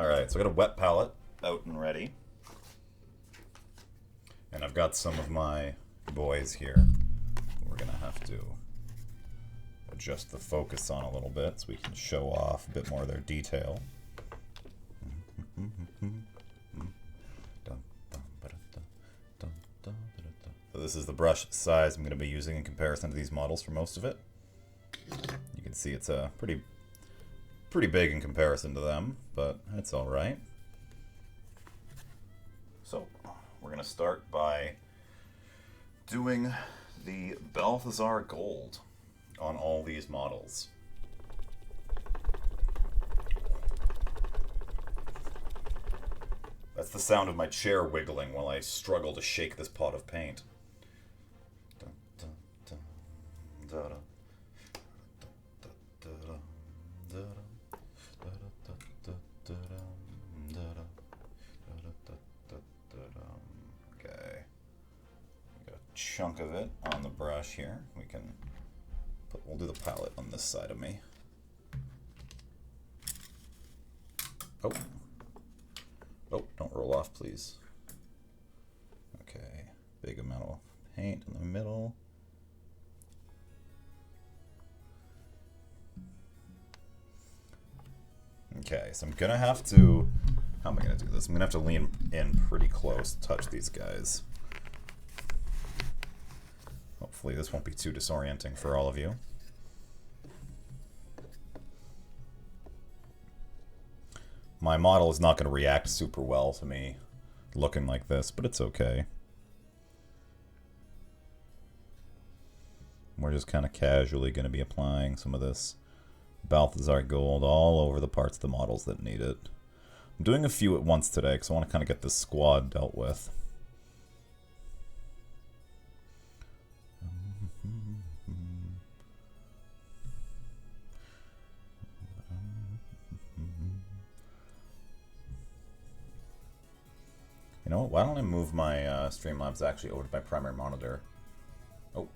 Alright, so I got a wet palette out and ready. And I've got some of my boys here. We're going to have to adjust the focus on a little bit so we can show off a bit more of their detail. So this is the brush size I'm going to be using in comparison to these models for most of it. You can see it's a pretty big in comparison to them, but it's alright. So we're going to start by doing the Balthazar Gold on all these models. That's the sound of my chair wiggling while I struggle to shake this pot of paint. Okay. Got a chunk of it on the brush here. We'll do the palette on this side of me. Oh. Oh, don't roll off, please. Okay, big amount of paint in the middle. Okay, so I'm gonna have to... How am I gonna do this? I'm gonna have to lean in pretty close to touch these guys. Hopefully this won't be too disorienting for all of you. My model is not going to react super well to me looking like this, but it's okay. We're just kind of casually going to be applying some of this Balthazar Gold all over the parts of the models that need it. I'm doing a few at once today because I want to kind of get this squad dealt with. You know what, why don't I move my Streamlabs actually over to my primary monitor? Oh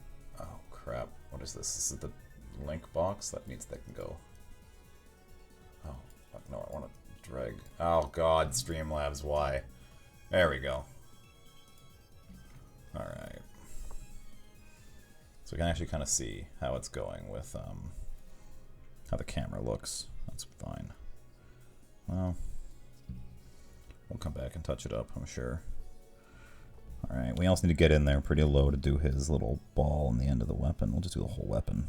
crap, what is this? This is the link box? That means they can go. Oh, no, I want to drag. Oh god, Streamlabs, why? There we go. Alright. So we can actually kind of see how it's going with how the camera looks. That's fine. Well, we'll come back and touch it up, I'm sure. Alright, we also need to get in there pretty low to do his little ball on the end of the weapon. We'll just do the whole weapon.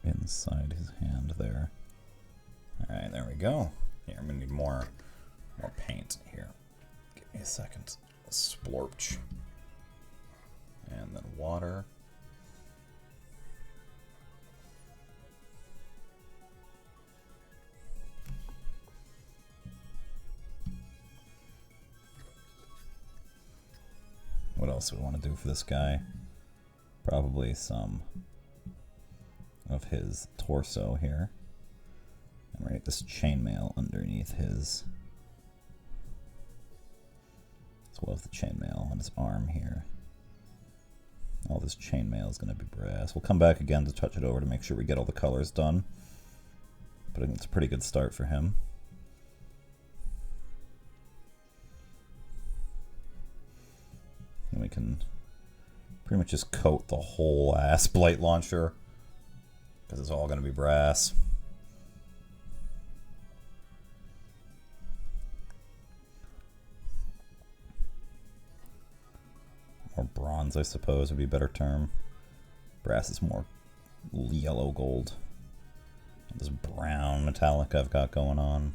Inside his hand there. Alright, there we go. Here, I'm gonna need more paint here. Give me a second. Splorch. And then water. What else do we want to do for this guy? Probably some of his torso here. And right, this chainmail underneath his, as well as the chainmail on his arm here. All this chainmail is going to be brass. We'll come back again to touch it over to make sure we get all the colors done. But I think it's a pretty good start for him. And we can pretty much just coat the whole ass Blight Launcher, because it's all going to be brass. Or bronze, I suppose, would be a better term. Brass is more yellow gold. This brown metallic I've got going on.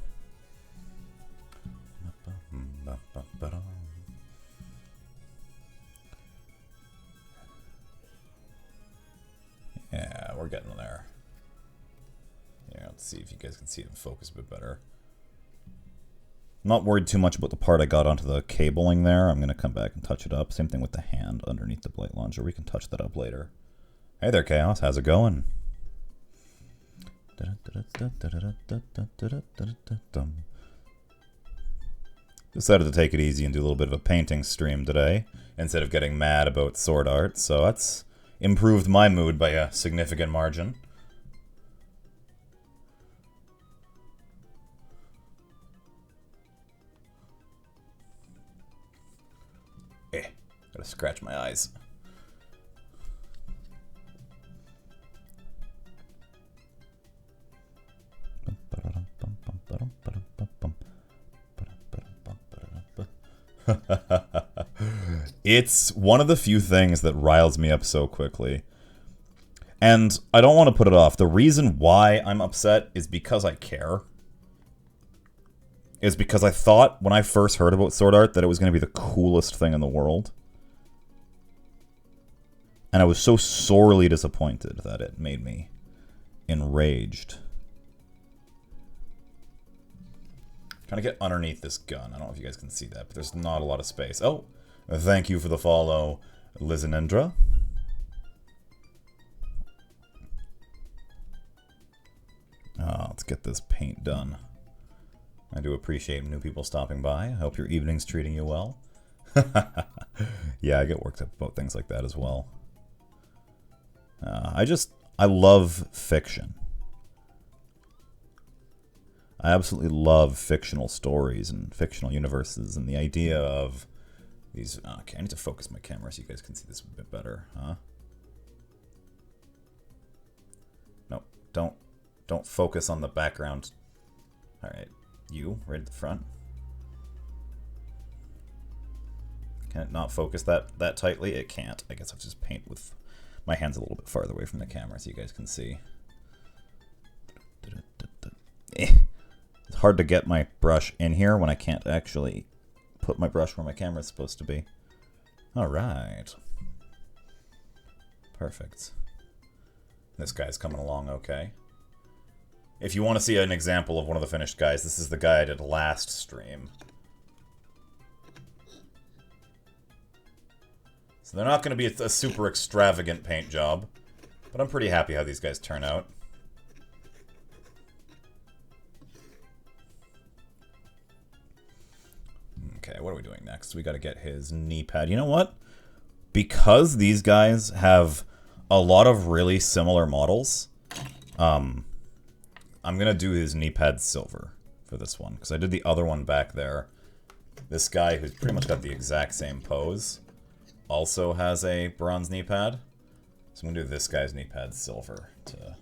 Yeah, we're getting there. Yeah, let's see if you guys can see it in focus a bit better. I'm not worried too much about the part I got onto the cabling there. I'm going to come back and touch it up. Same thing with the hand underneath the Blight Launcher. We can touch that up later. Hey there, Chaos. How's it going? Decided to take it easy and do a little bit of a painting stream today, instead of getting mad about sword art, so that's improved my mood by a significant margin. Gotta scratch my eyes. It's one of the few things that riles me up so quickly. And I don't want to put it off. The reason why I'm upset is because I care. Is because I thought when I first heard about sword art that it was going to be the coolest thing in the world. And I was so sorely disappointed that it made me enraged. Trying to get underneath this gun. I don't know if you guys can see that, but there's not a lot of space. Oh, thank you for the follow, Lizenendra. Let's get this paint done. I do appreciate new people stopping by. I hope your evening's treating you well. Yeah, I get worked up about things like that as well. I love fiction. I absolutely love fictional stories and fictional universes and the idea of these... Okay, I need to focus my camera so you guys can see this a bit better, huh? No, don't focus on the background. Alright, you, right at the front. Can it not focus that tightly? It can't. I guess I'll just paint with my hands a little bit farther away from the camera so you guys can see. It's hard to get my brush in here when I can't actually put my brush where my camera's supposed to be. Alright. Perfect. This guy's coming along okay. If you want to see an example of one of the finished guys, this is the guy I did last stream. So they're not going to be a super extravagant paint job, but I'm pretty happy how these guys turn out. Okay, what are we doing next? We got to get his knee pad. You know what? Because these guys have a lot of really similar models, I'm going to do his knee pad silver for this one, because I did the other one back there. This guy, who's pretty much got the exact same pose, also has a bronze knee pad. So I'm going to do this guy's knee pad silver to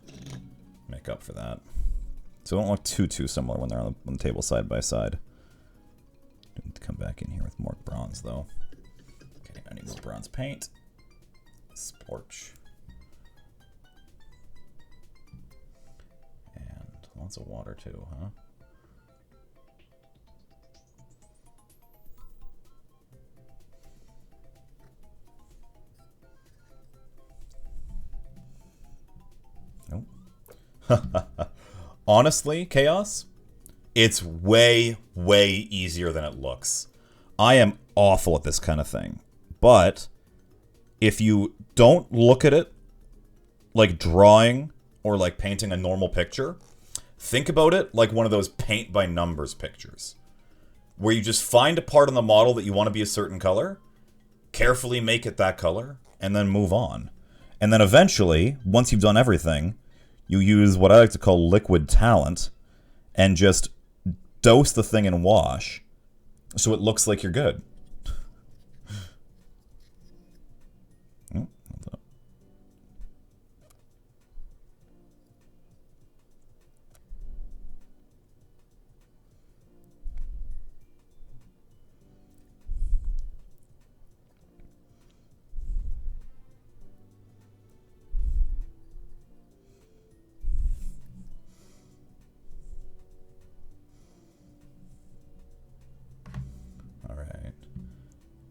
make up for that. So it won't look too similar when they're on the table side by side. Need to come back in here with more bronze, though. Okay, I need more bronze paint. Splorch. And lots of water, too, huh? Honestly, Chaos, it's way easier than it looks. I am awful at this kind of thing. But if you don't look at it like drawing or like painting a normal picture, think about it like one of those paint by numbers pictures, where you just find a part on the model that you want to be a certain color, carefully make it that color, and then move on. And then eventually, once you've done everything, you use what I like to call liquid talent and just dose the thing in wash so it looks like you're good.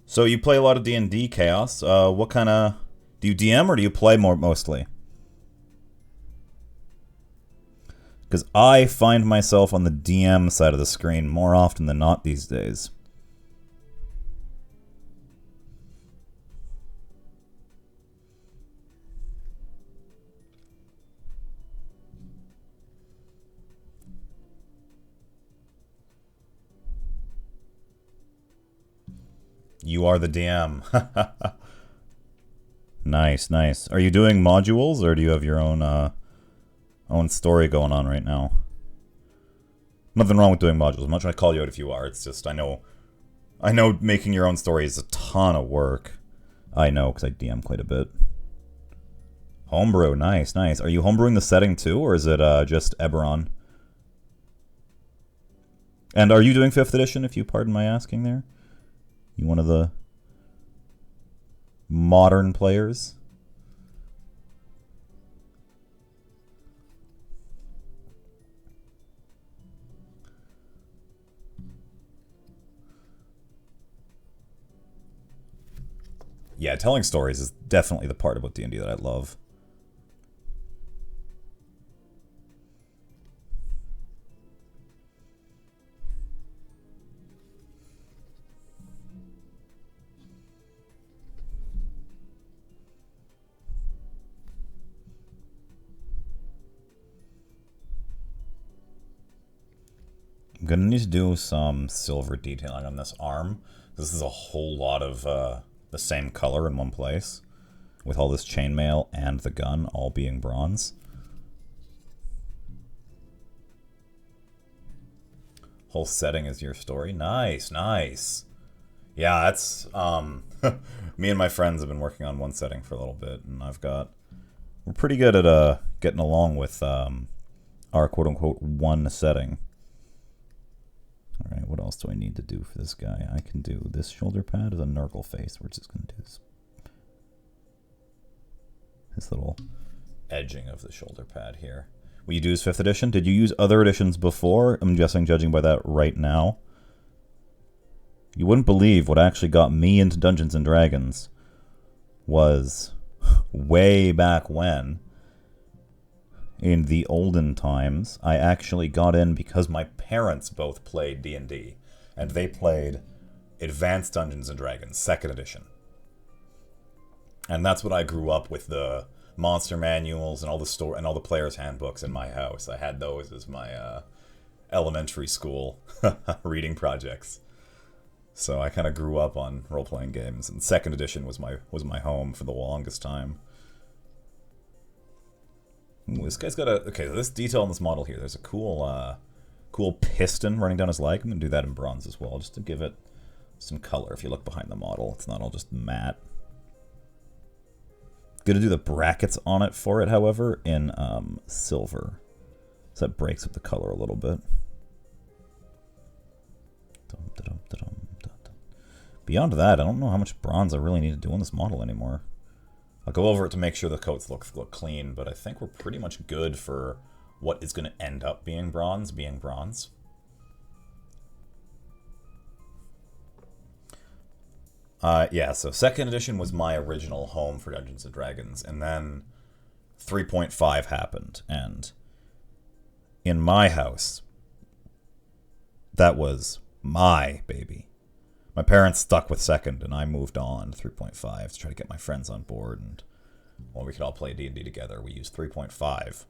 So you play a lot of D&D, Chaos. What kind of... Do you DM or do you play mostly? Because I find myself on the DM side of the screen more often than not these days. You are the DM. Nice, nice. Are you doing modules, or do you have your own story going on right now? Nothing wrong with doing modules. I'm not trying to call you out if you are. It's just I know making your own story is a ton of work. I know, because I DM quite a bit. Homebrew, nice, nice. Are you homebrewing the setting too, or is it just Eberron? And are you doing 5th edition, if you pardon my asking there? You one of the modern players? Yeah, telling stories is definitely the part about D&D that I love. I'm gonna need to do some silver detailing on this arm. This is a whole lot of the same color in one place, with all this chainmail and the gun all being bronze. Whole setting is your story. Nice, nice. Yeah, that's me and my friends have been working on one setting for a little bit, and we're pretty good at getting along with our quote-unquote one setting. Alright, what else do I need to do for this guy? I can do this shoulder pad with a Nurgle face. We're just going to do this little edging of the shoulder pad here. Will you do his 5th edition? Did you use other editions before? I'm guessing, judging by that right now. You wouldn't believe what actually got me into Dungeons & Dragons was way back when. In the olden times, I actually got in because my parents both played D&D, and they played Advanced Dungeons & Dragons, 2nd edition. And that's what I grew up with, the monster manuals and all the players' handbooks in my house. I had those as my elementary school reading projects. So I kind of grew up on role-playing games, and 2nd edition was my home for the longest time. Ooh, this guy's got okay, this detail on this model here, there's a cool piston running down his leg. I'm going to do that in bronze as well, just to give it some color. If you look behind the model, it's not all just matte. Going to do the brackets on it for it, however, in silver. So that breaks up the color a little bit. Beyond that, I don't know how much bronze I really need to do on this model anymore. I'll go over it to make sure the coats look clean, but I think we're pretty much good for what is going to end up being bronze. Yeah, so 2nd edition was my original home for Dungeons & Dragons, and then 3.5 happened, and in my house, that was my baby. My parents stuck with 2nd, and I moved on to 3.5 to try to get my friends on board, and well, we could all play D&D together. We used 3.5.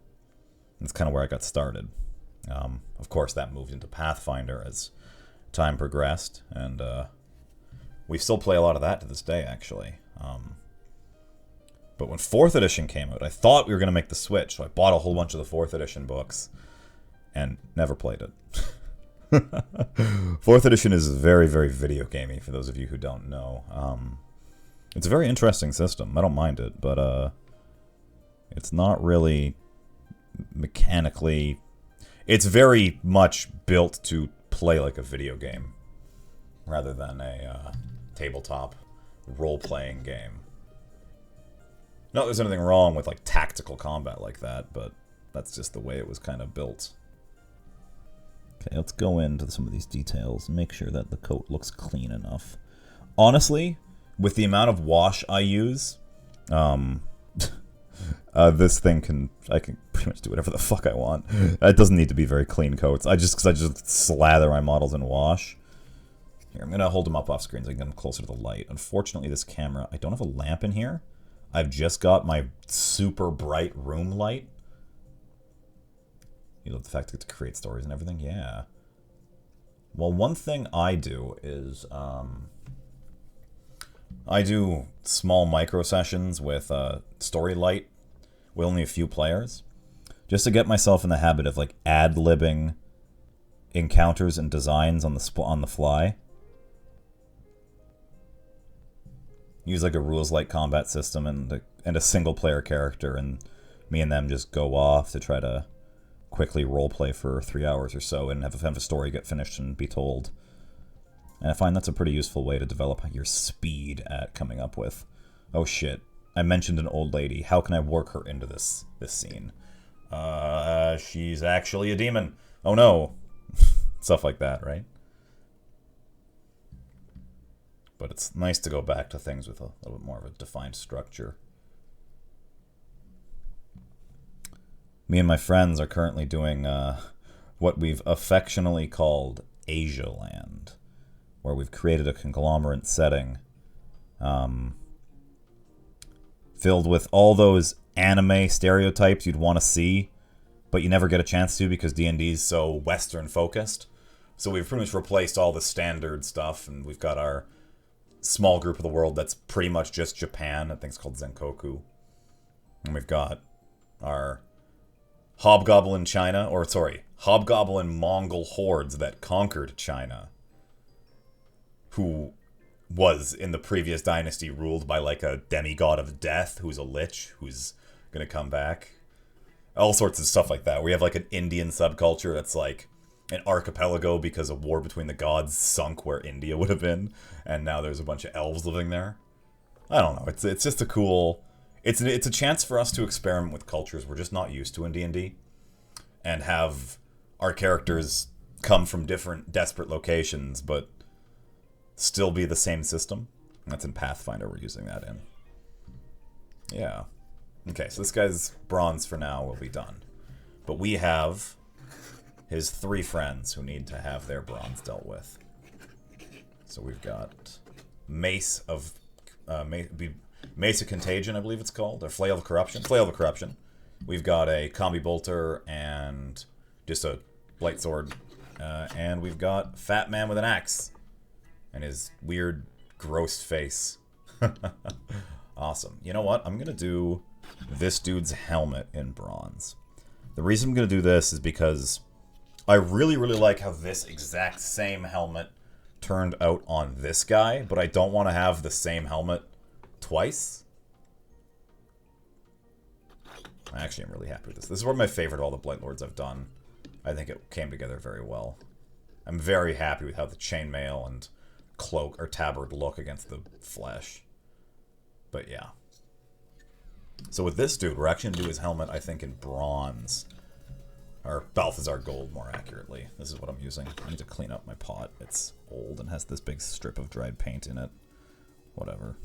That's kind of where I got started. Of course, that moved into Pathfinder as time progressed, and we still play a lot of that to this day, actually. But when 4th edition came out, I thought we were going to make the switch, so I bought a whole bunch of the 4th edition books and never played it. 4th edition is very, very video gamey, for those of you who don't know. It's a very interesting system. I don't mind it, but it's not really mechanically... It's very much built to play like a video game, rather than a tabletop role-playing game. Not that there's anything wrong with like tactical combat like that, but that's just the way it was kind of built. Okay, let's go into some of these details and make sure that the coat looks clean enough. Honestly, with the amount of wash I use, this thing I can pretty much do whatever the fuck I want. It doesn't need to be very clean coats. I just slather my models in wash. Here, I'm gonna hold them up off screen so I can get them closer to the light. Unfortunately, this camera, I don't have a lamp in here. I've just got my super bright room light. You love the fact that to create stories and everything? Yeah. Well, one thing I do is, I do small micro sessions with Storylight with only a few players, just to get myself in the habit of like ad-libbing encounters and designs on the fly. Use like a rules-light combat system and a single-player character, and me and them just go off to try to quickly roleplay for 3 hours or so and have a story get finished and be told. And I find that's a pretty useful way to develop your speed at coming up with, oh shit, I mentioned an old lady. How can I work her into this scene? She's actually a demon. Oh no. Stuff like that, right? But it's nice to go back to things with a little bit more of a defined structure. Me and my friends are currently doing what we've affectionately called Asia Land, where we've created a conglomerate setting filled with all those anime stereotypes you'd want to see, but you never get a chance to because D&D is so Western focused. So we've pretty much replaced all the standard stuff, and we've got our small group of the world that's pretty much just Japan. I think it's called Zenkoku. And we've got our Hobgoblin Mongol hordes that conquered China, who was in the previous dynasty ruled by like a demigod of death who's a lich who's gonna come back. All sorts of stuff like that. We have like an Indian subculture that's like an archipelago because a war between the gods sunk where India would have been, and now there's a bunch of elves living there. I don't know. It's just a cool. It's a chance for us to experiment with cultures we're just not used to in D&D, and have our characters come from different desperate locations, but still be the same system. That's in Pathfinder. We're using that in. Yeah. Okay, so this guy's bronze for now will be done, but we have his 3 friends who need to have their bronze dealt with. So we've got Mace of Contagion, I believe it's called, or Flail of Corruption. We've got a Combi Bolter and just a Blight Sword, and we've got Fat Man with an Axe and his weird, gross face. Awesome. You know what? I'm gonna do this dude's helmet in bronze. The reason I'm gonna do this is because I really, really like how this exact same helmet turned out on this guy, but I don't want to have the same helmet twice. I actually am really happy with this. This is one of my favorite of all the Blightlords I've done. I think it came together very well. I'm very happy with how the chainmail and cloak or tabard look against the flesh. But yeah. So with this dude, we're actually going to do his helmet, I think, in bronze. Or Balthazar Gold, more accurately. This is what I'm using. I need to clean up my pot. It's old and has this big strip of dried paint in it. Whatever.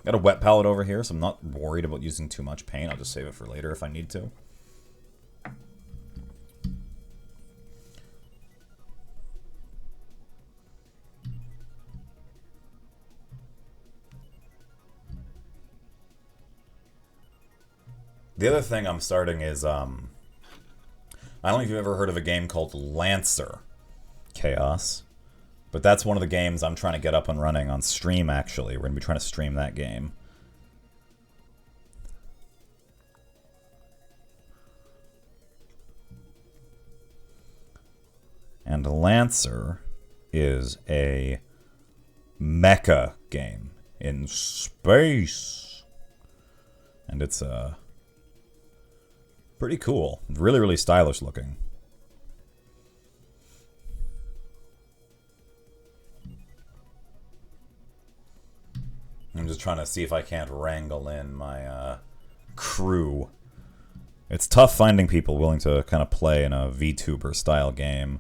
Got a wet palette over here, so I'm not worried about using too much paint. I'll just save it for later if I need to. The other thing I'm starting is, I don't know if you've ever heard of a game called Lancer Chaos, but that's one of the games I'm trying to get up and running on stream, actually. We're going to be trying to stream that game. And Lancer is a mecha game in space. And it's pretty cool. Really, really stylish looking. I'm just trying to see if I can't wrangle in my crew. It's tough finding people willing to kind of play in a VTuber style game.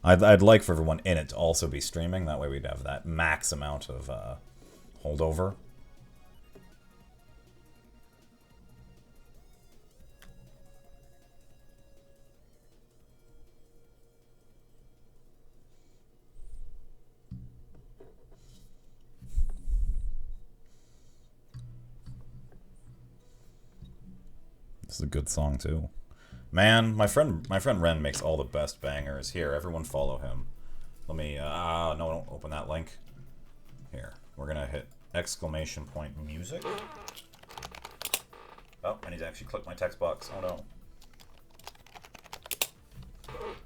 I'd like for everyone in it to also be streaming. That way we'd have that max amount of holdover. This is a good song, too. Man, my friend Ren makes all the best bangers. Here, everyone follow him. Let me, no, don't open that link. Here, we're gonna hit exclamation point music. Oh, I need to actually click my text box. Oh no.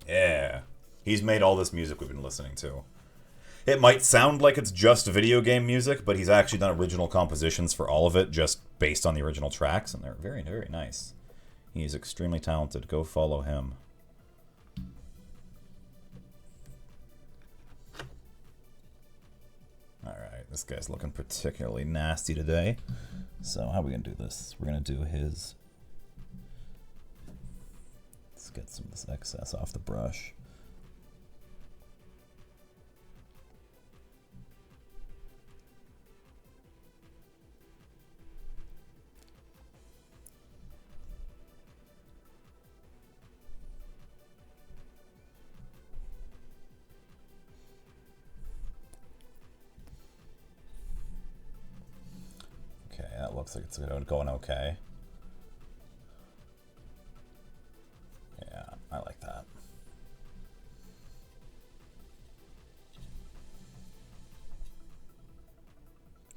Yeah. He's made all this music we've been listening to. It might sound like it's just video game music, but he's actually done original compositions for all of it, just based on the original tracks, and they're very, very nice. He's extremely talented. Go follow him. Alright, this guy's looking particularly nasty today. So how are we going to do this? We're going to do his... Let's get some of this excess off the brush. That looks like it's going okay. Yeah, I like that.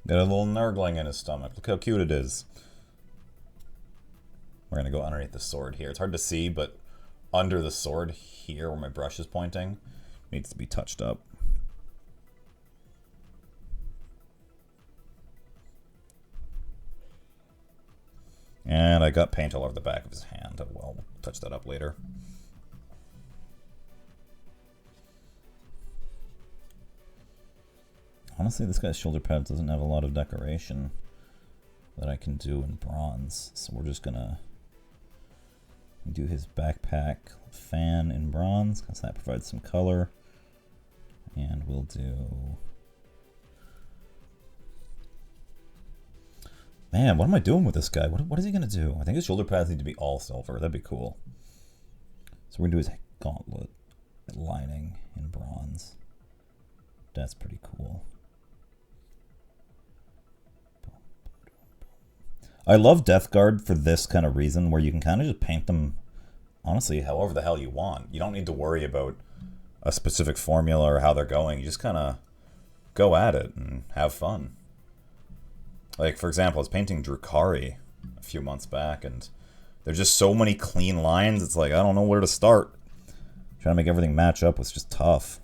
Got a little nurgling in his stomach. Look how cute it is. We're going to go underneath the sword here. It's hard to see, but under the sword here where my brush is pointing needs to be touched up. And I got paint all over the back of his hand. Oh, well, we'll touch that up later. Honestly, this guy's shoulder pad doesn't have a lot of decoration that I can do in bronze. So we're just gonna do his backpack fan in bronze, because that provides some color. And we'll do... Man, what am I doing with this guy? What is he going to do? I think his shoulder pads need to be all silver. That'd be cool. So we're going to do his gauntlet lining in bronze. That's pretty cool. I love Death Guard for this kind of reason, where you can kind of just paint them, honestly, however the hell you want. You don't need to worry about a specific formula or how they're going. You just kind of go at it and have fun. Like, for example, I was painting Drukhari a few months back, and there's just so many clean lines, it's like, I don't know where to start. Trying to make everything match up was just tough.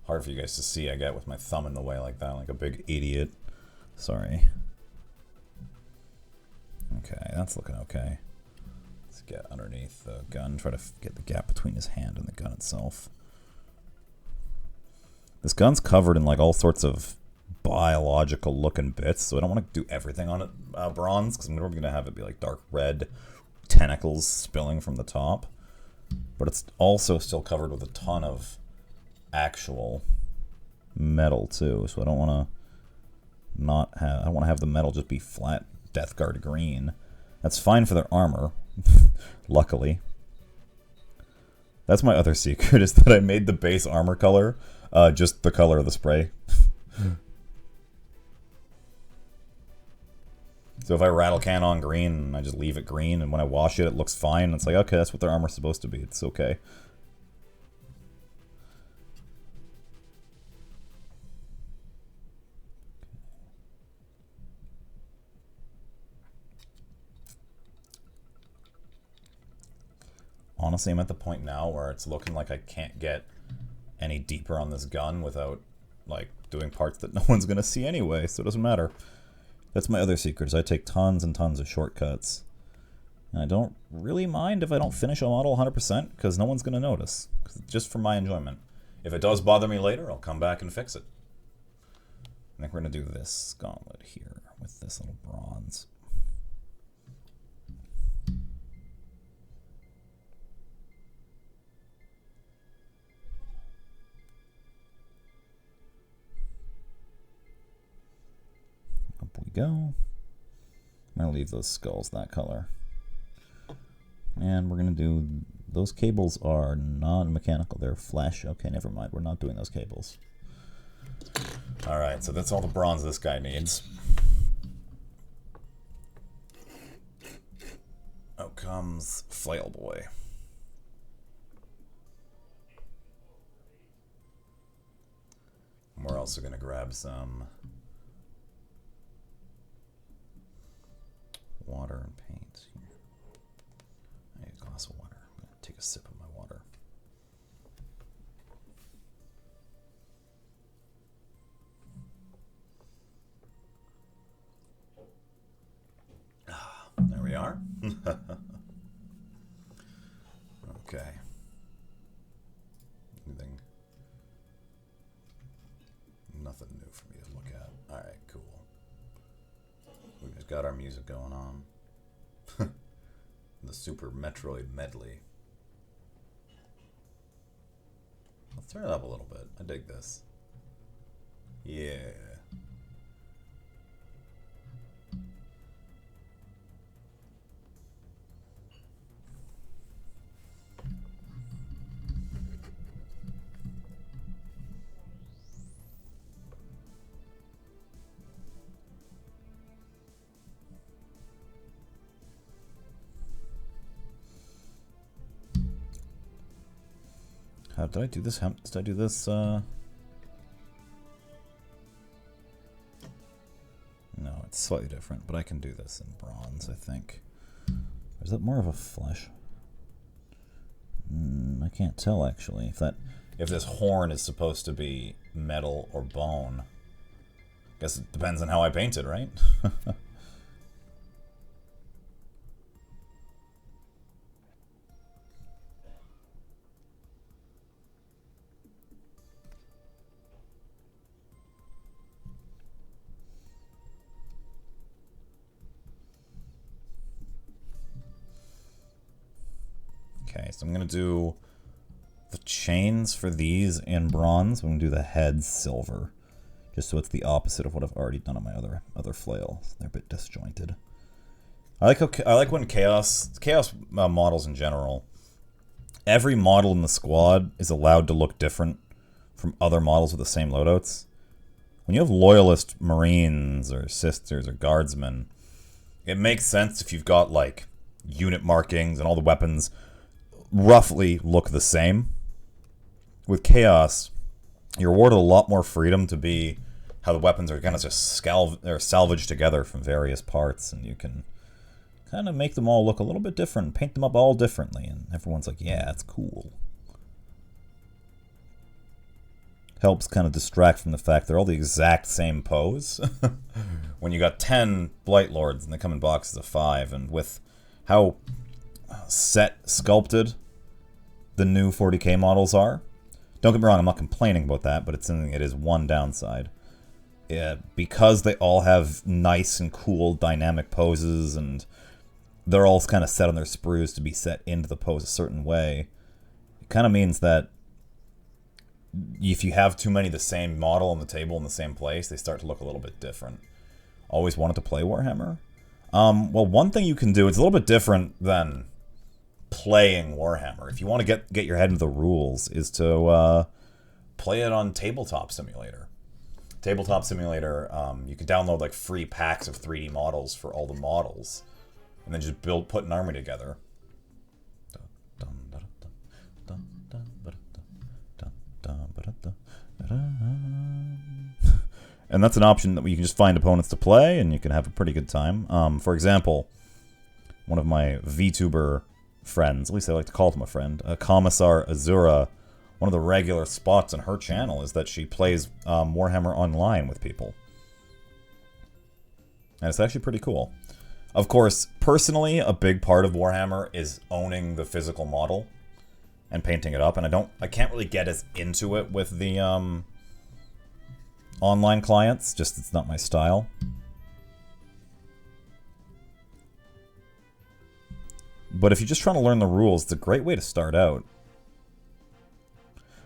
Hard for you guys to see, I get with my thumb in the way like that, like a big idiot. Sorry. Okay, that's looking okay. Let's get underneath the gun, try to get the gap between his hand and the gun itself. This gun's covered in like all sorts of biological looking bits, so I don't want to do everything on it bronze, because I'm probably going to have it be like dark red tentacles spilling from the top. But it's also still covered with a ton of actual metal too, so I don't want to have the metal just be flat Death Guard green. That's fine for their armor, luckily. That's my other secret, is that I made the base armor color just the color of the spray. So if I rattle can on green, I just leave it green, and when I wash it, it looks fine. It's like, okay, that's what their armor's supposed to be. It's okay. Honestly, I'm at the point now where it's looking like I can't get any deeper on this gun without, like, doing parts that no one's going to see anyway, so it doesn't matter. That's my other secret, is I take tons and tons of shortcuts And I don't really mind if I don't finish a model 100%, because no one's going to notice. It's just for my enjoyment. If it does bother me later, I'll come back and fix it. I think we're going to do this gauntlet here with this little bronze. Up we go. I'm going to leave those skulls that color. And we're going to do, those cables are non-mechanical, they're flash. Okay, never mind, we're not doing those cables. Alright, so that's all the bronze this guy needs. Out comes Flail Boy. We're also going to grab some water and paint here. I need a glass of water. I'm going to take a sip of my water. There we are. Okay. Nothing new for me to look at. Alright, cool. We've just got our music going on. The Super Metroid medley. Let's turn it up a little bit. I dig this. Yeah. How did I do this? How did I do this? No, it's slightly different, but I can do this in bronze, I think. Or is that more of a flesh? I can't tell actually. If this horn is supposed to be metal or bone. Guess it depends on how I paint it, right? Okay, so I'm going to do the chains for these in bronze. I'm going to do the heads silver, just so it's the opposite of what I've already done on my other flails. They're a bit disjointed. I like when chaos models in general, every model in the squad is allowed to look different from other models with the same loadouts. When you have loyalist marines or sisters or guardsmen, it makes sense if you've got like unit markings and all the weapons roughly look the same. With chaos, you're awarded a lot more freedom to be how the weapons are kind of just salvaged together from various parts, and you can kind of make them all look a little bit different, paint them up all differently, and everyone's like, yeah, it's cool. Helps kind of distract from the fact they're all the exact same pose. When you got 10 Blightlords and they come in boxes of 5, and with how sculpted the new 40k models are. Don't get me wrong, I'm not complaining about that, but it is one downside. Yeah, because they all have nice and cool dynamic poses, and they're all kind of set on their sprues to be set into the pose a certain way, it kind of means that if you have too many of the same model on the table in the same place, they start to look a little bit different. Always wanted to play Warhammer? Well, one thing you can do, it's a little bit different than playing Warhammer. If you want to get your head into the rules, is to play it on Tabletop Simulator. Tabletop Simulator, you can download like free packs of 3D models for all the models, and then just put an army together. And that's an option that you can just find opponents to play, and you can have a pretty good time. For example, one of my VTuber friends, at least I like to call him a friend, Commissar Azura, one of the regular spots on her channel is that she plays Warhammer Online with people. And it's actually pretty cool. Of course, personally, a big part of Warhammer is owning the physical model and painting it up, and I can't really get as into it with the online clients, just it's not my style. But if you're just trying to learn the rules, it's a great way to start out.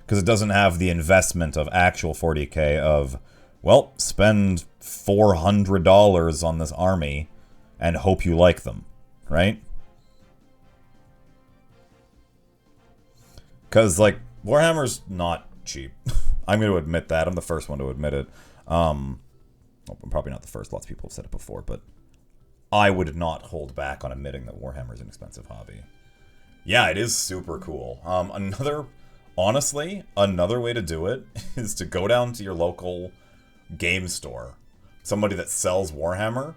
Because it doesn't have the investment of actual 40k of, well, spend $400 on this army and hope you like them, right? Because, like, Warhammer's not cheap. I'm going to admit that. I'm the first one to admit it. Well, I'm probably not the first. Lots of people have said it before, but I would not hold back on admitting that Warhammer's an expensive hobby. Yeah, it is super cool. Honestly, another way to do it is to go down to your local game store, somebody that sells Warhammer,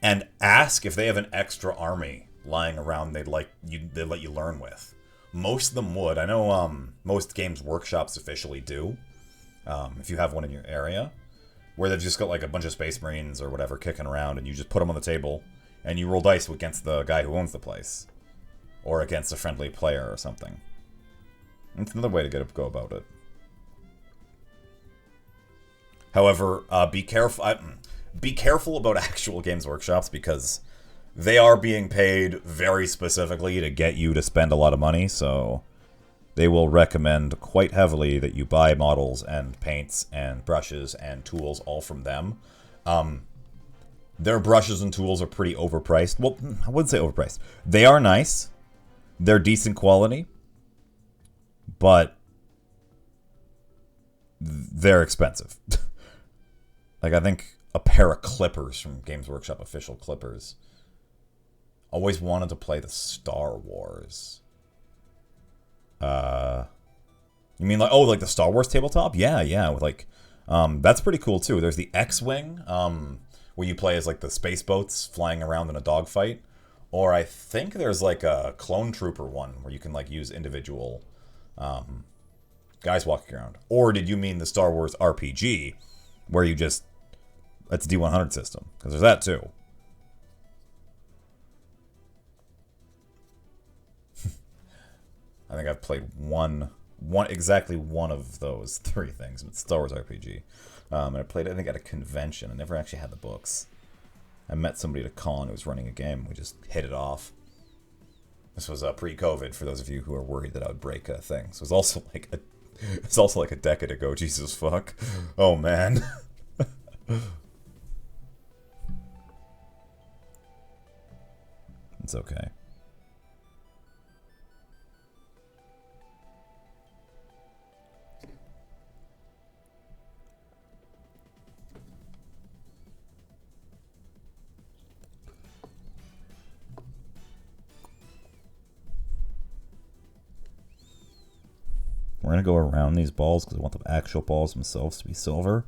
and ask if they have an extra army lying around they'd let you learn with. Most of them would. I know most Games Workshops officially do, if you have one in your area, where they've just got like a bunch of Space Marines or whatever kicking around, and you just put them on the table, and you roll dice against the guy who owns the place, or against a friendly player or something. It's another way to go about it. However, be careful about actual Games Workshops, because they are being paid very specifically to get you to spend a lot of money, so they will recommend quite heavily that you buy models and paints and brushes and tools all from them. Their brushes and tools are pretty overpriced. Well, I wouldn't say overpriced. They are nice. They're decent quality. But they're expensive. Like, I think a pair of clippers from Games Workshop, official clippers. Always wanted to play the Star Wars. You mean like, oh, like the Star Wars tabletop? Yeah, with like, that's pretty cool too. There's the X-Wing, where you play as like the space boats flying around in a dogfight. Or I think there's like a Clone Trooper one where you can like use individual guys walking around. Or did you mean the Star Wars RPG, where you just, that's a D100 system? Because there's that too. I think I've played exactly one of those three things. It's Star Wars RPG. And I played it, I think, at a convention. I never actually had the books. I met somebody at a con who was running a game. We just hit it off. This was pre-COVID, for those of you who are worried that I would break things. It was also like a decade ago. Jesus fuck. Oh man. It's okay. We're going to go around these balls because I want the actual balls themselves to be silver.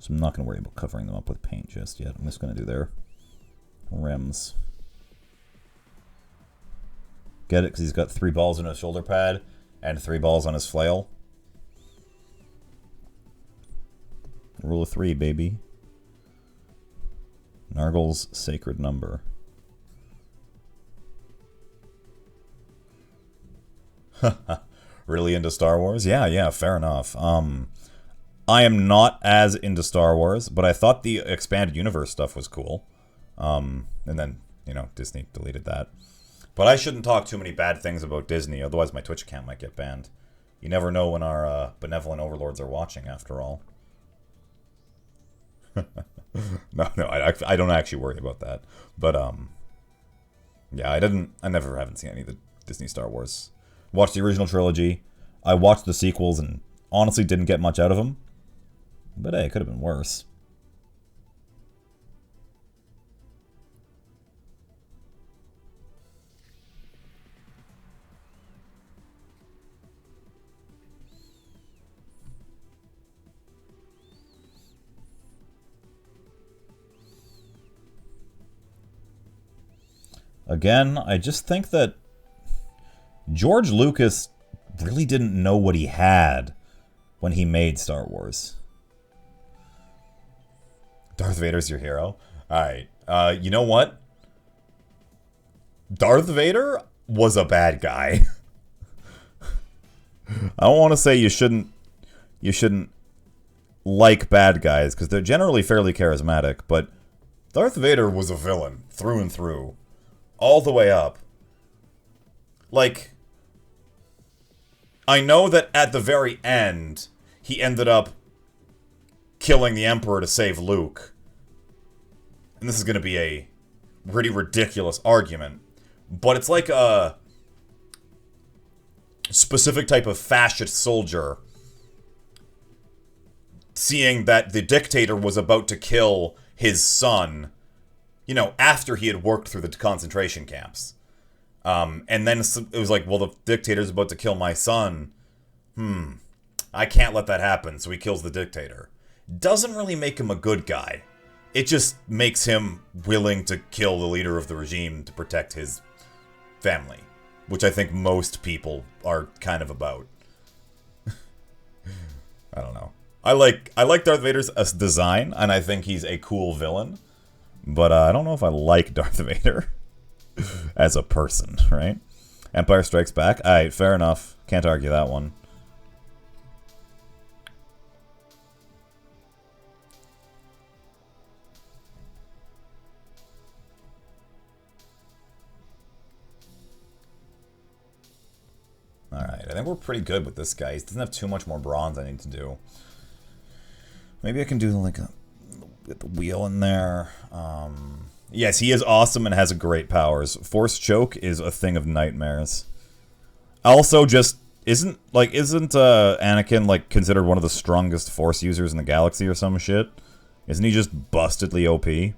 So I'm not going to worry about covering them up with paint just yet. I'm just going to do their rims. Get it? Because he's got 3 balls in his shoulder pad and 3 balls on his flail. Rule of 3, baby. Nurgles' sacred number. Really into Star Wars? Yeah, fair enough. I am not as into Star Wars, but I thought the expanded universe stuff was cool. And then, Disney deleted that. But I shouldn't talk too many bad things about Disney, otherwise my Twitch account might get banned. You never know when our benevolent overlords are watching, after all. No, I don't actually worry about that. But, yeah, I haven't seen any of the Disney Star Wars. Watched the original trilogy. I watched the sequels and honestly didn't get much out of them. But hey, it could have been worse. Again, I just think that George Lucas really didn't know what he had when he made Star Wars. Darth Vader's your hero? Alright. You know what? Darth Vader was a bad guy. I don't want to say you shouldn't like bad guys, because they're generally fairly charismatic, but Darth Vader was a villain through and through. All the way up. Like, I know that at the very end, he ended up killing the Emperor to save Luke. And this is going to be a pretty ridiculous argument. But it's like a specific type of fascist soldier seeing that the dictator was about to kill his son, you know, after he had worked through the concentration camps. And then it was like, well, the dictator's about to kill my son. I can't let that happen, so he kills the dictator. Doesn't really make him a good guy. It just makes him willing to kill the leader of the regime to protect his family. Which I think most people are kind of about. I don't know. I like Darth Vader's design, and I think he's a cool villain. But I don't know if I like Darth Vader as a person, right? Empire Strikes Back. Alright, fair enough. Can't argue that one. Alright, I think we're pretty good with this guy. He doesn't have too much more bronze I need to do. Maybe I can do like get the wheel in there. Yes, he is awesome and has great powers. Force Choke is a thing of nightmares. Also, just isn't Anakin like considered one of the strongest Force users in the galaxy or some shit? Isn't he just bustedly OP? Yeah,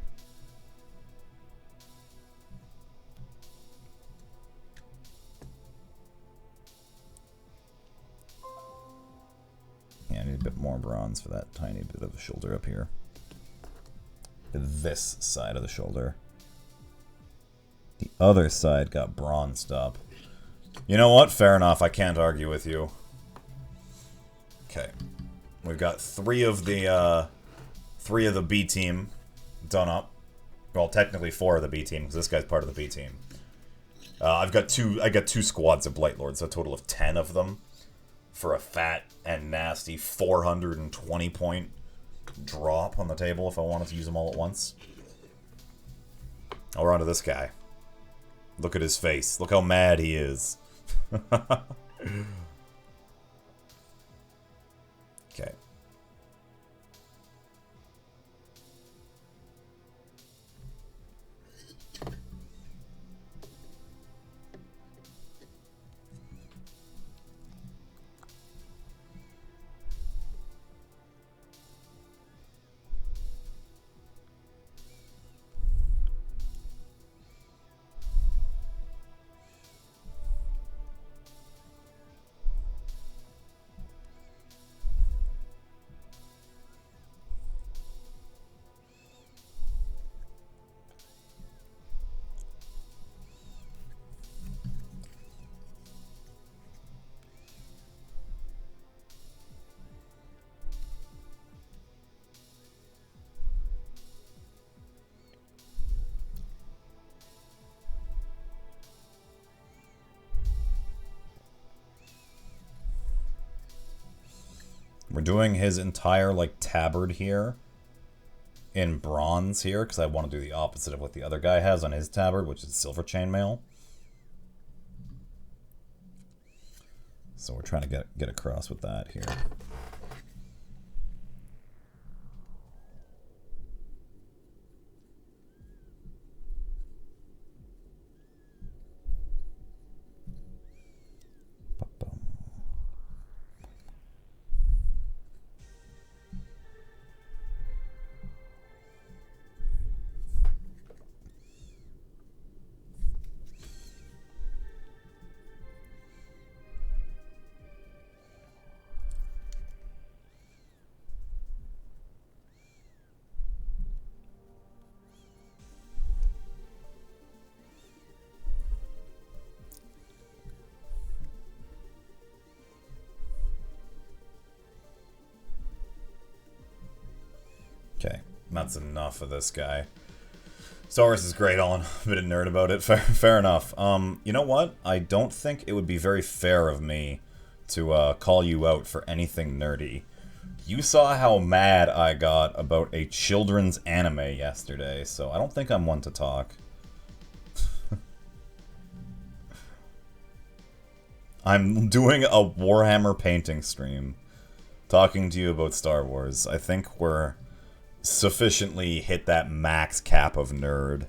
I need a bit more bronze for that tiny bit of the shoulder up here. This side of the shoulder. The other side got bronzed up. You know what? Fair enough. I can't argue with you. Okay. We've got three of the B team done up. Well, technically 4 of the B team, because this guy's part of the B team. I got two squads of Blightlords, so a total of 10 of them. For a fat and nasty 420 point drop on the table if I wanted to use them all at once. Oh, we're on to this guy. Look at his face. Look how mad he is. Okay. We're doing his entire, like, tabard here in bronze here, because I want to do the opposite of what the other guy has on his tabard, which is silver chainmail. So we're trying to get across with that here. Okay, that's enough of this guy. Star Wars is great, Alan. I'm a bit of nerd about it. Fair enough. You know what? I don't think it would be very fair of me to call you out for anything nerdy. You saw how mad I got about a children's anime yesterday, so I don't think I'm one to talk. I'm doing a Warhammer painting stream, talking to you about Star Wars. I think we're sufficiently hit that max cap of nerd.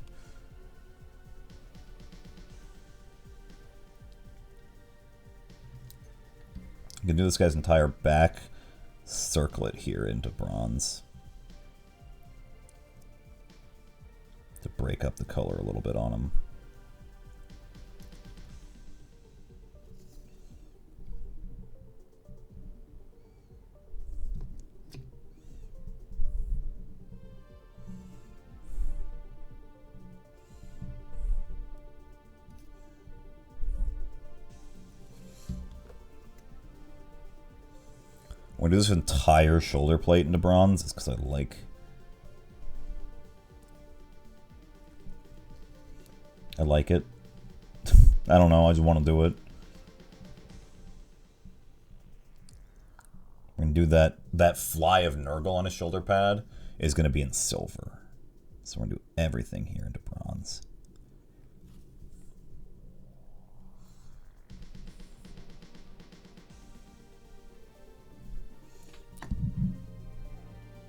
You can do this guy's entire back circlet here into bronze to break up the color a little bit on him. I'm gonna do this entire shoulder plate into bronze, it's because I like it. I don't know, I just want to do it. We're gonna do that fly of Nurgle on his shoulder pad is gonna be in silver. So we're gonna do everything here into bronze.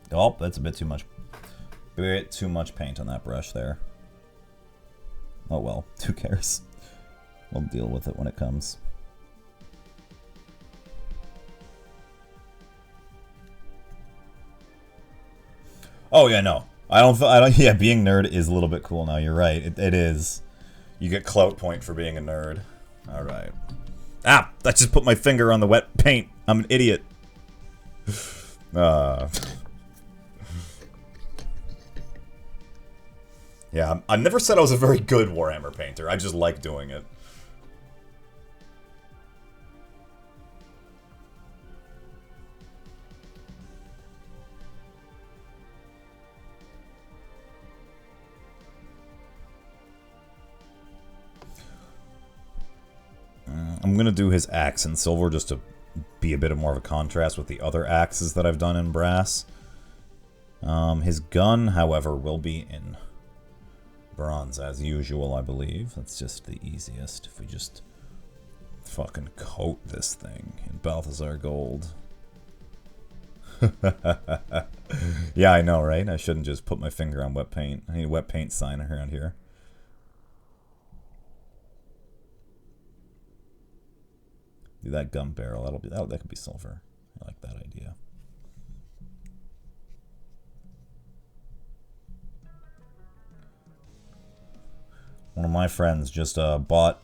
Oh, that's a bit too much. A bit too much paint on that brush there. Oh well, who cares? We'll deal with it when it comes. Oh yeah, no. I don't. Yeah, being nerd is a little bit cool now. You're right. It is. You get clout point for being a nerd. All right. Ah! I just put my finger on the wet paint. I'm an idiot. Yeah, I never said I was a very good Warhammer painter. I just like doing it. I'm gonna do his axe in silver just to be a bit more of a contrast with the other axes that I've done in brass. His gun, however, will be in bronze as usual, I believe. That's just the easiest. If we just fucking coat this thing in Balthazar Gold. Yeah, I know, right? I shouldn't just put my finger on wet paint. I need a wet paint sign around here. Do that gun barrel. That could be silver. I like that idea. One of my friends just bought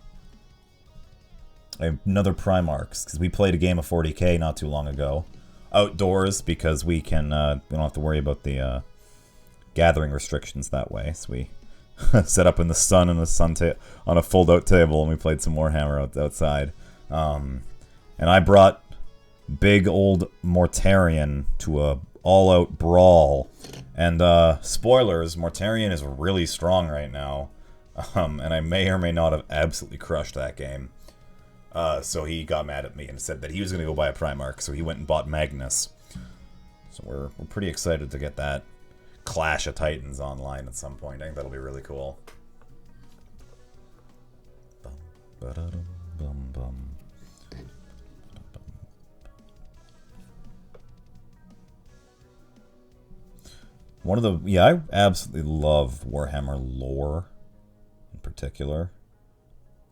another Primarchs because we played a game of 40k not too long ago, outdoors, because we don't have to worry about the gathering restrictions that way. So we set up in the sun and on a fold-out table, and we played some Warhammer outside. And I brought big old Mortarion to a all-out brawl. And spoilers, Mortarion is really strong right now. And I may or may not have absolutely crushed that game. So he got mad at me and said that he was going to go buy a Primarch, so he went and bought Magnus. So we're pretty excited to get that Clash of Titans online at some point. I think that'll be really cool. I absolutely love Warhammer lore. Particular.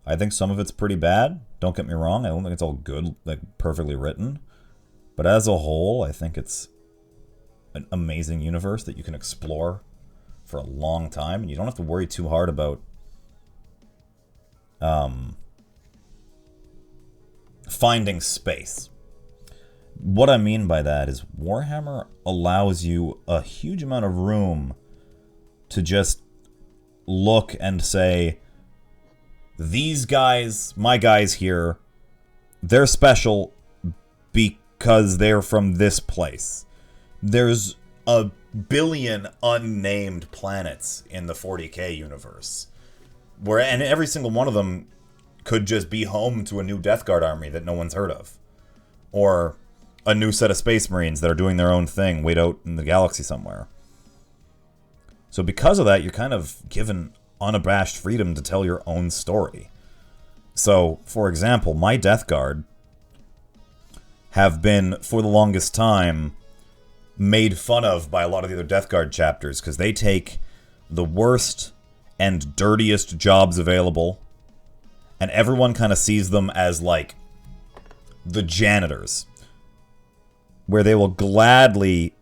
I think some of it's pretty bad. Don't get me wrong. I don't think it's all good, like perfectly written. But as a whole, I think it's an amazing universe that you can explore for a long time, and you don't have to worry too hard about finding space. What I mean by that is Warhammer allows you a huge amount of room to just look and say, these guys, my guys here, they're special because they're from this place. There's a billion unnamed planets in the 40k universe. And every single one of them could just be home to a new Death Guard army that no one's heard of. Or a new set of Space Marines that are doing their own thing way out in the galaxy somewhere. So because of that, you're kind of given unabashed freedom to tell your own story. So, for example, my Death Guard have been, for the longest time, made fun of by a lot of the other Death Guard chapters because they take the worst and dirtiest jobs available, and everyone kind of sees them as, like, the janitors, where they will gladly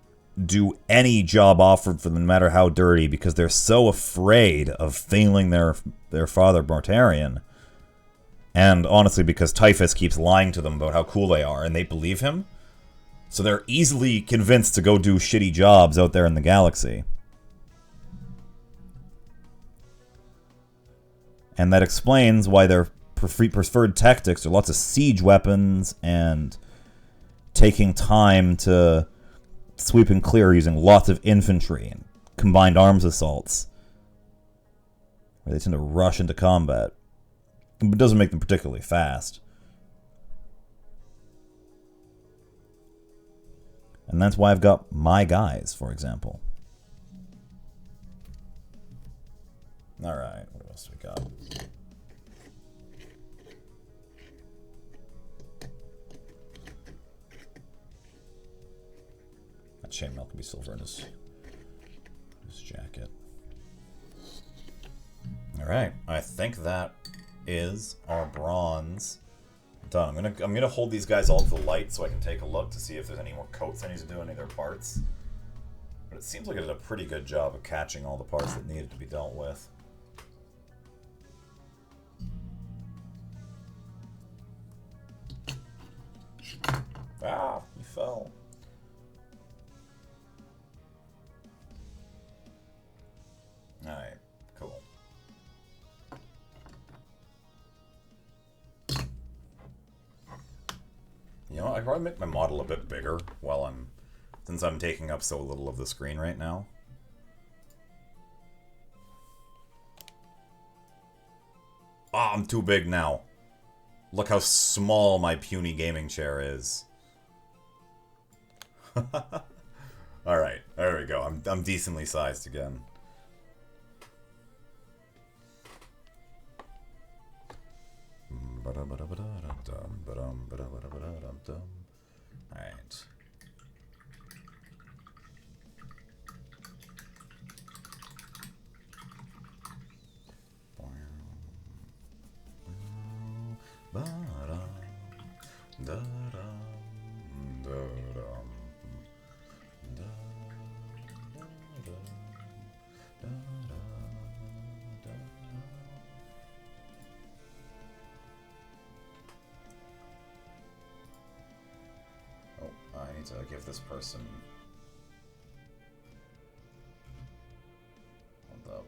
do any job offered for them, no matter how dirty, because they're so afraid of failing their father Mortarion. And honestly, because Typhus keeps lying to them about how cool they are, and they believe him, so they're easily convinced to go do shitty jobs out there in the galaxy. And that explains why their preferred tactics are lots of siege weapons and taking time to sweep and clear using lots of infantry and combined arms assaults, where they tend to rush into combat. It doesn't make them particularly fast. And that's why I've got my guys, for example. Alright, what else we got? That chainmail can be silver in his jacket. Alright, I think that is our bronze done. I'm gonna hold these guys all to the light so I can take a look to see if there's any more coats I need to do, any of their parts. But it seems like it did a pretty good job of catching all the parts that needed to be dealt with. Ah, he fell. Alright, cool. You know, I could probably make my model a bit bigger while since I'm taking up so little of the screen right now. Ah, I'm too big now. Look how small my puny gaming chair is. Alright, there we go. I'm decently sized again. Alright. I need to give this person... Hold up.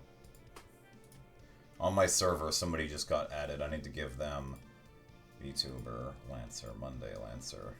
On my server, somebody just got added. I need to give them VTuber, Lancer, Monday Lancer.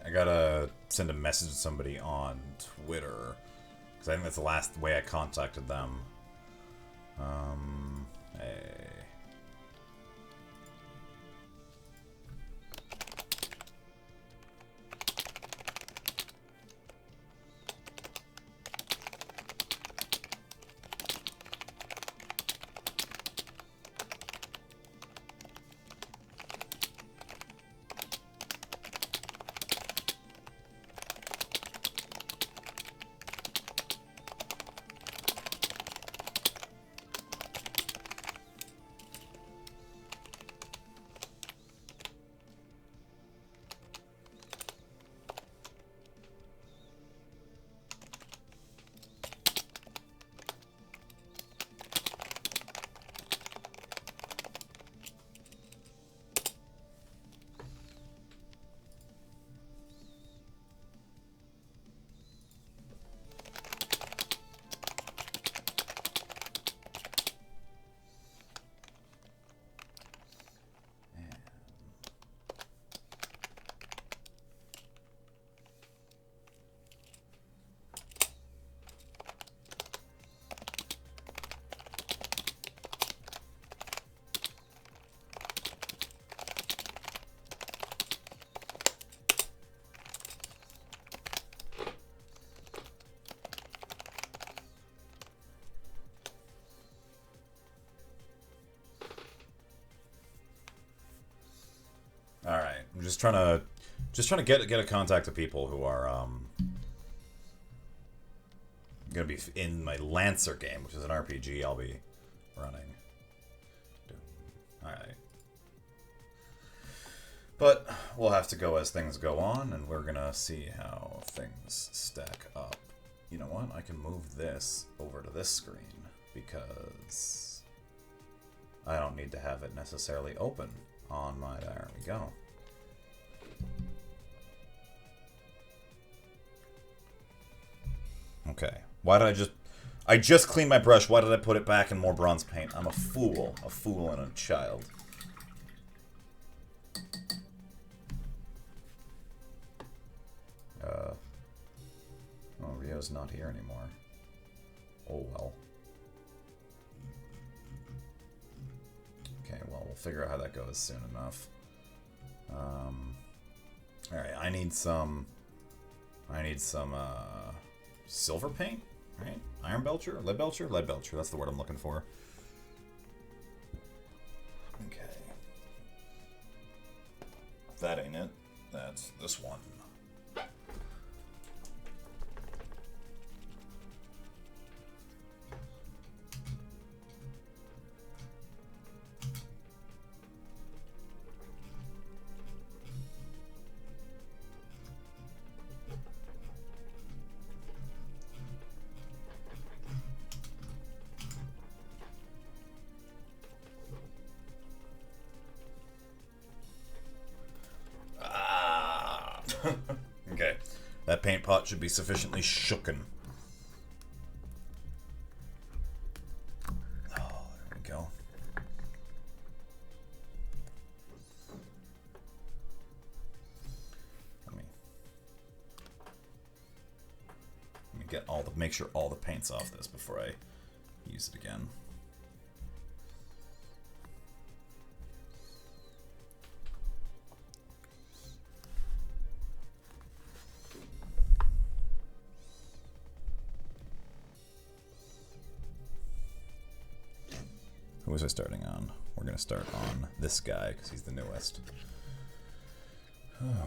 I gotta send a message to somebody on Twitter, because I think that's the last way I contacted them. Hey. just trying to get a contact of people who are gonna be in my Lancer game, which is an RPG I'll be running. Alright. But we'll have to go as things go on, and we're gonna see how things stack up. You know what? I can move this over to this screen because I don't need to have it necessarily open on my... There we go. Okay. Why did I just cleaned my brush. Why did I put it back in more bronze paint? I'm a fool. A fool and a child. Oh, Rio's not here anymore. Oh, well. Okay, well, we'll figure out how that goes soon enough. Alright, I need some silver paint, right? Iron Belcher? Lead Belcher? Lead Belcher, that's the word I'm looking for. Okay. If that ain't it, that's this one. Okay, that paint pot should be sufficiently shooken. Oh, there we go. Let me get make sure all the paint's off this before I use it again. Who was I starting on? We're going to start on this guy, because he's the newest.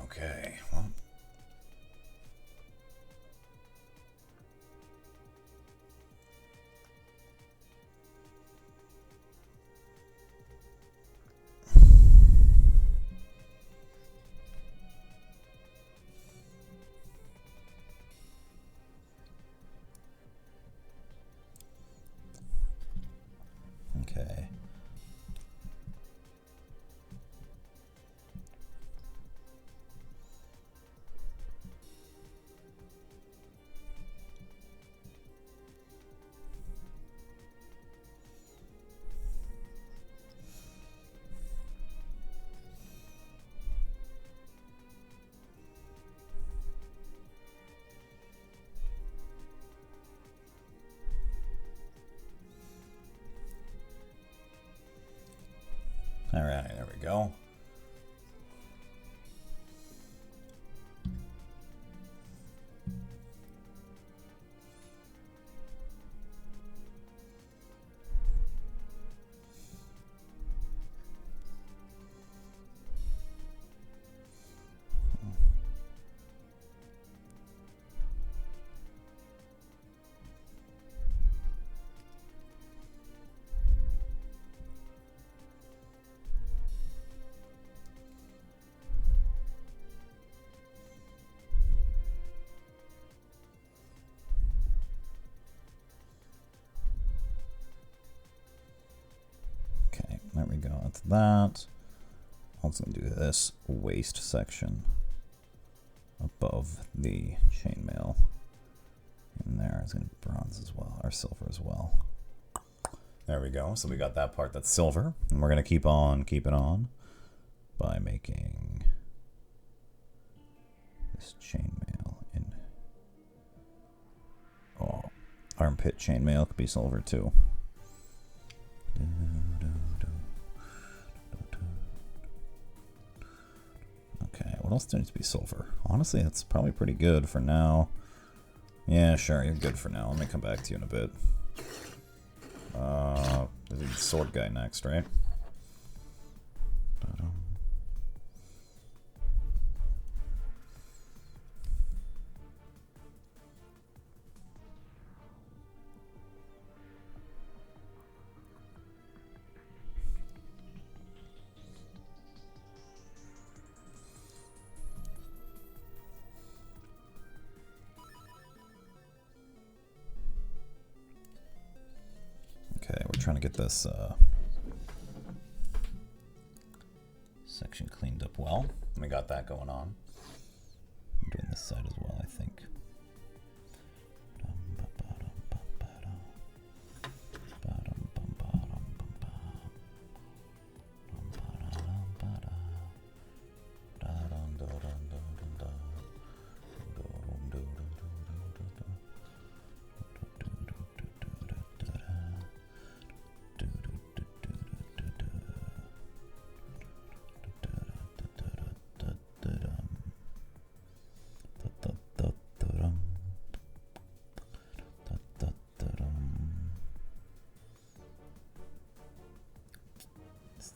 Okay, well. Okay. All right, there we go. There we go, that's that. Also gonna do this waist section above the chainmail. And there is gonna be bronze as well, or silver as well. There we go, so we got that part that's silver. And we're gonna keep it on by making this chainmail in... Oh, armpit chainmail could be silver too. Okay, what else needs to be silver? Honestly, that's probably pretty good for now. Yeah, sure, you're good for now. Let me come back to you in a bit. There's a sword guy next, right? trying to get this section cleaned up well. We got that going on. I'm doing this side as well, I think.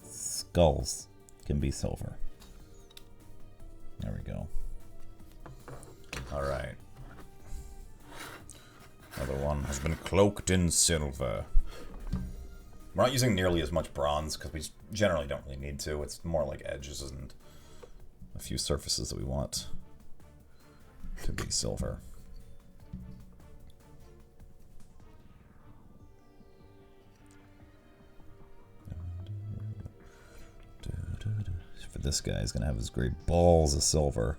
Skulls can be silver. There we go. Alright. Another one has been cloaked in silver. We're not using nearly as much bronze because we generally don't really need to. It's more like edges and a few surfaces that we want to be silver. For this guy, he's gonna have his great balls of silver.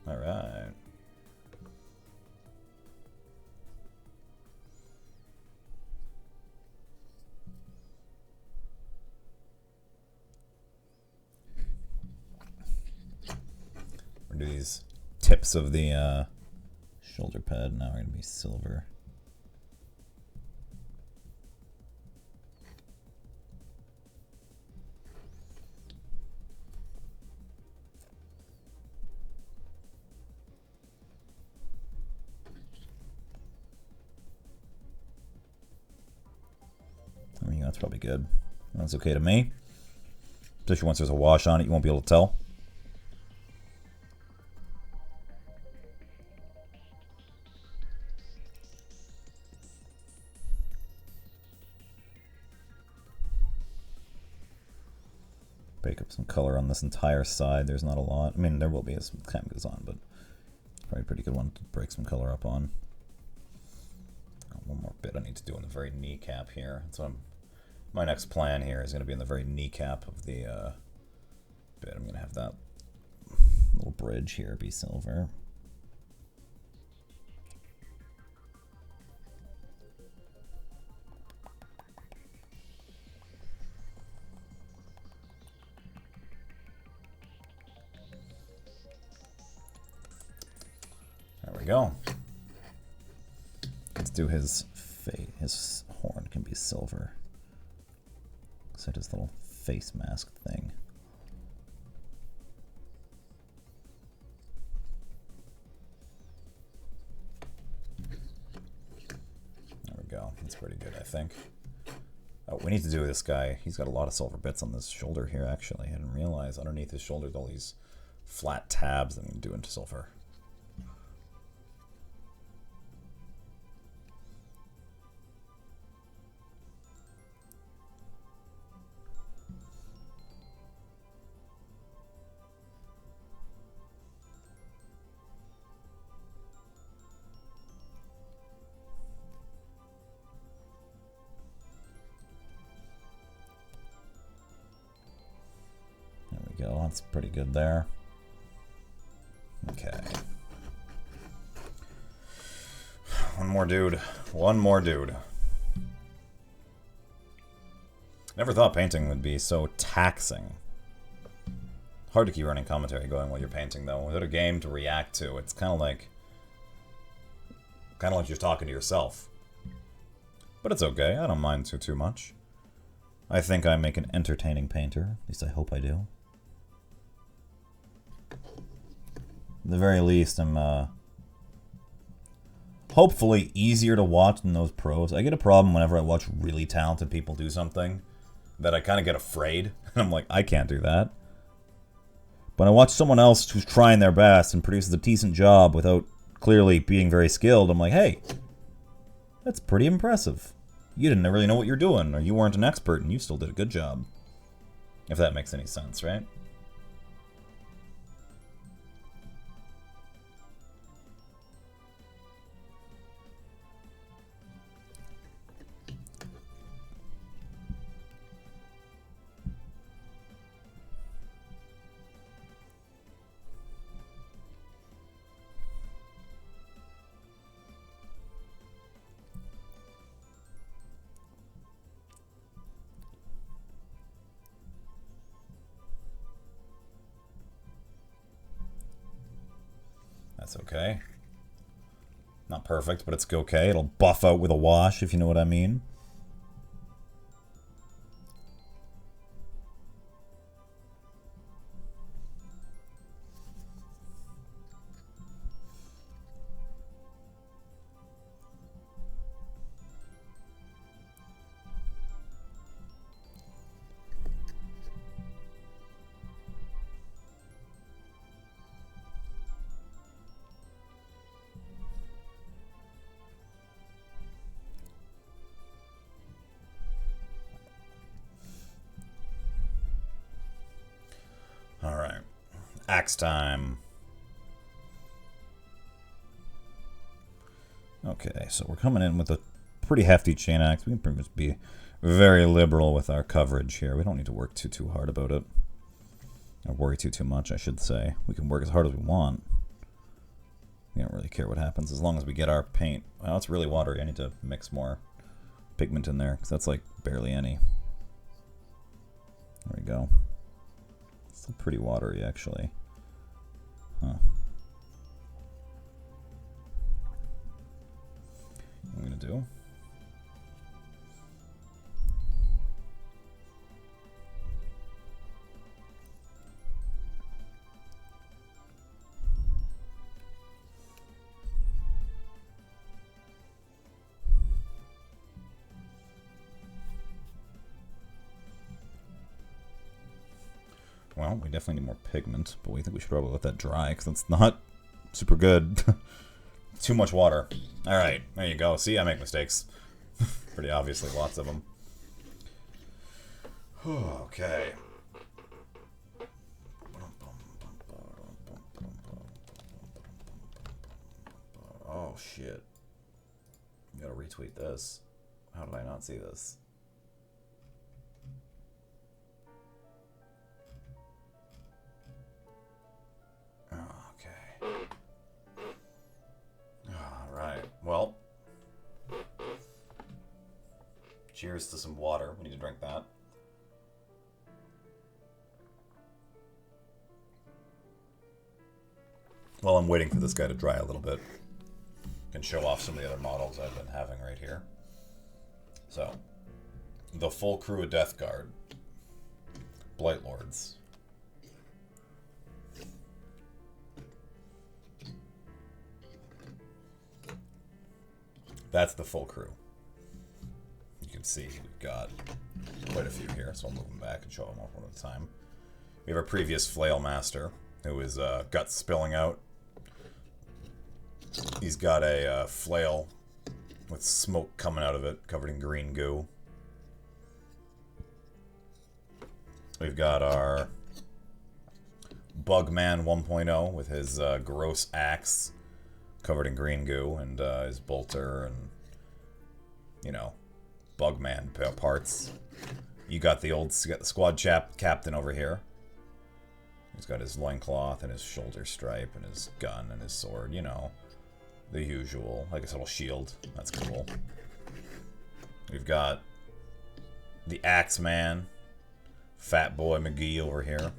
All right. We're gonna do these tips of the shoulder pad. Now we're gonna be silver. I mean, that's probably good. That's okay to me. Especially once there's a wash on it, you won't be able to tell. Break up some color on this entire side. There's not a lot. I mean, there will be as time goes on, but it's probably a pretty good one to break some color up on. Got one more bit I need to do on the very kneecap here. That's what my next plan here is going to be in the very kneecap of the bit. I'm going to have that little bridge here be silver. There we go. Let's do his face. His horn can be silver. So his little face mask thing. There we go. That's pretty good, I think. Oh, we need to do this guy. He's got a lot of silver bits on this shoulder here, actually. I didn't realize underneath his shoulder, all these flat tabs that we can do into silver. Go. That's pretty good there. Okay. One more dude. One more dude. Never thought painting would be so taxing. Hard to keep running commentary going while you're painting, though. Without a game to react to, it's kind of like you're talking to yourself. But it's okay. I don't mind too much. I think I make an entertaining painter. At least I hope I do. At the very least, I'm hopefully easier to watch than those pros. I get a problem whenever I watch really talented people do something that I kind of get afraid. And I'm like, I can't do that. But I watch someone else who's trying their best and produces a decent job without clearly being very skilled. I'm like, hey, that's pretty impressive. You didn't really know what you're doing, or you weren't an expert, and you still did a good job. If that makes any sense, right? That's okay. Not perfect, but it's okay. It'll buff out with a wash, if you know what I mean. Alright. Axe time. Okay, so we're coming in with a pretty hefty chain axe. We can pretty much be very liberal with our coverage here. We don't need to work too hard about it. Or worry too much, I should say. We can work as hard as we want. We don't really care what happens as long as we get our paint. Well, it's really watery. I need to mix more pigment in there, because that's like barely any. There we go. Still pretty watery, actually. Huh. What I'm gonna do. Well, we definitely need more pigment, but we think we should probably let that dry, because that's not super good. Too much water. Alright, there you go. See, I make mistakes. Pretty obviously, lots of them. Okay. Oh, shit. You gotta retweet this. How did I not see this? Well, cheers to some water. We need to drink that. While I'm waiting for this guy to dry a little bit, I can show off some of the other models I've been having right here. So, the full crew of Death Guard, Blightlords. That's the full crew. You can see we've got quite a few here, so I'll move them back and show them off one at a time. We have our previous Flail Master, who is guts spilling out. He's got a flail with smoke coming out of it, covered in green goo. We've got our Bugman 1.0 with his gross axe, covered in green goo, and his bolter and, you know, Bugman parts. You got the old squad captain over here. He's got his loincloth and his shoulder stripe and his gun and his sword, you know, the usual. Like his little shield. That's cool. We've got the Axeman, Fat Boy McGee over here,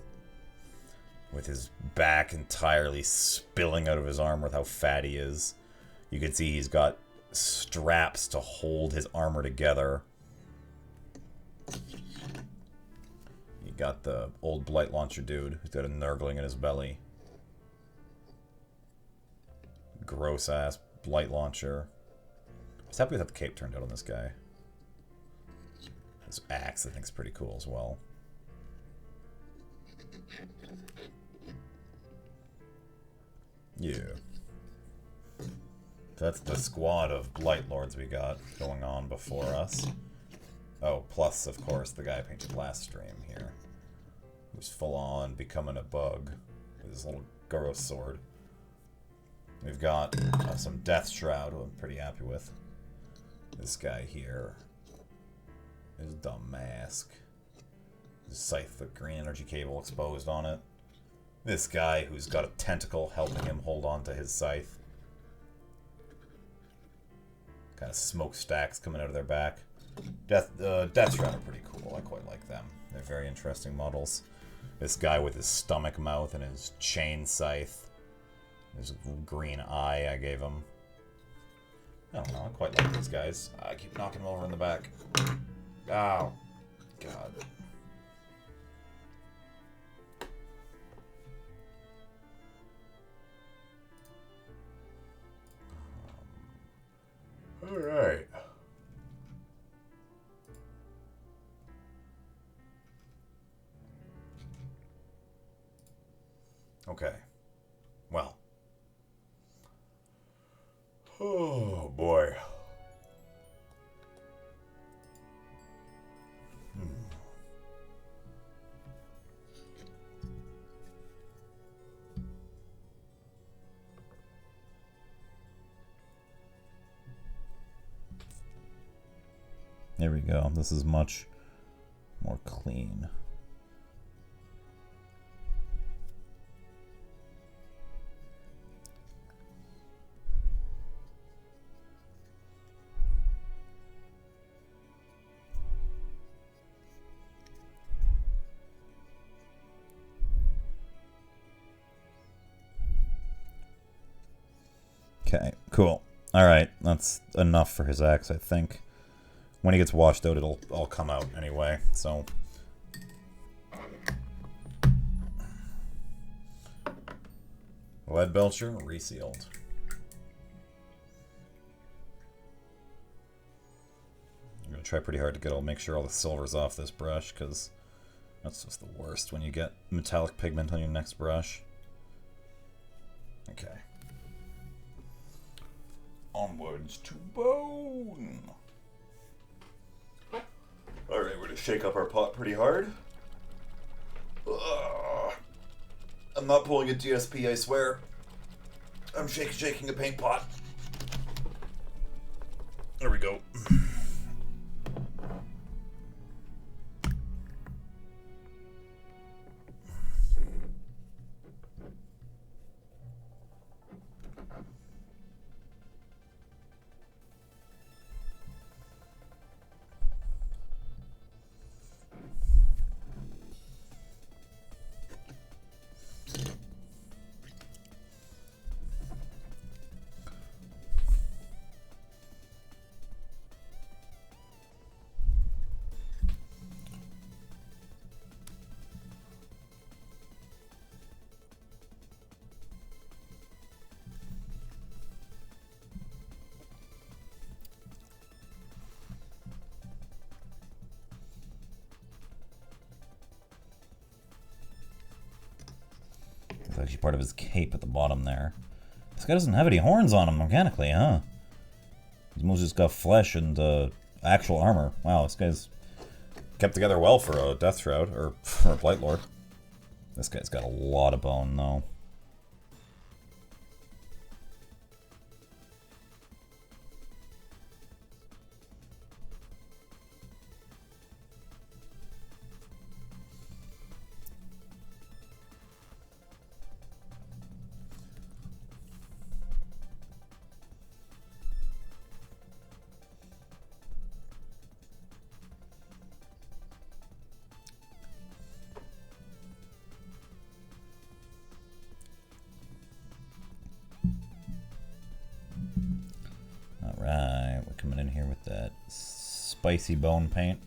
with his back entirely spilling out of his armor with how fat he is. You can see he's got straps to hold his armor together. You got the old Blight Launcher dude who's got a Nurgling in his belly. Gross ass Blight Launcher. I was happy with how the cape turned out on this guy. His axe I think is pretty cool as well. Yeah. That's the squad of Blightlords we got going on before us. Oh, plus, of course, the guy I painted last stream here. Who's full on becoming a bug with his little Goro sword. We've got some Death Shroud, who I'm pretty happy with. This guy here. His dumb mask. His scythe with green energy cable exposed on it. This guy who's got a tentacle helping him hold on to his scythe. Kind of smokestacks coming out of their back. Death Shroud are pretty cool. I quite like them. They're very interesting models. This guy with his stomach mouth and his chain scythe. His green eye I gave him. I don't know. I quite like these guys. I keep knocking them over in the back. Oh, God. All right. Okay. Well. Oh, boy. There we go. This is much more clean. Okay, cool. Alright, that's enough for his axe, I think. When he gets washed out, it'll all come out anyway, so... Lead Belcher, resealed. I'm gonna try pretty hard to make sure all the silver's off this brush, because that's just the worst when you get metallic pigment on your next brush. Okay. Onwards to bone! Alright, we're gonna shake up our pot pretty hard. Ugh. I'm not pulling a DSP, I swear. I'm shaking a paint pot. There we go. Actually part of his cape at the bottom there. This guy doesn't have any horns on him mechanically, huh? He's mostly just got flesh and actual armor. Wow, this guy's kept together well for a Death Shroud, or for a Blightlord. This guy's got a lot of bone, though. spicy bone paint.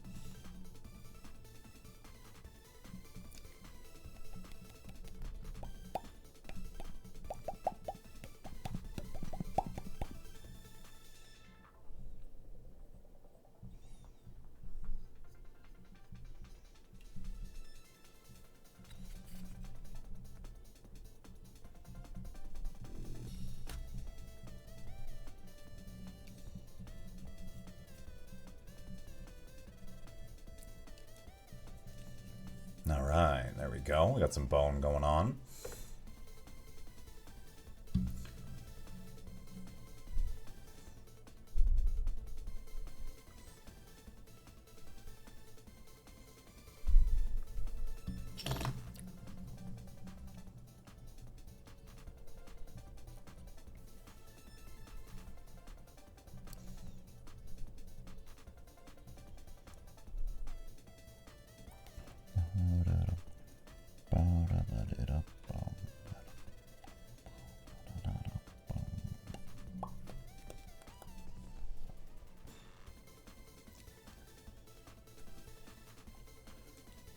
Alright, there we go. We got some bone going on.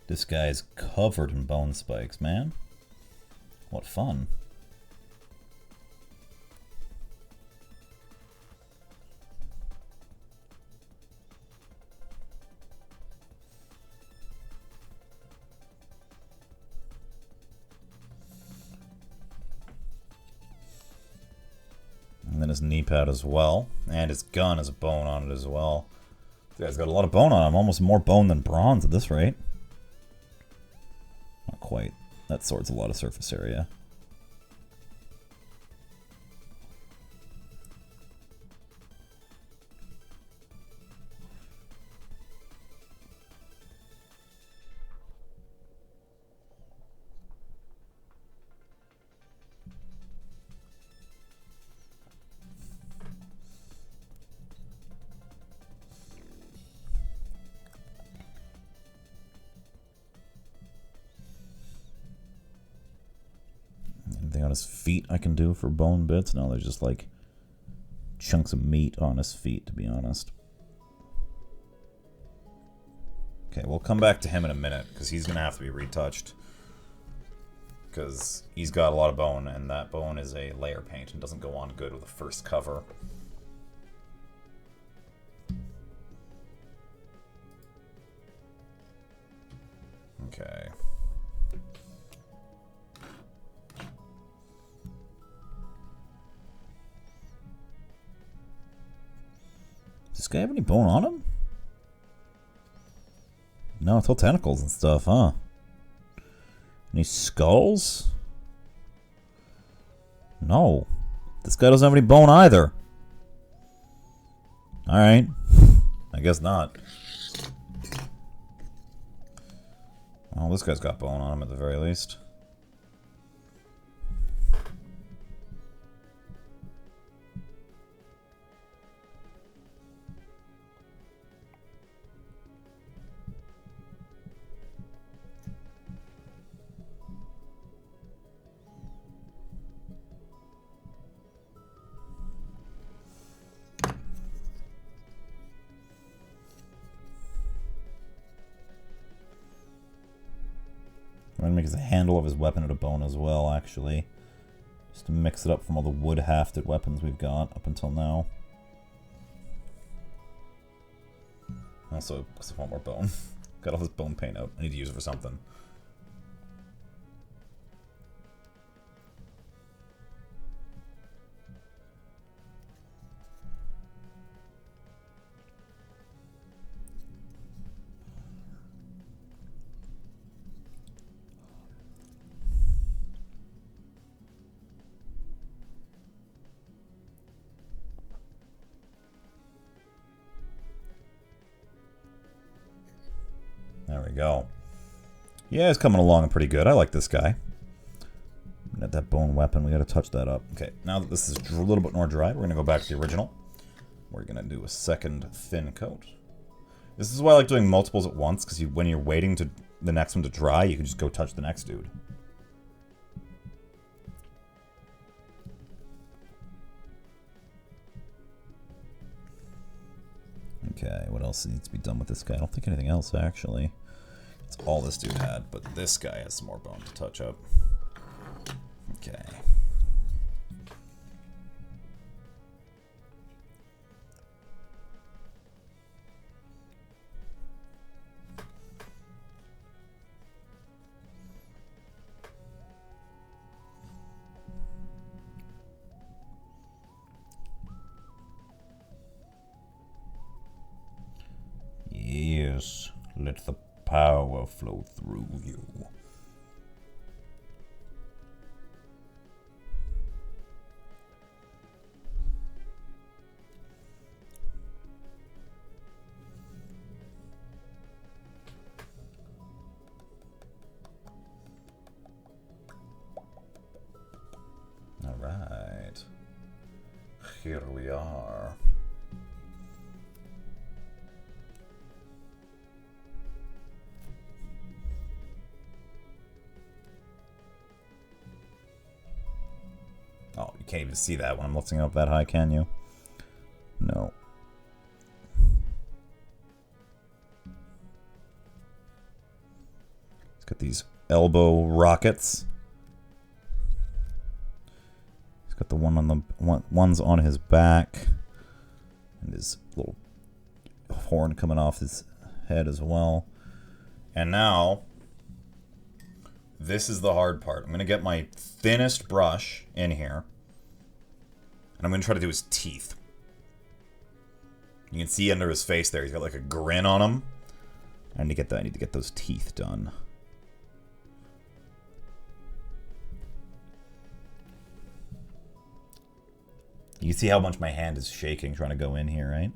This guy's covered in bone spikes, man. What fun. And then his knee pad as well. And his gun has bone on it as well. This guy's got a lot of bone on him. Almost more bone than bronze at this rate. Not quite. That sword's a lot of surface area. Anything on his feet I can do for bone bits? No, there's just like chunks of meat on his feet, to be honest. Okay, we'll come back to him in a minute, because he's going to have to be retouched. Because he's got a lot of bone, and that bone is a layer paint and doesn't go on good with the first cover. Okay. Does this guy have any bone on him? No, it's all tentacles and stuff, huh? Any skulls? No. This guy doesn't have any bone either. Alright. I guess not. Well, this guy's got bone on him at the very least. I'm going to make the handle of his weapon out of bone as well, actually. Just to mix it up from all the wood-hafted weapons we've got up until now. Also, because I want more bone. Got all this bone paint out. I need to use it for something. There we go. Yeah, it's coming along pretty good. I like this guy. Got that bone weapon. We got to touch that up. Okay, now that this is a little bit more dry, we're going to go back to the original. We're going to do a second thin coat. This is why I like doing multiples at once, because when you're waiting to the next one to dry, you can just go touch the next dude. Okay, Okay, what else needs to be done with this guy? I don't think anything else, actually. It's all this dude had, but this guy has some more bone to touch up. Okay. Yes, let the power flow through you. All right, here we are. Oh, you can't even see that when I'm lifting it up that high, can you? No. He's got these elbow rockets. He's got the one on the one's on his back, and his little horn coming off his head as well. And now, this is the hard part. I'm going to get my thinnest brush in here, and I'm going to try to do his teeth. You can see under his face there, he's got like a grin on him. I need to get that. I need to get those teeth done. You see how much my hand is shaking trying to go in here, right?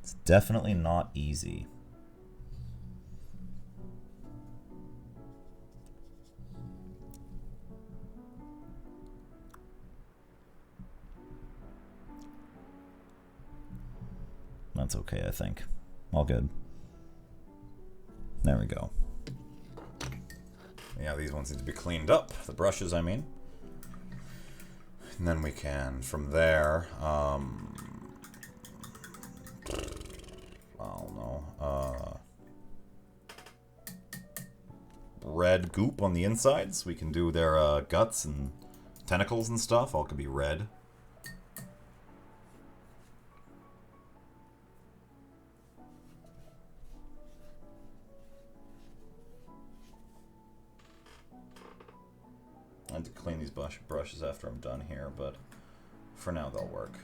It's definitely not easy. That's okay, I think. All good. There we go. Yeah, these ones need to be cleaned up. The brushes, I mean. And then we can, from there, I don't know, red goop on the insides. We can do their guts and tentacles and stuff. All could be red. I have to clean these brushes after I'm done here, but for now they'll work.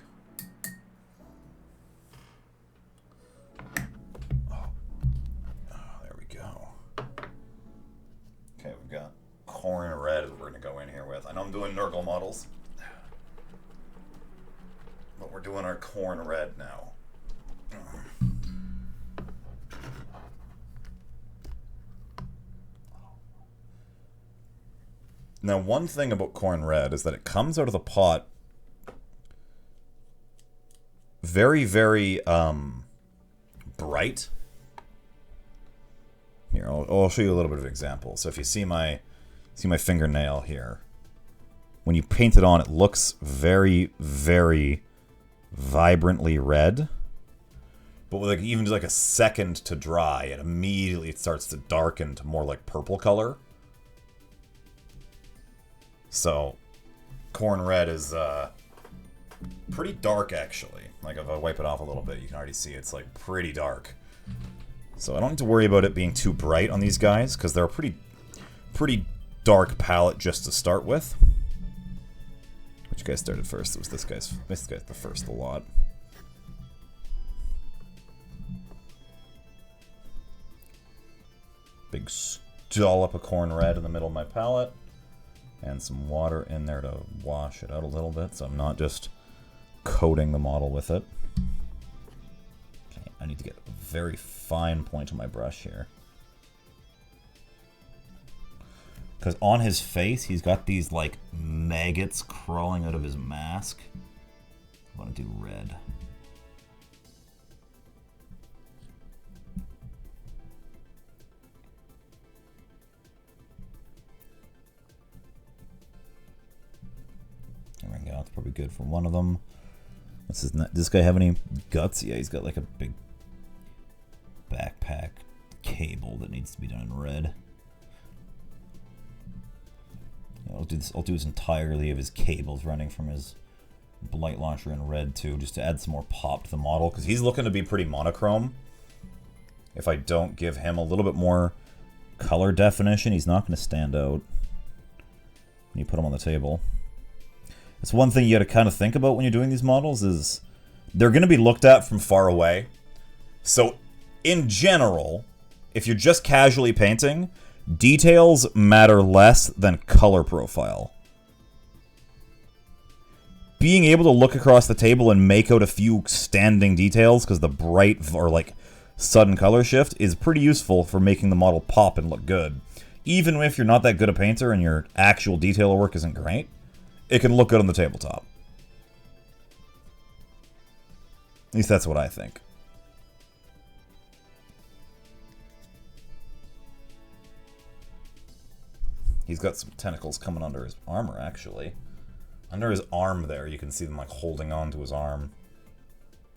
Oh, there we go. Okay, we've got corn red we're going to go in here with. I know I'm doing Nurgle models, but we're doing our corn red now. Now, one thing about corn red is that it comes out of the pot very, very bright. Here, I'll show you a little bit of an example. So if you see my fingernail here, when you paint it on, it looks very, very vibrantly red. But with like even just like a second to dry, and immediately it starts to darken to more like purple color. So, corn red is pretty dark, actually. Like, if I wipe it off a little bit, you can already see it's, like, pretty dark. So I don't need to worry about it being too bright on these guys, because they're a pretty dark palette just to start with. Which guy started first? It was this guy's the first of the lot. Big dollop of corn red in the middle of my palette. And some water in there to wash it out a little bit, so I'm not just coating the model with it. Okay, I need to get a very fine point on my brush here. Because on his face, he's got these, like, maggots crawling out of his mask. I want to do red. That's probably good for one of them. What's his does this guy have any guts? Yeah, he's got like a big backpack cable that needs to be done in red. Yeah, I'll do this entirely of his cables running from his Blight Launcher in red too, just to add some more pop to the model, because he's looking to be pretty monochrome. If I don't give him a little bit more color definition, he's not going to stand out when you put him on the table. It's one thing you got to kind of think about when you're doing these models is they're going to be looked at from far away. So in general, if you're just casually painting, details matter less than color profile. Being able to look across the table and make out a few standing details because the bright or like sudden color shift is pretty useful for making the model pop and look good. Even if you're not that good a painter and your actual detail work isn't great, it can look good on the tabletop. At least that's what I think. He's got some tentacles coming under his armor, actually. Under his arm there, you can see them like holding on to his arm.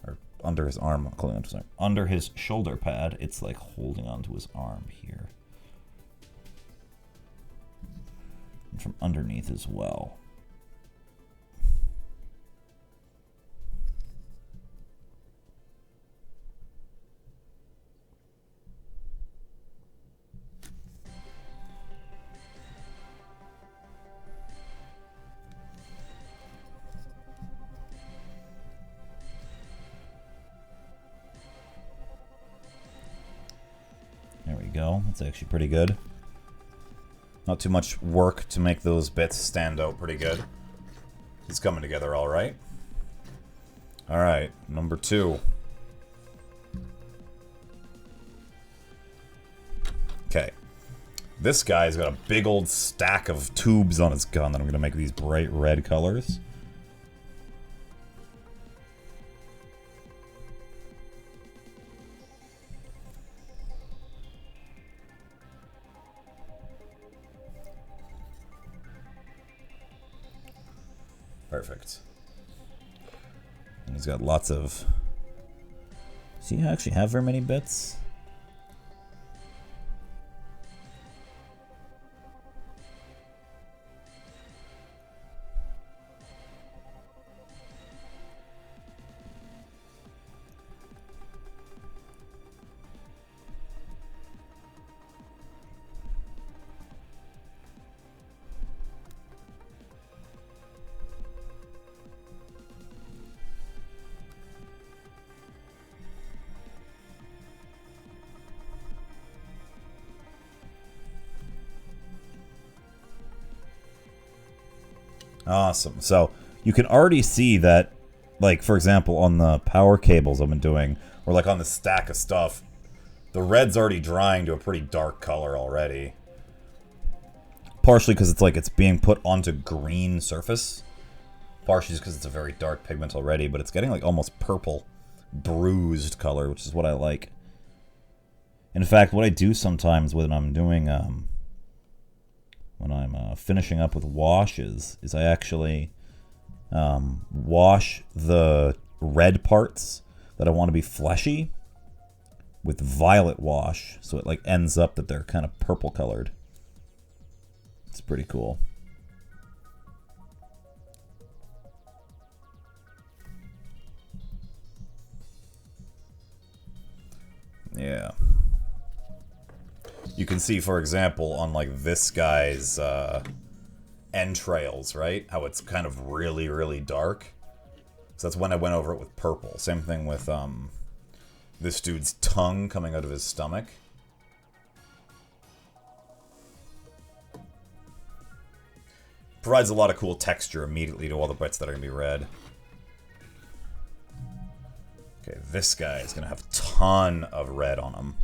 Or under his arm, under his shoulder pad, it's like holding on to his arm here. And from underneath as well. There we go. That's actually pretty good. Not too much work to make those bits stand out pretty good. It's coming together all right. All right, number 2. Okay. This guy's got a big old stack of tubes on his gun that I'm going to make these bright red colors. Perfect. And he's got lots of... Does he actually have very many bits? Awesome. So you can already see that, like, for example, on the power cables I've been doing, or like on the stack of stuff, the red's already drying to a pretty dark color already. Partially because it's like it's being put onto green surface. Partially just because it's a very dark pigment already, but it's getting like almost purple, bruised color, which is what I like. In fact, what I do sometimes when I'm doing... when I'm finishing up with washes, is I actually wash the red parts that I want to be fleshy with violet wash, so it like ends up that they're kind of purple colored. It's pretty cool. Yeah. You can see, for example, on like this guy's entrails, right? How it's kind of really, really dark. So that's when I went over it with purple. Same thing with this dude's tongue coming out of his stomach. Provides a lot of cool texture immediately to all the bits that are going to be red. Okay, this guy is going to have a ton of red on him.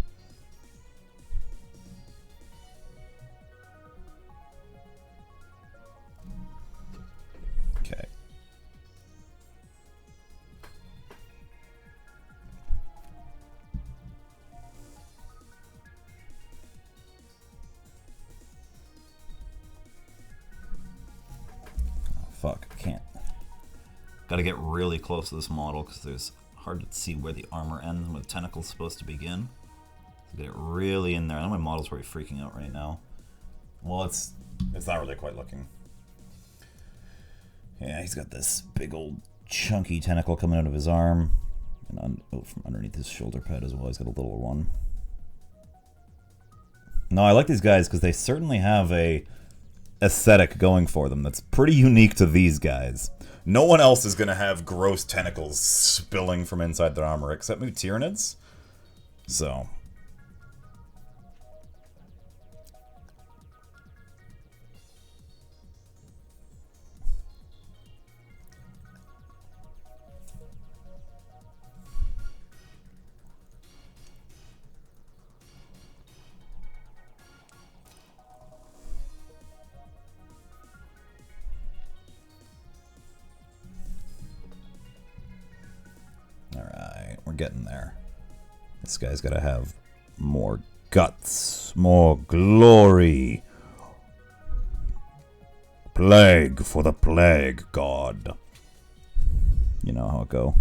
Okay. Oh, fuck, I can't. Got to get really close to this model because there's hard to see where the armor ends and where the tentacle's supposed to begin. So get it really in there. I know my model's probably freaking out right now. Well, it's not really quite looking. Yeah, he's got this big old chunky tentacle coming out of his arm. And from underneath his shoulder pad as well, he's got a little one. No, I like these guys because they certainly have a aesthetic going for them that's pretty unique to these guys. No one else is going to have gross tentacles spilling from inside their armor except maybe Tyranids. So... Alright, we're getting there. This guy's gotta have more guts, more glory. Plague for the plague god. You know how it go.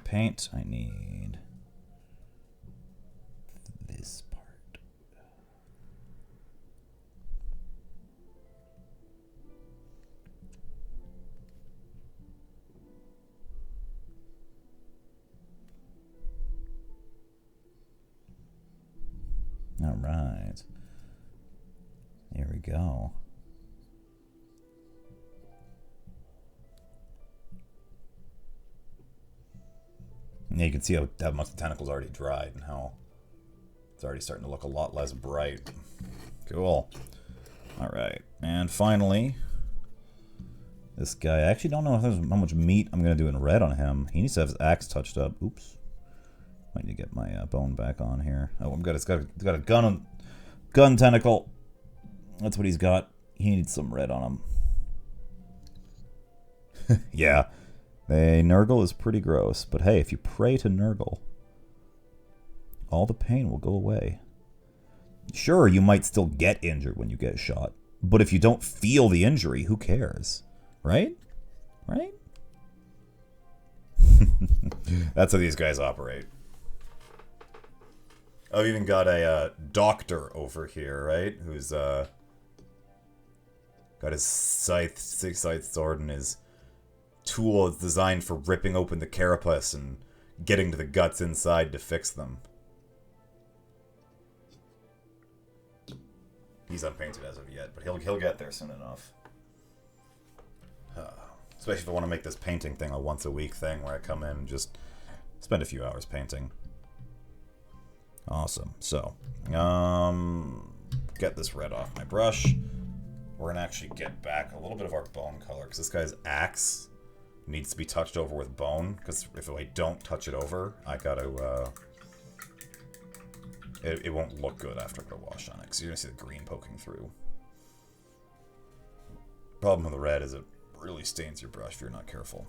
Paint. I need this part. All right. Here we go. Yeah, you can see how much the tentacle's already dried and how it's already starting to look a lot less bright. Cool. Alright, and finally, this guy, I actually don't know how much meat I'm going to do in red on him. He needs to have his axe touched up. Oops. Might need to get my bone back on here. Oh, he's got a gun tentacle. That's what he's got. He needs some red on him. Yeah. A Nurgle is pretty gross, but hey, if you pray to Nurgle, all the pain will go away. Sure, you might still get injured when you get shot, but if you don't feel the injury, who cares? Right? Right? That's how these guys operate. I've even got a doctor over here, right? Who's got his six-scythe sword and his tool is designed for ripping open the carapace and getting to the guts inside to fix them. He's unpainted as of yet, but he'll get there soon enough. Especially if I want to make this painting thing a once-a-week thing where I come in and just spend a few hours painting. Awesome. So, get this red off my brush. We're going to actually get back a little bit of our bone color, because this guy's axe needs to be touched over with bone, because if I don't touch it over, I gotta, it won't look good after I put a wash on it, because you're gonna see the green poking through. Problem with the red is it really stains your brush if you're not careful,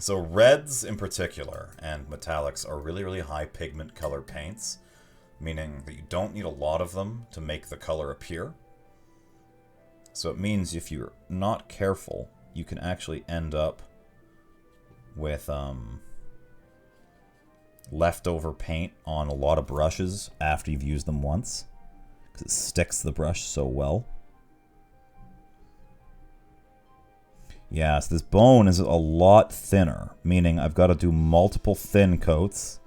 So reds in particular, and metallics, are really, really high pigment color paints, meaning that you don't need a lot of them to make the color appear. So it means if you're not careful, you can actually end up with leftover paint on a lot of brushes after you've used them once, because it sticks to the brush so well. Yeah, so this bone is a lot thinner, meaning I've got to do multiple thin coats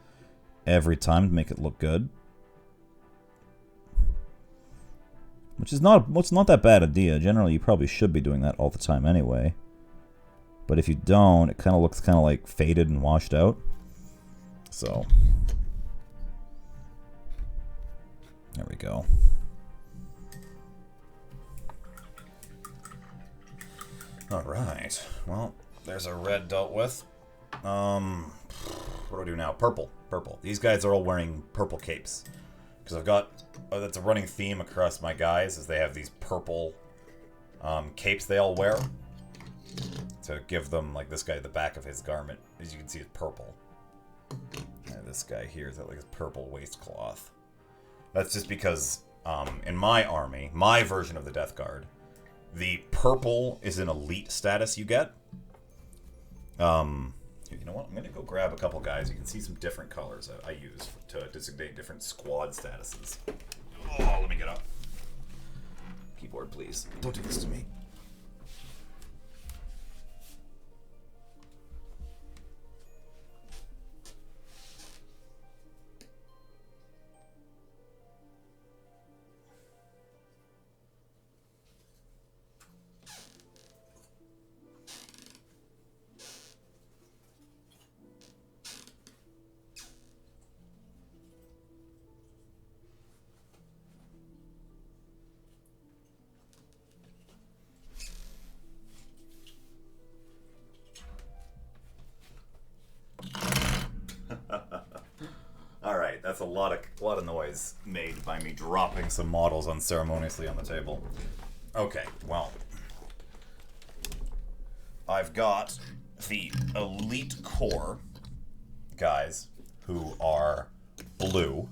every time to make it look good. Which is not that bad idea. Generally, you probably should be doing that all the time anyway. But if you don't, it kind of looks kind of like faded and washed out. So, there we go. Alright, well, there's a red dealt with. What do I do now? Purple. Purple. These guys are all wearing purple capes. Because I've got... that's a running theme across my guys, is they have these purple capes they all wear. To give them, like this guy, the back of his garment, as you can see, is purple. And this guy here is like his purple waistcloth. That's just because, in my army, my version of the Death Guard, the purple is an elite status you get. You know what? I'm going to go grab a couple guys. You can see some different colors I use to designate different squad statuses. Oh, let me get up. Keyboard, please. Don't do this to me. Alright, that's a lot of noise made by me dropping some models unceremoniously on the table. Okay, well, I've got the Elite Core guys who are blue.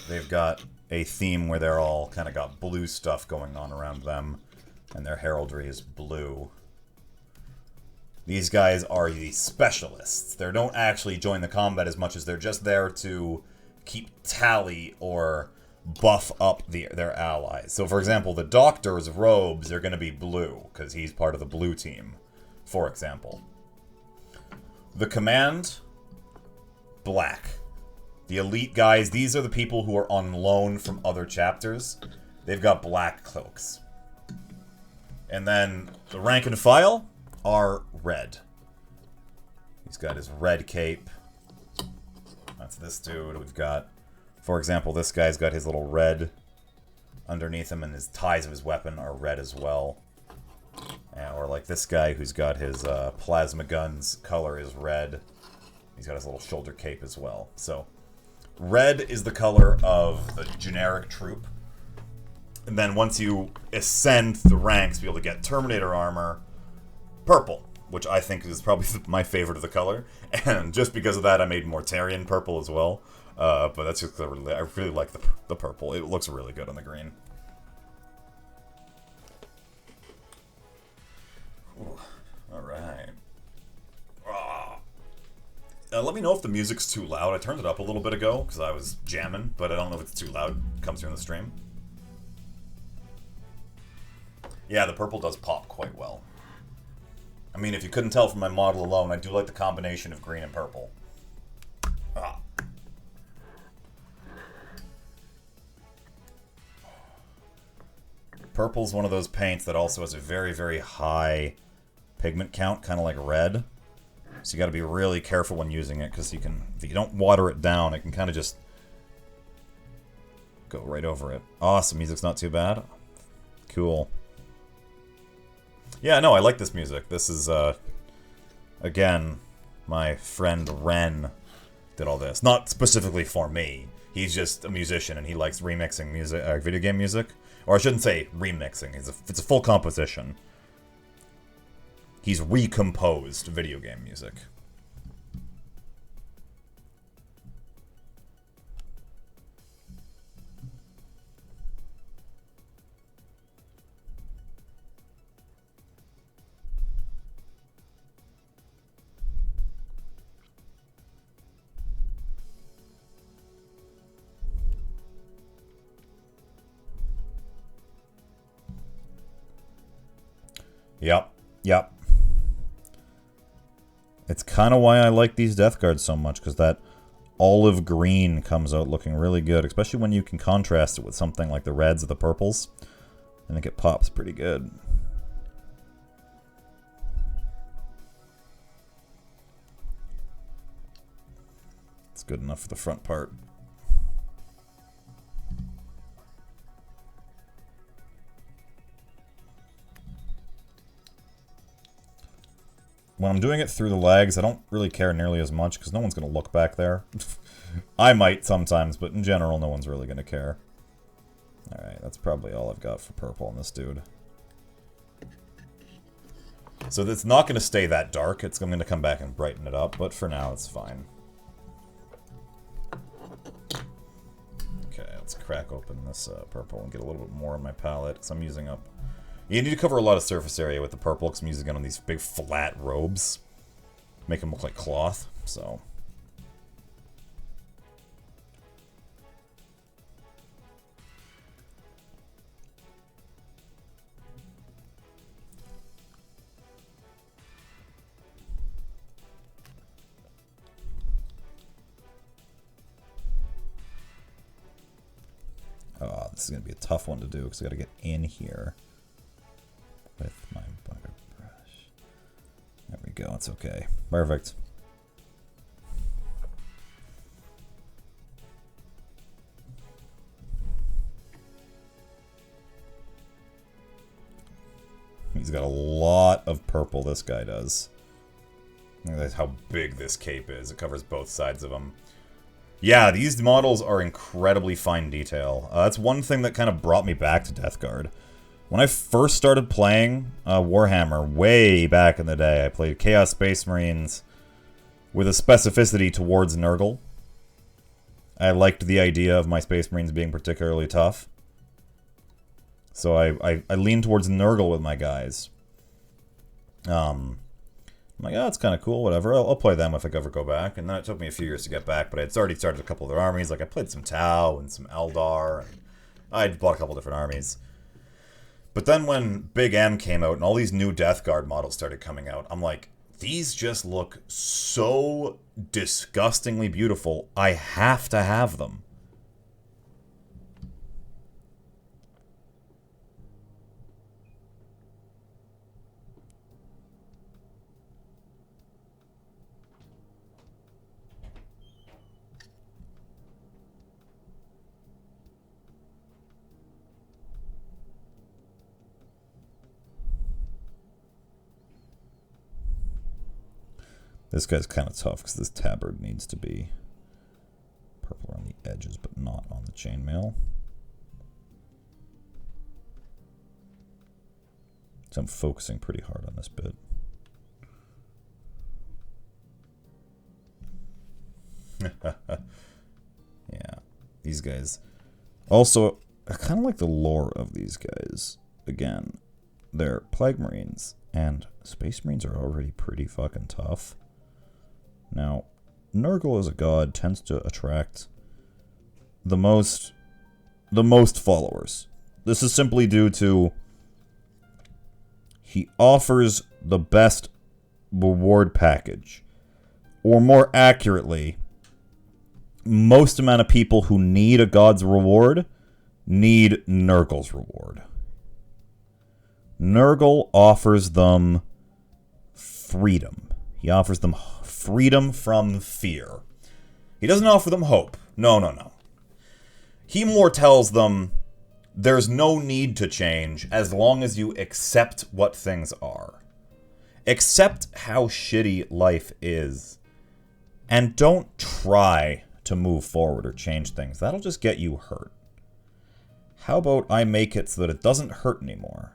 They've got a theme where they're all kind of got blue stuff going on around them, and their heraldry is blue. These guys are the specialists. They don't actually join the combat as much as they're just there to keep tally or buff up their allies. So, for example, the Doctor's robes are going to be blue, because he's part of the blue team, for example. The Command, black. The Elite guys, these are the people who are on loan from other chapters. They've got black cloaks. And then the rank and file are red. He's got his red cape. That's this dude. We've got, for example, this guy's got his little red underneath him, and his ties of his weapon are red as well. Or like this guy who's got his plasma gun's color is red. He's got his little shoulder cape as well. So, red is the color of the generic troop. And then once you ascend the ranks to be able to get Terminator armor, purple, which I think is probably my favorite of the color. And just because of that, I made Mortarion purple as well. But that's just I really like the purple. It looks really good on the green. Alright. Let me know if the music's too loud. I turned it up a little bit ago because I was jamming, but I don't know if it's too loud. It comes through in the stream. Yeah, the purple does pop quite well. I mean, if you couldn't tell from my model alone, I do like the combination of green and purple. Purple's one of those paints that also has a very, very high pigment count, kind of like red. So you got to be really careful when using it, because you can, if you don't water it down, it can kind of just go right over it. Awesome, music's not too bad. Cool. Yeah, no, I like this music. This is, again, my friend Ren did all this. Not specifically for me. He's just a musician, and he likes remixing music, video game music. Or I shouldn't say remixing. It's a full composition. He's recomposed video game music. Yep. It's kind of why I like these Death Guards so much, because that olive green comes out looking really good, especially when you can contrast it with something like the reds or the purples. I think it pops pretty good. It's good enough for the front part. when I'm doing it through the legs, I don't really care nearly as much, because no one's going to look back there. I might sometimes, but in general, no one's really going to care. Alright, that's probably all I've got for purple on this dude. So it's not going to stay that dark. I'm going to come back and brighten it up, but for now, it's fine. Okay, let's crack open this purple and get a little bit more on my palette, because I'm using up... You need to cover a lot of surface area with the purple, because I'm using it on these big flat robes. Make them look like cloth, so... Oh, this is going to be a tough one to do, because I got to get in here with my butter brush. There we go, it's okay. Perfect. He's got a lot of purple, this guy does. Look at how big this cape is. It covers both sides of him. Yeah, these models are incredibly fine detail. That's one thing that kind of brought me back to Death Guard. When I first started playing Warhammer, way back in the day, I played Chaos Space Marines with a specificity towards Nurgle. I liked the idea of my Space Marines being particularly tough. So I leaned towards Nurgle with my guys. I'm like, oh, it's kind of cool, whatever. I'll play them if I ever go back. And then it took me a few years to get back, but I'd already started a couple of their armies. Like, I played some Tau and some Eldar. And I'd bought a couple different armies. But then when Big M came out and all these new Death Guard models started coming out, I'm like, these just look so disgustingly beautiful. I have to have them. This guy's kind of tough because this tabard needs to be purple around the edges, but not on the chainmail. So I'm focusing pretty hard on this bit. Yeah, these guys. Also, I kind of like the lore of these guys. Again, they're Plague Marines, and Space Marines are already pretty fucking tough. Now, Nurgle as a god tends to attract the most followers. This is simply due to he offers the best reward package. Or more accurately, most amount of people who need a god's reward need Nurgle's reward. Nurgle offers them freedom. He offers them freedom from fear. He doesn't offer them hope. No, no, no. He more tells them there's no need to change as long as you accept what things are. Accept how shitty life is. And don't try to move forward or change things. That'll just get you hurt. How about I make it so that it doesn't hurt anymore?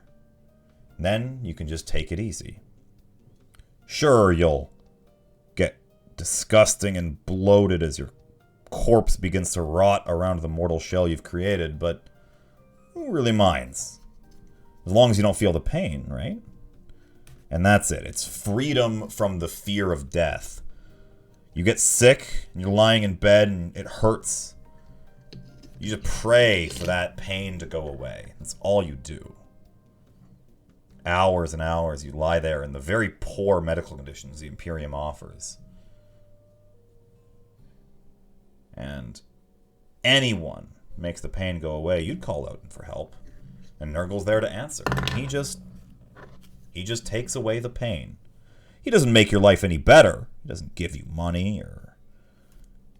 Then you can just take it easy. Sure, you'll get disgusting and bloated as your corpse begins to rot around the mortal shell you've created, but who really minds? As long as you don't feel the pain, right? And that's it. It's freedom from the fear of death. You get sick, and you're lying in bed, and it hurts. You just pray for that pain to go away. That's all you do. Hours and hours you lie there in the very poor medical conditions the Imperium offers. And anyone makes the pain go away, you'd call out for help. And Nurgle's there to answer. He just takes away the pain. He doesn't make your life any better. He doesn't give you money or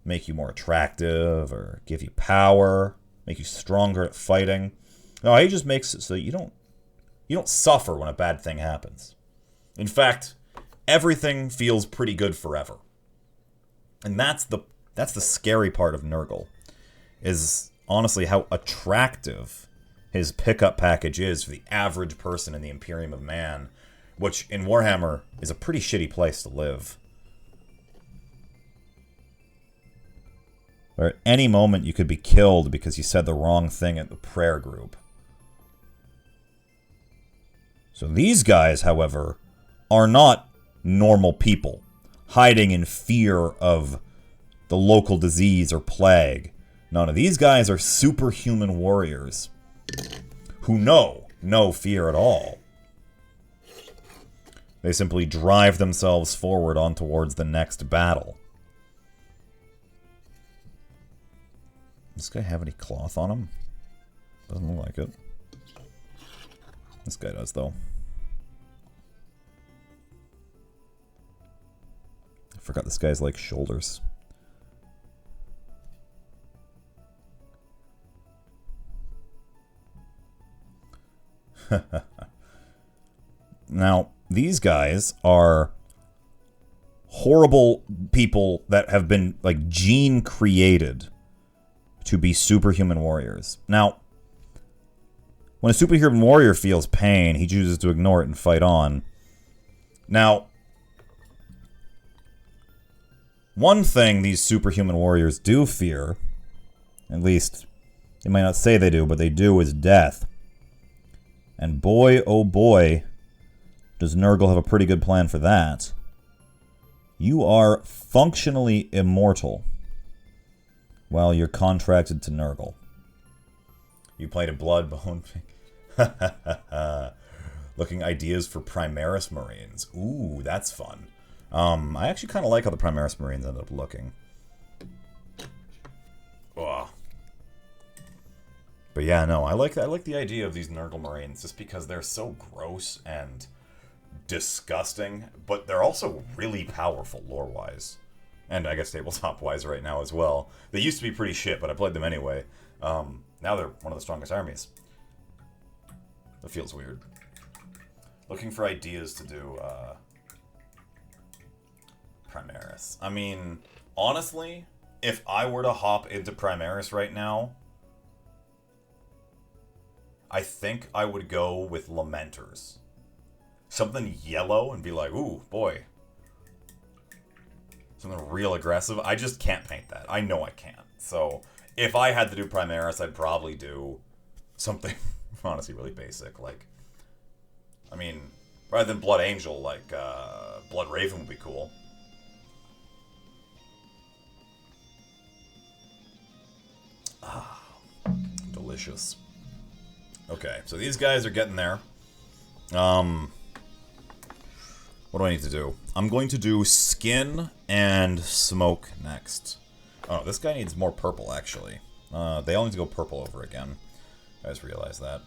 make you more attractive or give you power, make you stronger at fighting. No, he just makes it so you don't suffer when a bad thing happens. In fact, everything feels pretty good forever. And that's the scary part of Nurgle, is honestly how attractive his pickup package is for the average person in the Imperium of Man, which in Warhammer is a pretty shitty place to live. Where at any moment you could be killed because you said the wrong thing at the prayer group. So these guys, however, are not normal people, hiding in fear of the local disease or plague. None of these guys are superhuman warriors who know no fear at all. They simply drive themselves forward on towards the next battle. Does this guy have any cloth on him? Doesn't look like it. This guy does, though. I forgot this guy's, like, shoulders. Now, these guys are horrible people that have been, like, gene created to be superhuman warriors. Now, when a superhuman warrior feels pain, he chooses to ignore it and fight on. Now, one thing these superhuman warriors do fear, at least they might not say they do, but they do, is death. And boy, oh boy, does Nurgle have a pretty good plan for that. You are functionally immortal while you're contracted to Nurgle. You played a Bloodbone. Looking ideas for Primaris Marines. Ooh, that's fun. I actually kind of like how the Primaris Marines ended up looking. Ugh. But yeah, no, I like the idea of these Nurgle Marines just because they're so gross and disgusting, but they're also really powerful lore-wise. And I guess tabletop-wise right now as well. They used to be pretty shit, but I played them anyway. Now they're one of the strongest armies. That feels weird. Looking for ideas to do Primaris. I mean, honestly, if I were to hop into Primaris right now, I think I would go with Lamenters. Something yellow and be like, ooh, boy. Something real aggressive. I just can't paint that. I know I can't. So, if I had to do Primaris, I'd probably do something, honestly, really basic. Like, I mean, rather than Blood Angel, like, Blood Raven would be cool. Ah, delicious. Okay, so these guys are getting there. What do I need to do? I'm going to do Skin and Smoke next. Oh, this guy needs more purple, actually. They all need to go purple over again. I just realized that.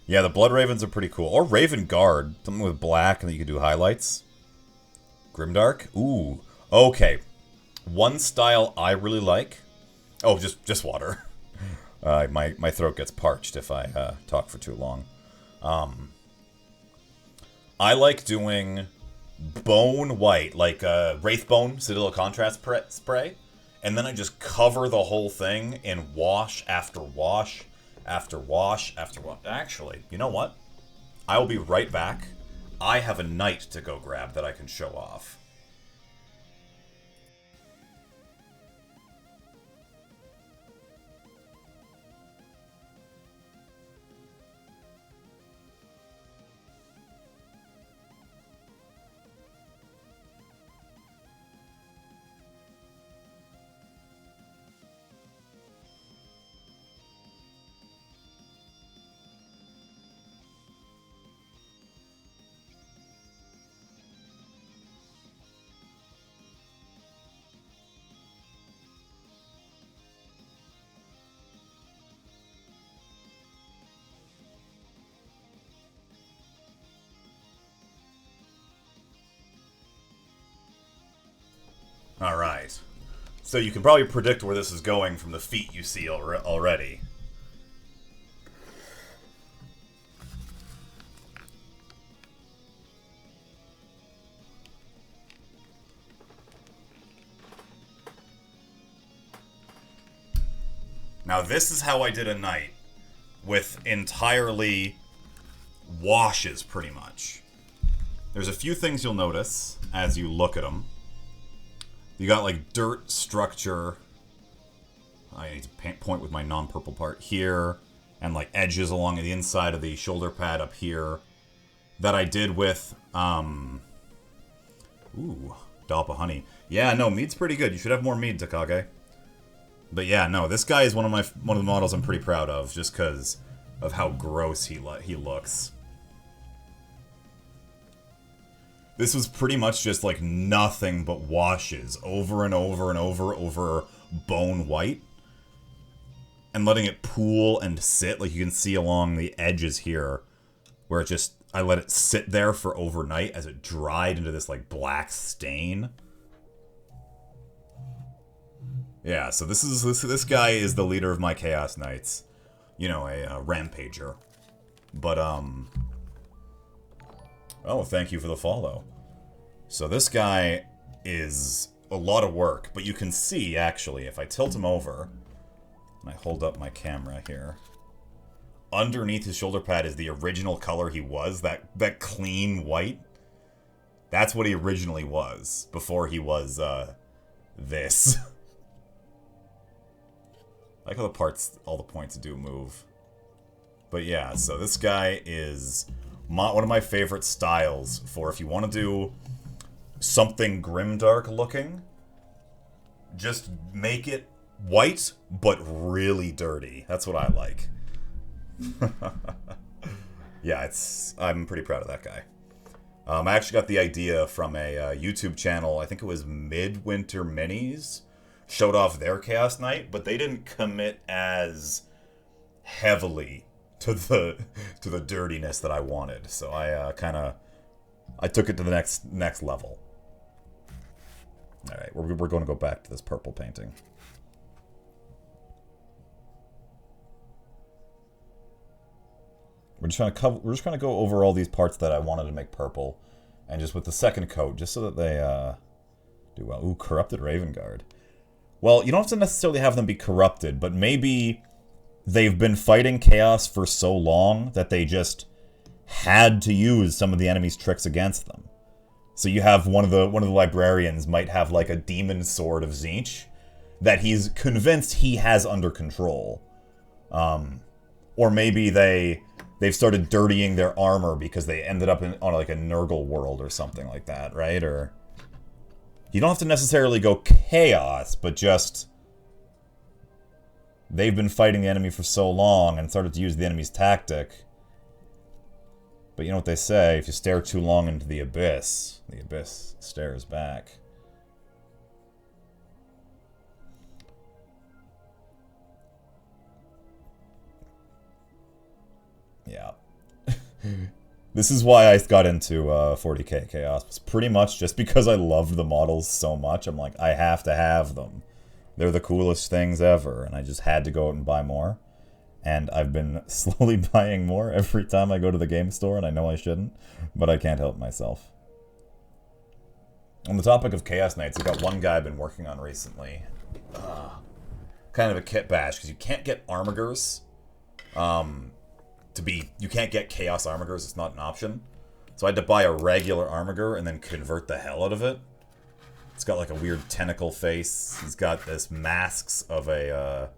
Yeah, the Blood Ravens are pretty cool. Or Raven Guard. Something with black and then you can do highlights. Grimdark? Ooh. Okay. One style I really like. Oh, just water. My throat gets parched if I talk for too long. I like doing bone white, like Wraithbone Citadel Contrast spray, and then I just cover the whole thing in wash after wash after wash after wash. Actually, you know what? I will be right back. I have a knight to go grab that I can show off. Alright. So you can probably predict where this is going from the feet you see already. Now this is how I did a knight. With entirely washes, pretty much. There's a few things you'll notice as you look at them. You got like dirt structure. I need to point with my non-purple part here. And like edges along the inside of the shoulder pad up here. That I did with, Dollop of Honey. Yeah, no, mead's pretty good. You should have more mead, Takage. But yeah, no, this guy is one of the models I'm pretty proud of, just because of how gross he looks. This was pretty much just like nothing but washes over and over and over bone white. And letting it pool and sit, like you can see along the edges here, where it just, I let it sit there for overnight as it dried into this like black stain. Yeah, so this guy is the leader of my Chaos Knights. You know, a rampager. But, oh, thank you for the follow. So this guy is a lot of work, but you can see, actually, if I tilt him over, and I hold up my camera here, underneath his shoulder pad is the original color he was, that clean white. That's what he originally was, before he was, this. I like how all the points do move. But yeah, so this guy is one of my favorite styles for if you want to do something grimdark looking, just make it white, but really dirty. That's what I like. Yeah, I'm pretty proud of that guy. I actually got the idea from a YouTube channel, I think it was Midwinter Minis, showed off their Chaos Knight, but they didn't commit as heavily to the dirtiness that I wanted. So I took it to the next level. All right, we're going to go back to this purple painting. We're just trying to go over all these parts that I wanted to make purple, and just with the second coat, just so that they do well. Ooh, Corrupted Raven Guard. Well, you don't have to necessarily have them be corrupted, but maybe they've been fighting Chaos for so long that they just had to use some of the enemy's tricks against them. So you have one of the librarians might have like a demon sword of Tzeentch that he's convinced he has under control. Or maybe they've started dirtying their armor because they ended up on like a Nurgle world or something like that, right? Or you don't have to necessarily go Chaos, but just they've been fighting the enemy for so long and started to use the enemy's tactic. But you know what they say, if you stare too long into the abyss stares back. Yeah. This is why I got into 40k Chaos. It's pretty much just because I loved the models so much. I'm like, I have to have them. They're the coolest things ever, and I just had to go out and buy more. And I've been slowly buying more every time I go to the game store, and I know I shouldn't, but I can't help myself. On the topic of Chaos Knights, I've got one guy I've been working on recently. Kind of a kit bash, because you can't get Armigers. You can't get Chaos Armigers, it's not an option. So I had to buy a regular Armiger and then convert the hell out of it. It's got like a weird tentacle face. He's got this masks of a,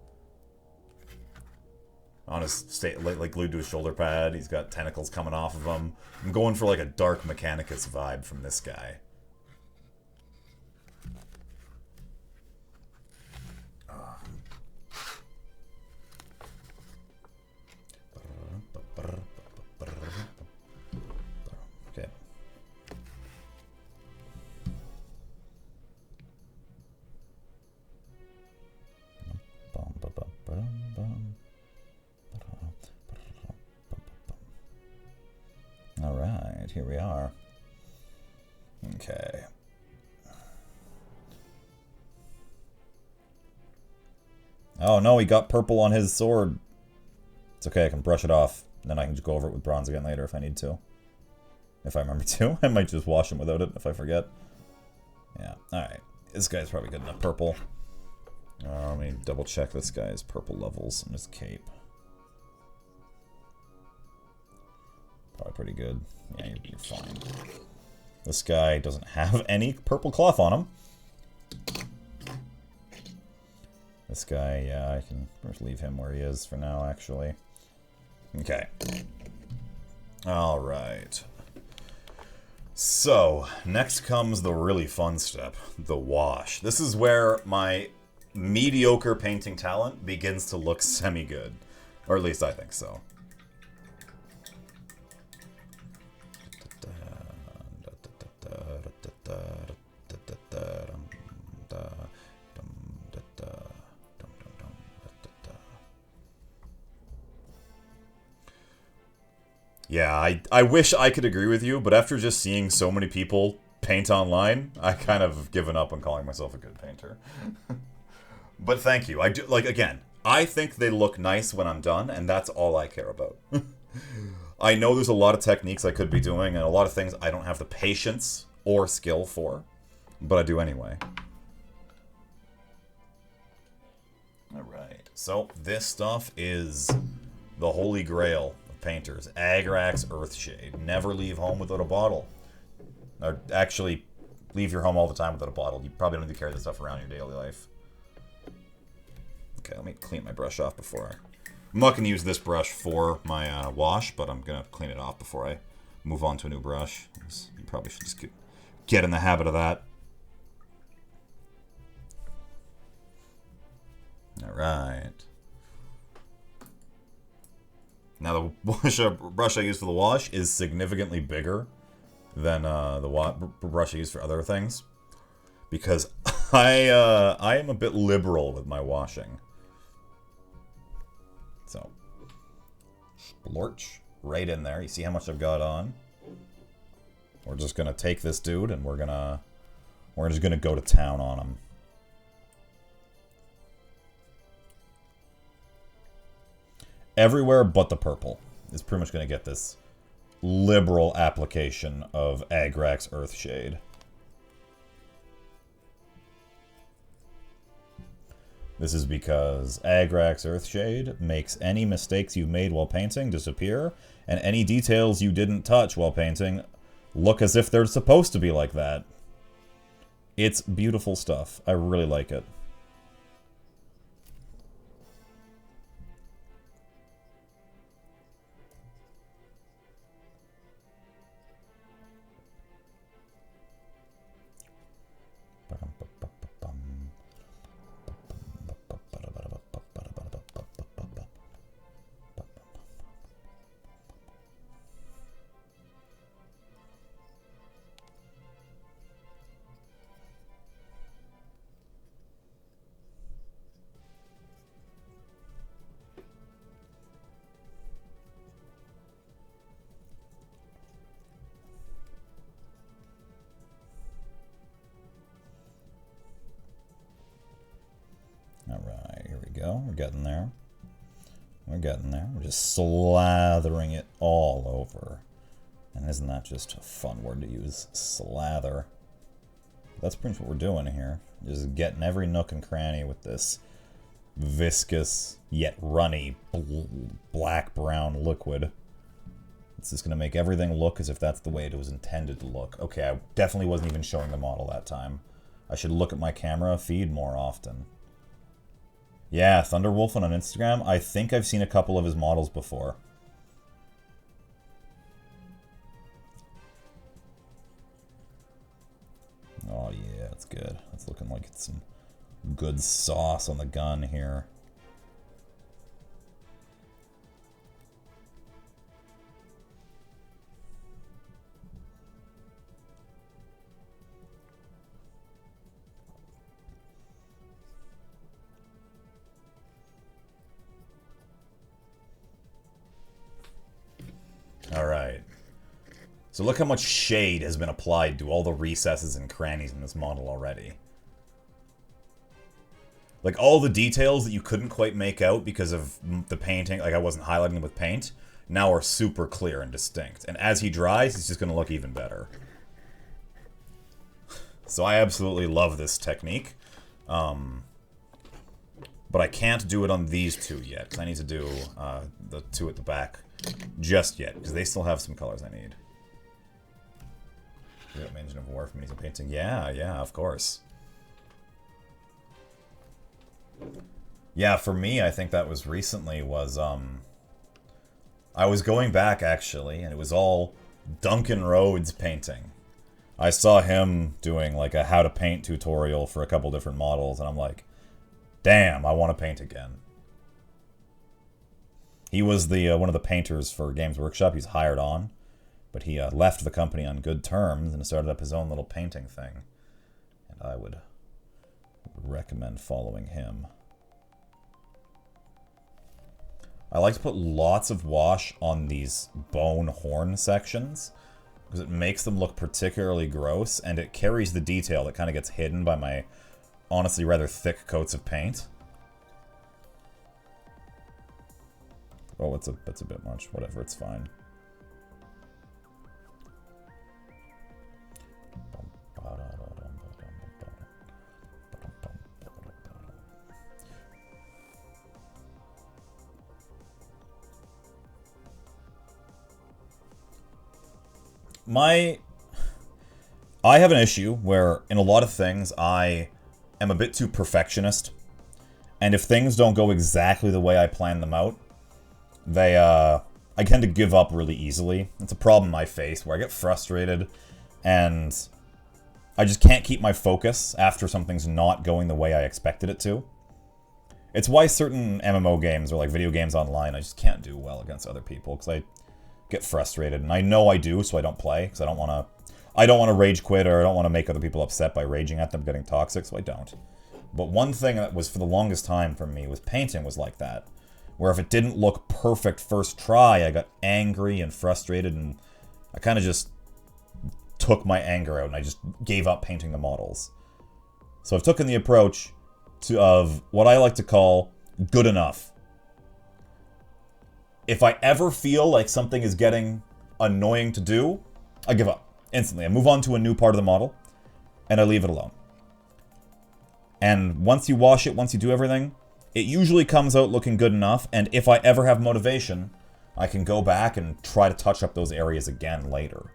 on his like glued to his shoulder pad. He's got tentacles coming off of him. I'm going for like a Dark Mechanicus vibe from this guy. Okay. All right, here we are. Okay. Oh no, he got purple on his sword. It's okay, I can brush it off. Then I can just go over it with bronze again later if I need to. If I remember to. I might just wash him without it if I forget. Yeah, alright. This guy's probably good enough purple. Let me double check this guy's purple levels and his cape. Probably pretty good. Yeah, you're fine. This guy doesn't have any purple cloth on him. This guy, yeah, I can just leave him where he is for now, actually. Okay. Alright. So, next comes the really fun step, the wash. This is where my mediocre painting talent begins to look semi-good. Or at least I think so. Yeah, I wish I could agree with you, but after just seeing so many people paint online, I kind of given up on calling myself a good painter. But thank you. I do, like, again, I think they look nice when I'm done, and that's all I care about. I know there's a lot of techniques I could be doing, and a lot of things I don't have the patience or skill for, but I do anyway. Alright, so this stuff is the holy grail of painters. Agrax Earthshade. Never leave home without a bottle. Or actually, leave your home all the time without a bottle. You probably don't need to carry this stuff around in your daily life. Okay, let me clean my brush off before I'm not going to use this brush for my wash, but I'm going to clean it off before I move on to a new brush. You probably should just get in the habit of that. Alright. Now the brush I use for the wash is significantly bigger than the brush I use for other things. Because I am a bit liberal with my washing. So, splorch right in there. You see how much I've got on? We're just gonna take this dude and we're just gonna go to town on him. Everywhere but the purple is pretty much gonna get this liberal application of Agrax Earthshade. This is because Agrax Earthshade makes any mistakes you've made while painting disappear, and any details you didn't touch while painting look as if they're supposed to be like that. It's beautiful stuff. I really like it. Alright, here we go. We're getting there. We're getting there. We're just slathering it all over. And isn't that just a fun word to use? Slather. That's pretty much what we're doing here. Just getting every nook and cranny with this viscous, yet runny, black-brown liquid. It's just going to make everything look as if that's the way it was intended to look. Okay, I definitely wasn't even showing the model that time. I should look at my camera feed more often. Yeah, Thunderwolf on Instagram. I think I've seen a couple of his models before. Oh yeah, that's good. That's looking like it's some good sauce on the gun here. Alright. So look how much shade has been applied to all the recesses and crannies in this model already. Like, all the details that you couldn't quite make out because of the painting, like I wasn't highlighting them with paint, now are super clear and distinct. And as he dries, he's just going to look even better. So I absolutely love this technique. But I can't do it on these two yet, because I need to do the two at the back just yet, because they still have some colors I need. Engine of War for minis and painting. Yeah, yeah, of course. Yeah, for me, I think that was recently was, I was going back, actually, and it was all Duncan Rhodes painting. I saw him doing, like, a how to paint tutorial for a couple different models, and I'm like, damn, I want to paint again. He was the one of the painters for Games Workshop. He's hired on, but he left the company on good terms and started up his own little painting thing. And I would recommend following him. I like to put lots of wash on these bone horn sections, because it makes them look particularly gross, and it carries the detail that kind of gets hidden by my honestly rather thick coats of paint. Oh, that's a bit much. Whatever, it's fine. I have an issue where, in a lot of things, I am a bit too perfectionist. And if things don't go exactly the way I plan them out, I tend to give up really easily. It's a problem I face, where I get frustrated, and I just can't keep my focus after something's not going the way I expected it to. It's why certain MMO games, or like video games online, I just can't do well against other people, because I get frustrated, and I know I do, so I don't play, because I don't want to rage quit, or I don't want to make other people upset by raging at them getting toxic, so I don't. But one thing that was for the longest time for me with painting was like that, where if it didn't look perfect first try, I got angry and frustrated, and I kind of just took my anger out, and I just gave up painting the models. So I've taken the approach of what I like to call good enough. If I ever feel like something is getting annoying to do, I give up instantly. I move on to a new part of the model, and I leave it alone. And once you wash it, once you do everything, it usually comes out looking good enough, and if I ever have motivation, I can go back and try to touch up those areas again later.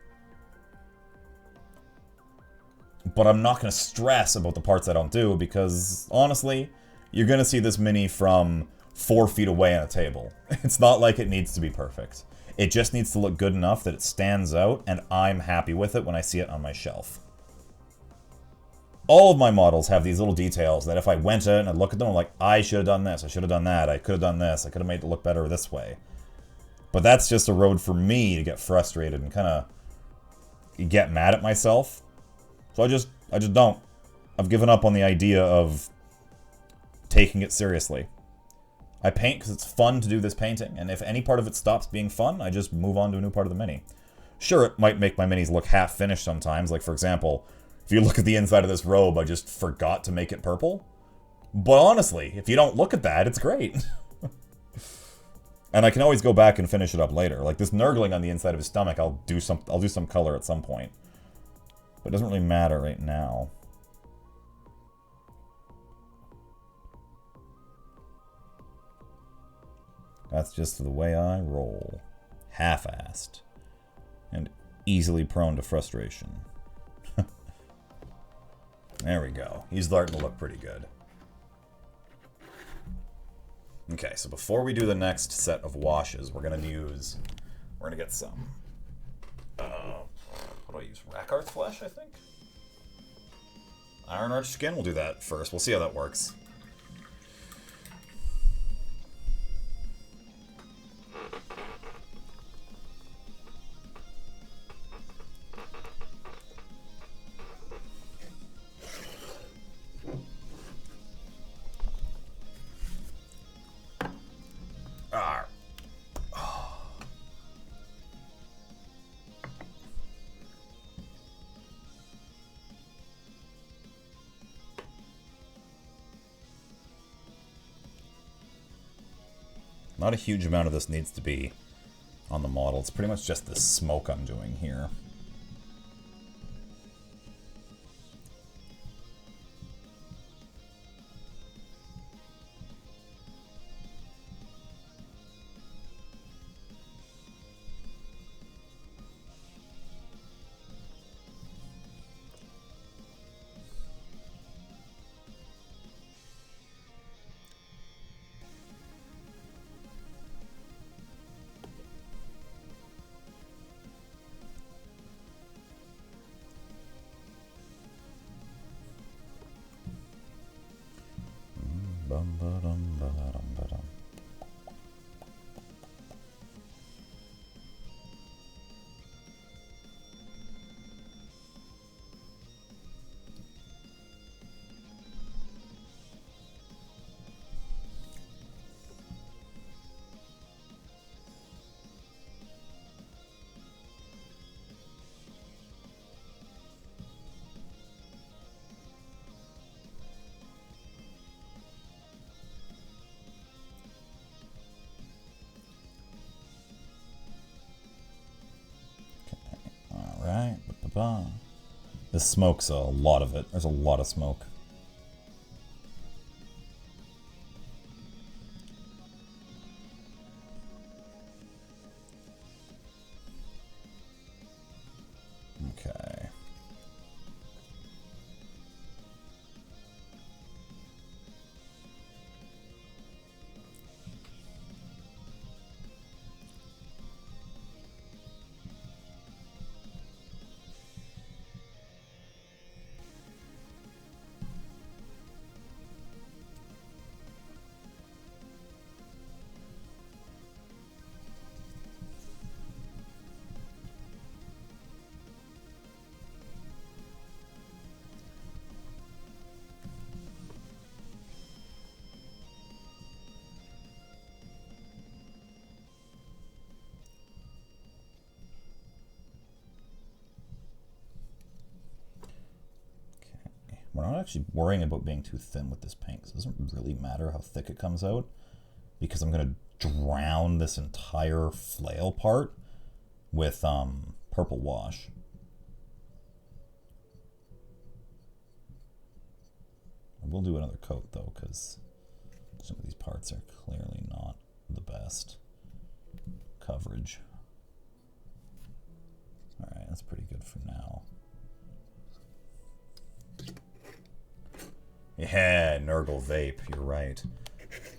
But I'm not going to stress about the parts I don't do, because, honestly, you're going to see this mini from 4 feet away on a table. It's not like it needs to be perfect. It just needs to look good enough that it stands out, and I'm happy with it when I see it on my shelf. All of my models have these little details that if I went in and I look at them, I'm like, I should have done this, I should have done that, I could have done this, I could have made it look better this way. But that's just a road for me to get frustrated and kind of get mad at myself. So I just don't. I've given up on the idea of taking it seriously. I paint because it's fun to do this painting, and if any part of it stops being fun, I just move on to a new part of the mini. Sure, it might make my minis look half-finished sometimes, like for example, if you look at the inside of this robe, I just forgot to make it purple. But honestly, if you don't look at that, it's great. And I can always go back and finish it up later. Like this nurgling on the inside of his stomach, I'll do some color at some point. But it doesn't really matter right now. That's just the way I roll. Half-assed. And easily prone to frustration. There we go. He's starting to look pretty good. Okay, so before we do the next set of washes, we're gonna get some, what do I use? Rackart's Flesh, I think? Iron Arch Skin, we'll do that first. We'll see how that works. Not a huge amount of this needs to be on the model. It's pretty much just the smoke I'm doing here. This smoke's a lot of it. There's a lot of smoke. Okay. We're not actually worrying about being too thin with this paint, because it doesn't really matter how thick it comes out, because I'm going to drown this entire flail part with purple wash. I will do another coat, though, because some of these parts are clearly not the best coverage. Alright, that's pretty good for now. Yeah, Nurgle Vape, you're right.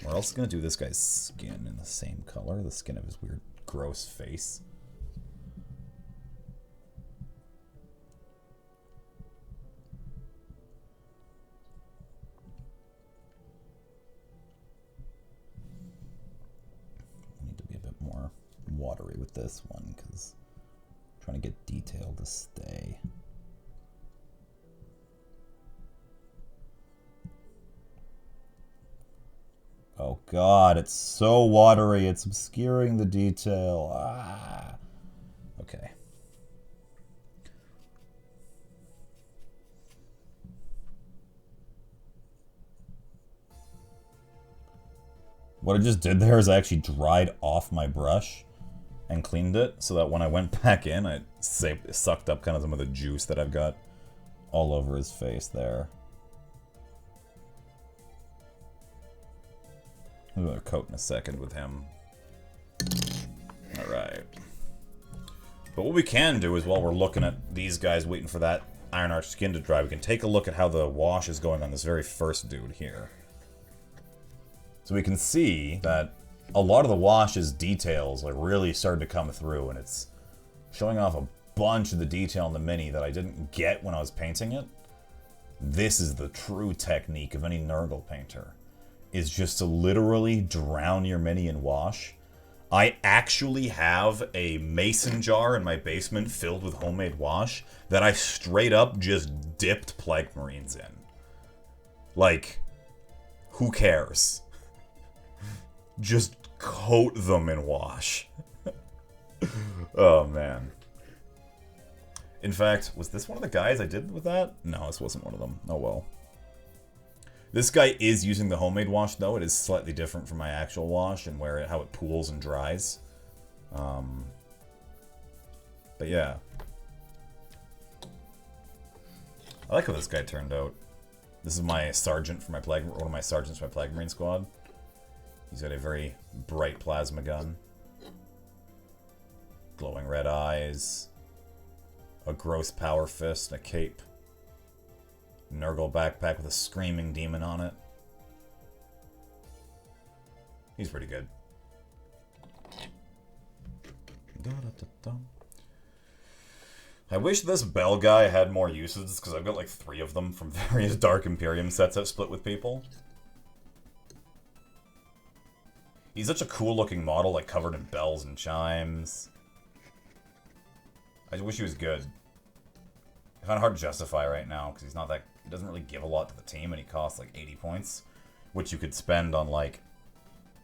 We're also going to do this guy's skin in the same color, the skin of his weird, gross face. I need to be a bit more watery with this one, because I'm trying to get detail to stay. Oh god, it's so watery, it's obscuring the detail. Ah. Okay. What I just did there is I actually dried off my brush and cleaned it, so that when I went back in, I sucked up kind of some of the juice that I've got all over his face there. I'll do another coat in a second with him. Alright. But what we can do is, while we're looking at these guys waiting for that Iron Arch skin to dry, we can take a look at how the wash is going on this very first dude here. So we can see that a lot of the wash's details like really started to come through, and it's showing off a bunch of the detail in the mini that I didn't get when I was painting it. This is the true technique of any Nurgle painter, is just to literally drown your mini in wash. I actually have a mason jar in my basement filled with homemade wash that I straight up just dipped Plague Marines in. Like, who cares? Just coat them in wash. Oh, man. In fact, was this one of the guys I did with that? No, this wasn't one of them. Oh, well. This guy is using the homemade wash, though. It is slightly different from my actual wash and how it pools and dries. But yeah. I like how this guy turned out. This is my sergeant for my one of my sergeants for my Plague Marine squad. He's got a very bright plasma gun. Glowing red eyes. A gross power fist and a cape. Nurgle backpack with a screaming demon on it. He's pretty good. I wish this bell guy had more uses, because I've got like 3 of them from various Dark Imperium sets I've split with people. He's such a cool looking model, like covered in bells and chimes. I wish he was good. I find it hard to justify right now because he's not that. He doesn't really give a lot to the team, and he costs like 80 points, which you could spend on like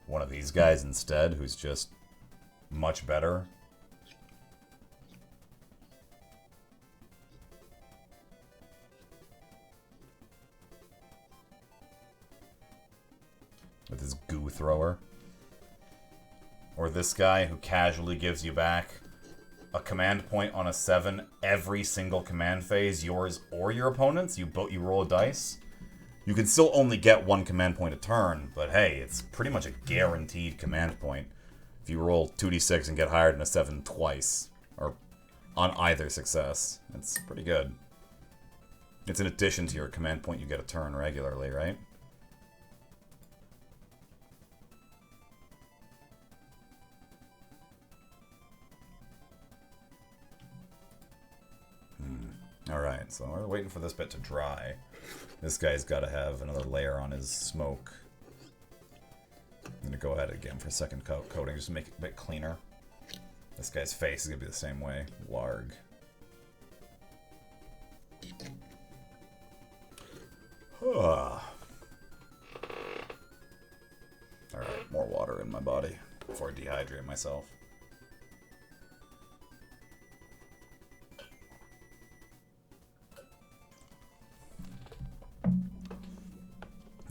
one of these guys instead, who's just much better. With his goo thrower. Or this guy who casually gives you back a command point on a 7 every single command phase, yours or your opponent's. You roll a dice. You can still only get 1 command point a turn, but hey, it's pretty much a guaranteed command point if you roll 2d6 and get higher than a 7 twice, or on either success. It's pretty good. It's in addition to your command point you get a turn regularly, right? Alright, so we're waiting for this bit to dry. This guy's got to have another layer on his smoke. I'm going to go ahead again for a second coating, just to make it a bit cleaner. This guy's face is going to be the same way. Larg. Alright, more water in my body before I dehydrate myself.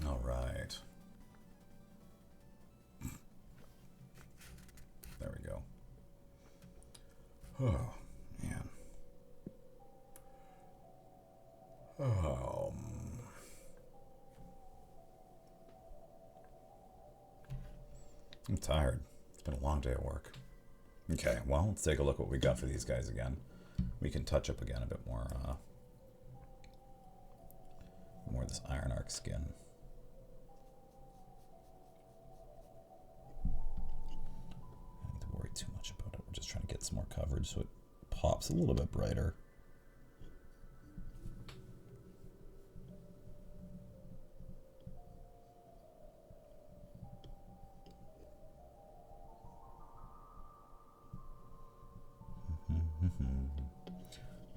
Alright. There we go. Oh, man. I'm tired. It's been a long day at work. Okay, well, let's take a look what we got for these guys again. We can touch up again a bit more, more of this Iron Arc skin. I don't need to worry too much about it. We're just trying to get some more coverage so it pops a little bit brighter.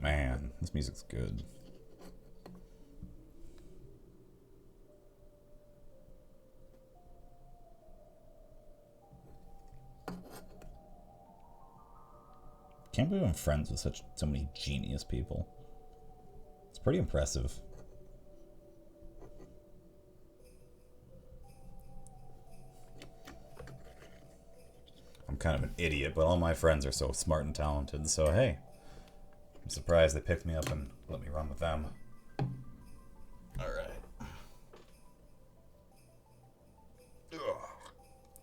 Man, this music's good. Can't believe I'm friends with so many genius people. It's pretty impressive. I'm kind of an idiot, but all my friends are so smart and talented, so hey. I'm surprised they picked me up and let me run with them. Alright.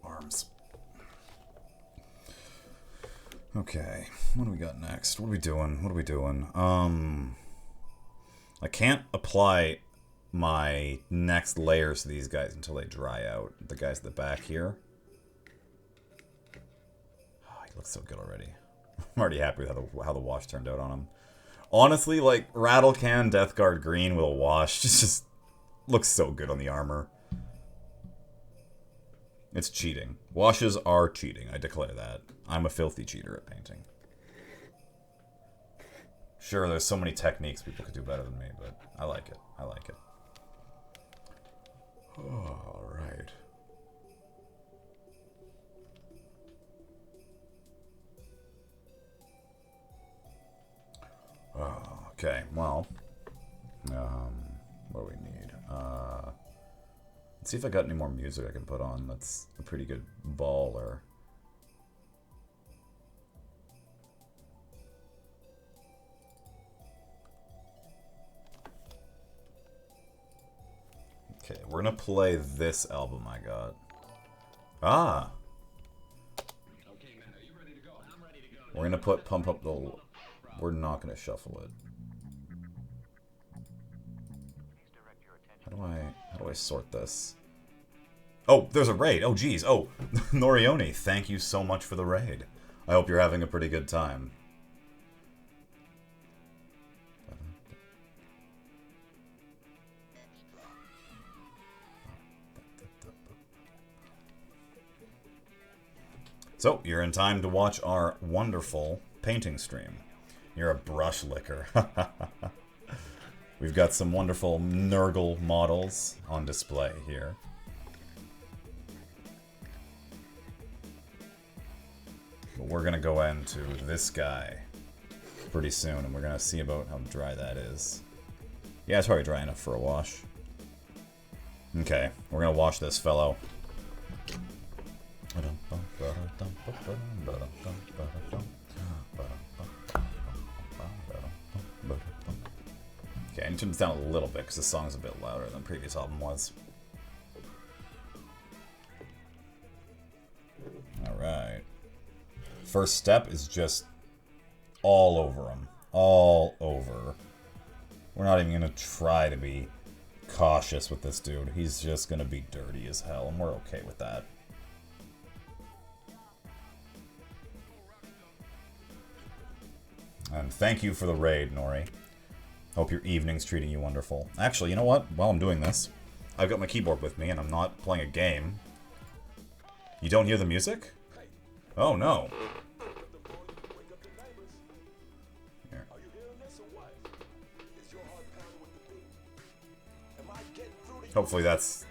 Arms. Okay, what do we got next? What are we doing? What are we doing? I can't apply my next layers to these guys until they dry out. The guys at the back here. Oh, he looks so good already. I'm already happy with how the wash turned out on him. Honestly, like, Rattlecan Deathguard Green with a wash just looks so good on the armor. It's cheating. Washes are cheating, I declare that. I'm a filthy cheater at painting. Sure, there's so many techniques people could do better than me, but I like it. I like it. Alright. Okay, well, what do we need? Let's see if I got any more music I can put on. That's a pretty good baller. Okay, we're gonna play this album I got. Ah! Okay, man, are you ready to go? I'm ready to go. We're gonna pump up the... We're not gonna shuffle it. How do I sort this? Oh, there's a raid. Oh, geez. Oh, Norioni, thank you so much for the raid. I hope you're having a pretty good time. So, you're in time to watch our wonderful painting stream. You're a brush licker. We've got some wonderful Nurgle models on display here. But we're going to go into this guy pretty soon, and we're going to see about how dry that is. Yeah, it's probably dry enough for a wash. Okay, we're going to wash this fellow. Okay, I need to turn this down a little bit because this song's a bit louder than the previous album was. Alright. First step is just all over him. All over. We're not even going to try to be cautious with this dude. He's just going to be dirty as hell, and we're okay with that. And thank you for the raid, Nori. Hope your evening's treating you wonderful. Actually, you know what? While I'm doing this, I've got my keyboard with me, and I'm not playing a game. You don't hear the music? Oh, no. Here. Hopefully that's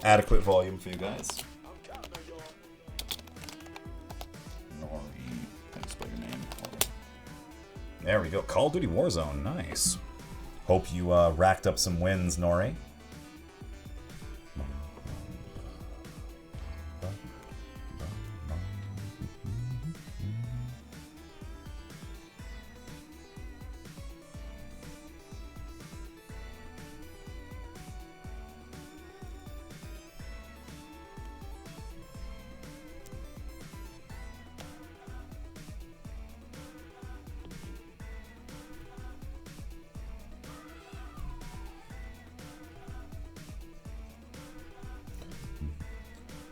adequate volume for you guys. There we go. Call of Duty Warzone. Nice. Hope you racked up some wins, Nori.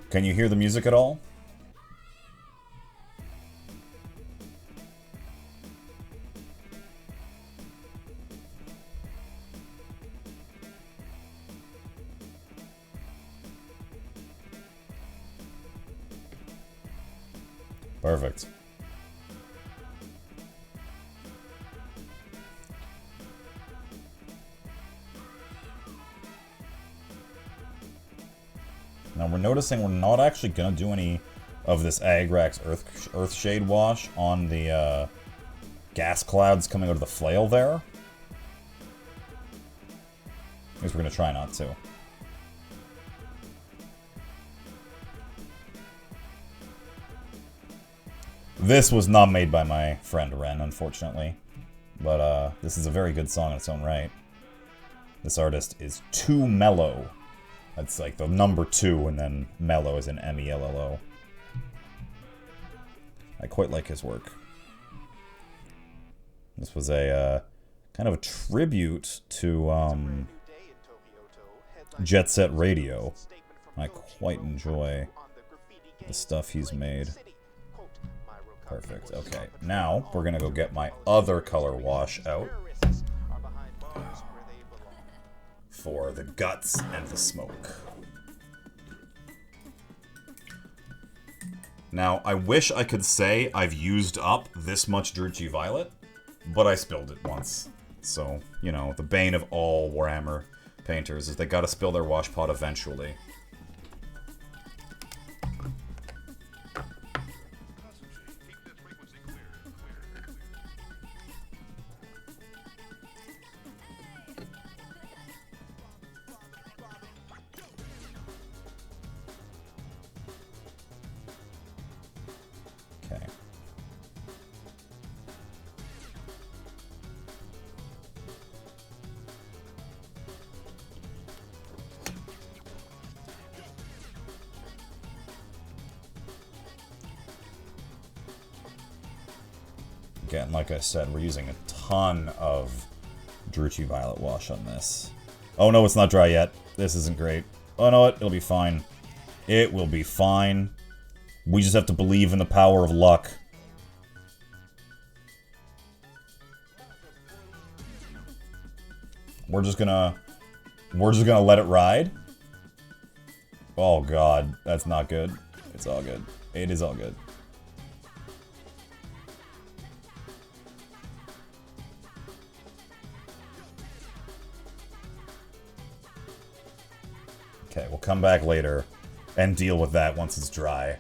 Can you hear the music at all? Perfect. Now we're noticing we're not actually going to do any of this Agrax Earthshade wash on the gas clouds coming out of the flail there. I guess we're going to try not to. This was not made by my friend Ren, unfortunately. But this is a very good song in its own right. This artist is Too Mellow. That's like the number 2, and then Mellow is an M-E-L-L-O. I quite like his work. This was a kind of a tribute to Jet Set Radio. I quite enjoy the stuff he's made. Perfect. Okay, now we're gonna go get my other color wash out for the guts and the smoke. Now, I wish I could say I've used up this much Druchii Violet, but I spilled it once. So, you know, the bane of all Warhammer painters is they gotta spill their wash pot eventually. Again, like I said, we're using a ton of Druchii Violet wash on this. Oh no, it's not dry yet. This isn't great. Oh no, it'll be fine. It will be fine. We just have to believe in the power of luck. We're just gonna let it ride. Oh god, that's not good. It's all good. It is all good. Okay, we'll come back later and deal with that once it's dry.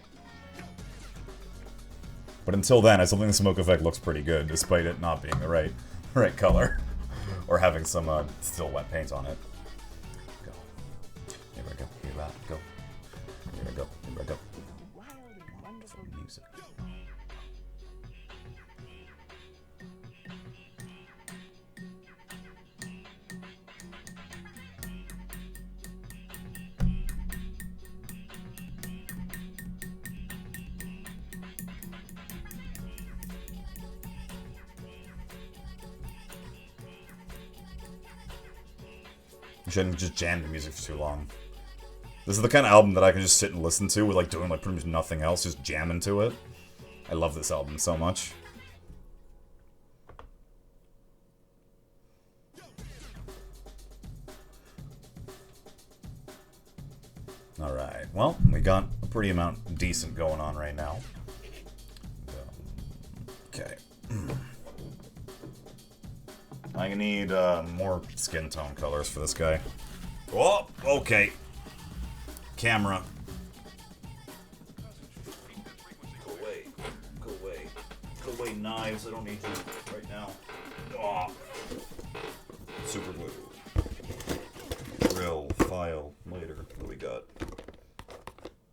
But until then, I still think the smoke effect looks pretty good, despite it not being the right color. Or having some still wet paint on it. Go. Here we go. Here we go. Here we go. Here we go. Wonderful music. Shouldn't just jam the music for too long. This is the kind of album that I can just sit and listen to with like doing like pretty much nothing else, just jamming to it. I love this album so much. Alright, well, we got a pretty amount decent going on right now. Okay. I need more skin tone colors for this guy. Oh, okay. Camera. Go away. Go away. Go away, knives. I don't need you right now. Oh. Super glue. Drill. File. Later. What do we got?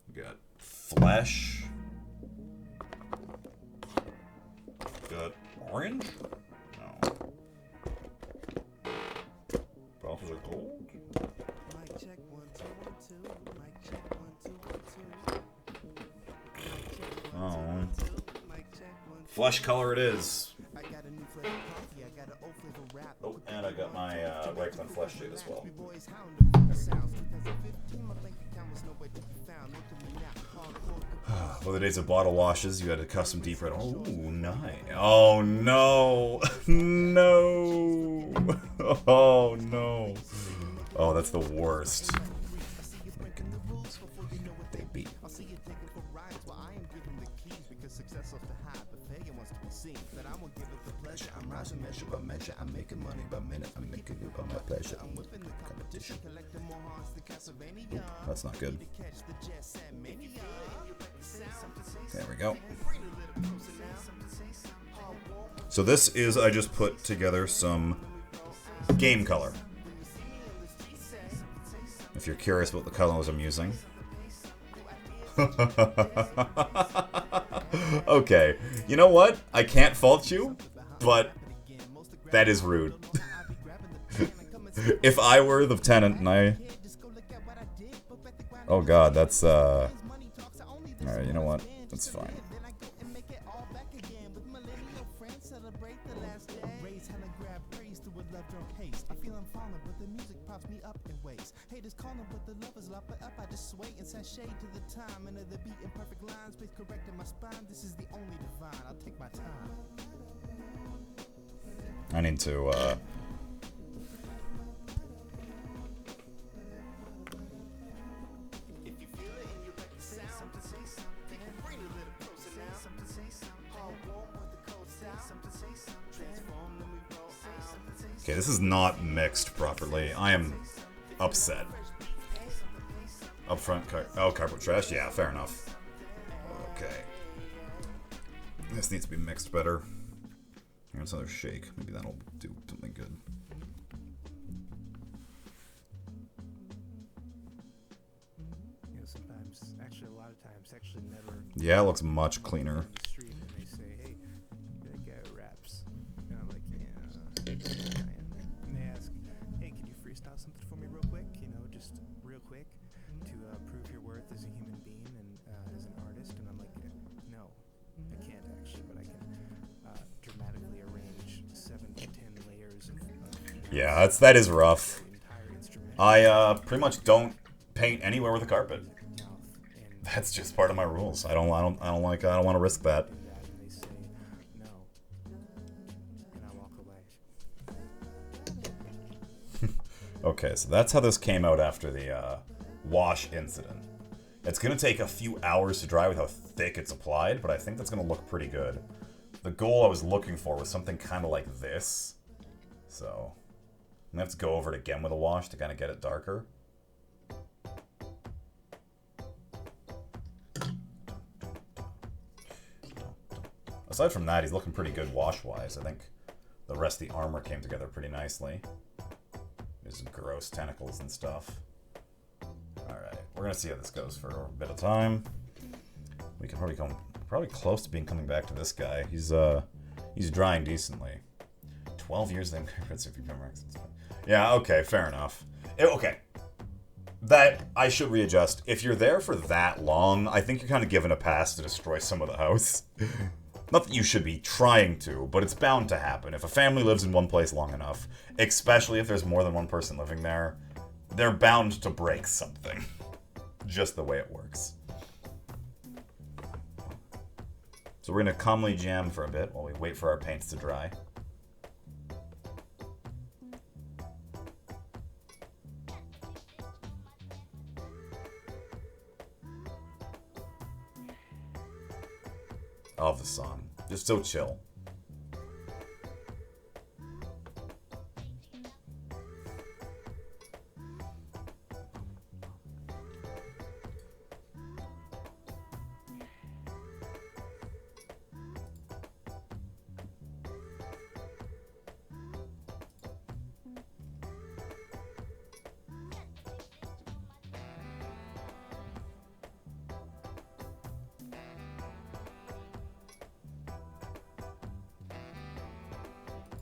We got flesh. Got orange? No. Balthazar Gold? Mic check 1 2 1 2. Mic check 1 2 1 2. Oh. Flesh color it is. Oh, and I got my Reichman flesh shade as well. Well, the days of bottle washes, you had a custom deep red. Oh, nice. Oh, no. No. Oh, no. Oh, that's the worst. Baby. I'm rising measure by measure. I'm making money by minute. I'm making it by my pleasure. I'm whipping the competition. Ooh, that's not good. There we go. So this is, I just put together some game color. If you're curious about the colors I'm using. Okay, you know what? I can't fault you, but that is rude. If I were the tenant and I... Oh god, that's alright, you know what? That's fine. I need to Okay, this is not mixed properly. I am upset. Upfront cardboard trash? Yeah, fair enough. Okay. This needs to be mixed better. Here's another shake. Maybe that'll do something good. You know, sometimes, actually a lot of times, actually never... Yeah, it looks much cleaner. ...street and they say, hey, that guy raps. And I'm like, yeah. And they ask, hey, can you freestyle something for me real quick? You know, just real quick to prove your worth as a human being and as an artist. And I'm like, no, I can't actually, but I can dramatically arrange 7 to 10 layers of yeah, that is rough. I pretty much don't paint anywhere with a carpet. That's just part of my rules. I don't want to risk that. Okay, so that's how this came out after the wash incident. It's going to take a few hours to dry with how thick it's applied, but I think that's going to look pretty good. The goal I was looking for was something kind of like this. So, I'm going to have to go over it again with a wash to kind of get it darker. Aside from that, he's looking pretty good wash-wise. I think the rest of the armor came together pretty nicely. There's gross tentacles and stuff. Alright, we're going to see how this goes for a bit of time. We can probably come close to coming back to this guy. He's drying decently. 12 years of yeah, okay, fair enough. Okay. That, I should readjust. If you're there for that long, I think you're kind of given a pass to destroy some of the house. Not that you should be trying to, but it's bound to happen. If a family lives in one place long enough, especially if there's more than one person living there, they're bound to break something. Just the way it works. So we're going to calmly jam for a bit while we wait for our paints to dry. I love the song. Just so chill.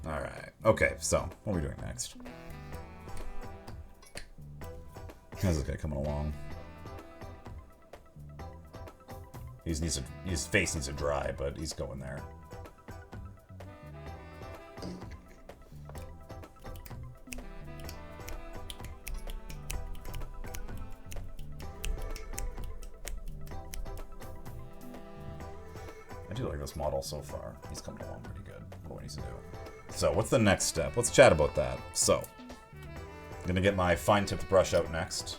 Alright. Okay, so, what are we doing next? How's this guy coming along? His face needs to dry, but he's going there. I do like this model so far. He's coming along pretty good. What do I need to do? So, what's the next step? Let's chat about that. So, I'm gonna get my fine-tipped brush out next.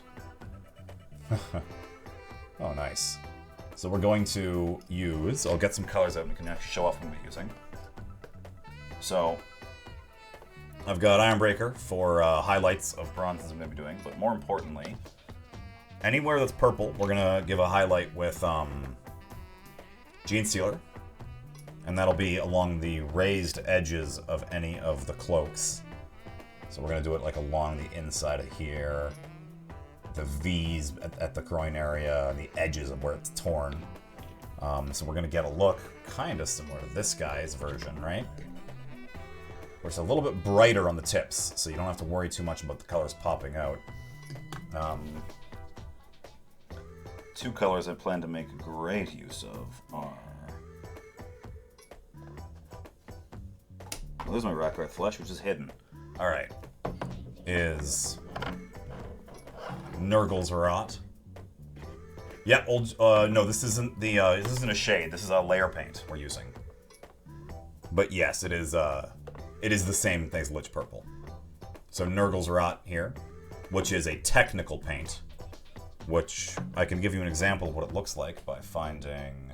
Oh, nice. So we're going to use... I'll get some colors out and we can actually show off what we're using. So, I've got Ironbreaker for highlights of bronzes I'm going to be doing, but more importantly, anywhere that's purple, we're going to give a highlight with Gene Stealer. And that'll be along the raised edges of any of the cloaks. So we're going to do it like along the inside of here, the V's at the groin area, and the edges of where it's torn. So we're going to get a look kind of similar to this guy's version, right? Where it's a little bit brighter on the tips, so you don't have to worry too much about the colors popping out. Two colors I plan to make great use of are... Well, there's my Rockrat Flesh, which is hidden. Alright. Is... Nurgles Rot. Yeah, no, this isn't the, this isn't a shade. This is a layer paint we're using. But yes, it is the same thing as Lich Purple. So Nurgles Rot here, which is a technical paint, which I can give you an example of what it looks like by finding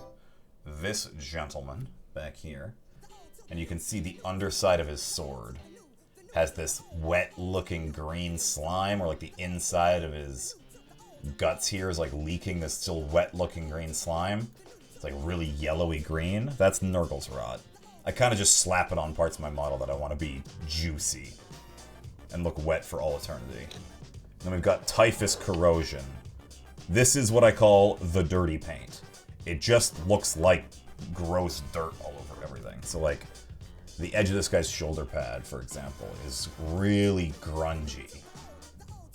this gentleman back here. And you can see the underside of his sword has this wet-looking green slime, or like the inside of his guts here is like leaking this still wet-looking green slime. It's like really yellowy green. That's Nurgles Rot. I kind of just slap it on parts of my model that I want to be juicy and look wet for all eternity. Then we've got Typhus Corrosion. This is what I call the dirty paint. It just looks like gross dirt all over everything. So like, the edge of this guy's shoulder pad, for example, is really grungy.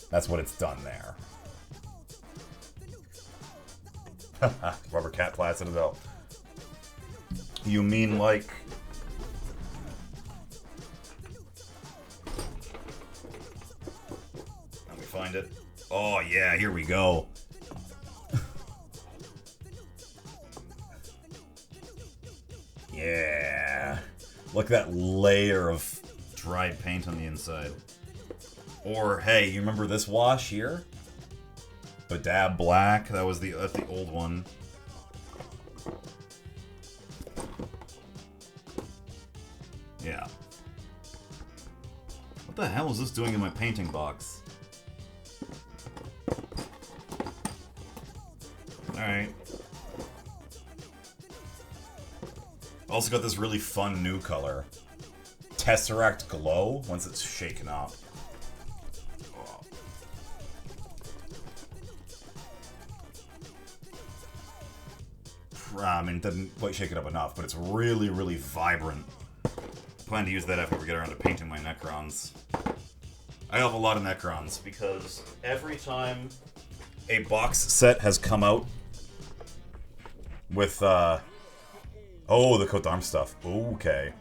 That's what it's done there. Rubber cat placid as well. You mean like... Let me find it. Oh yeah, here we go. Yeah. Look at that layer of dried paint on the inside. Or, hey, you remember this wash here? Badab Black, that's the old one. Yeah. What the hell is this doing in my painting box? Alright. Also got this really fun new color. Tesseract Glow, once it's shaken up. I mean, it doesn't quite shake it up enough, but it's really, really vibrant. I plan to use that after we get around to painting my Necrons. I have a lot of Necrons, because every time a box set has come out with, oh, the Coat d'Arms stuff. Okay.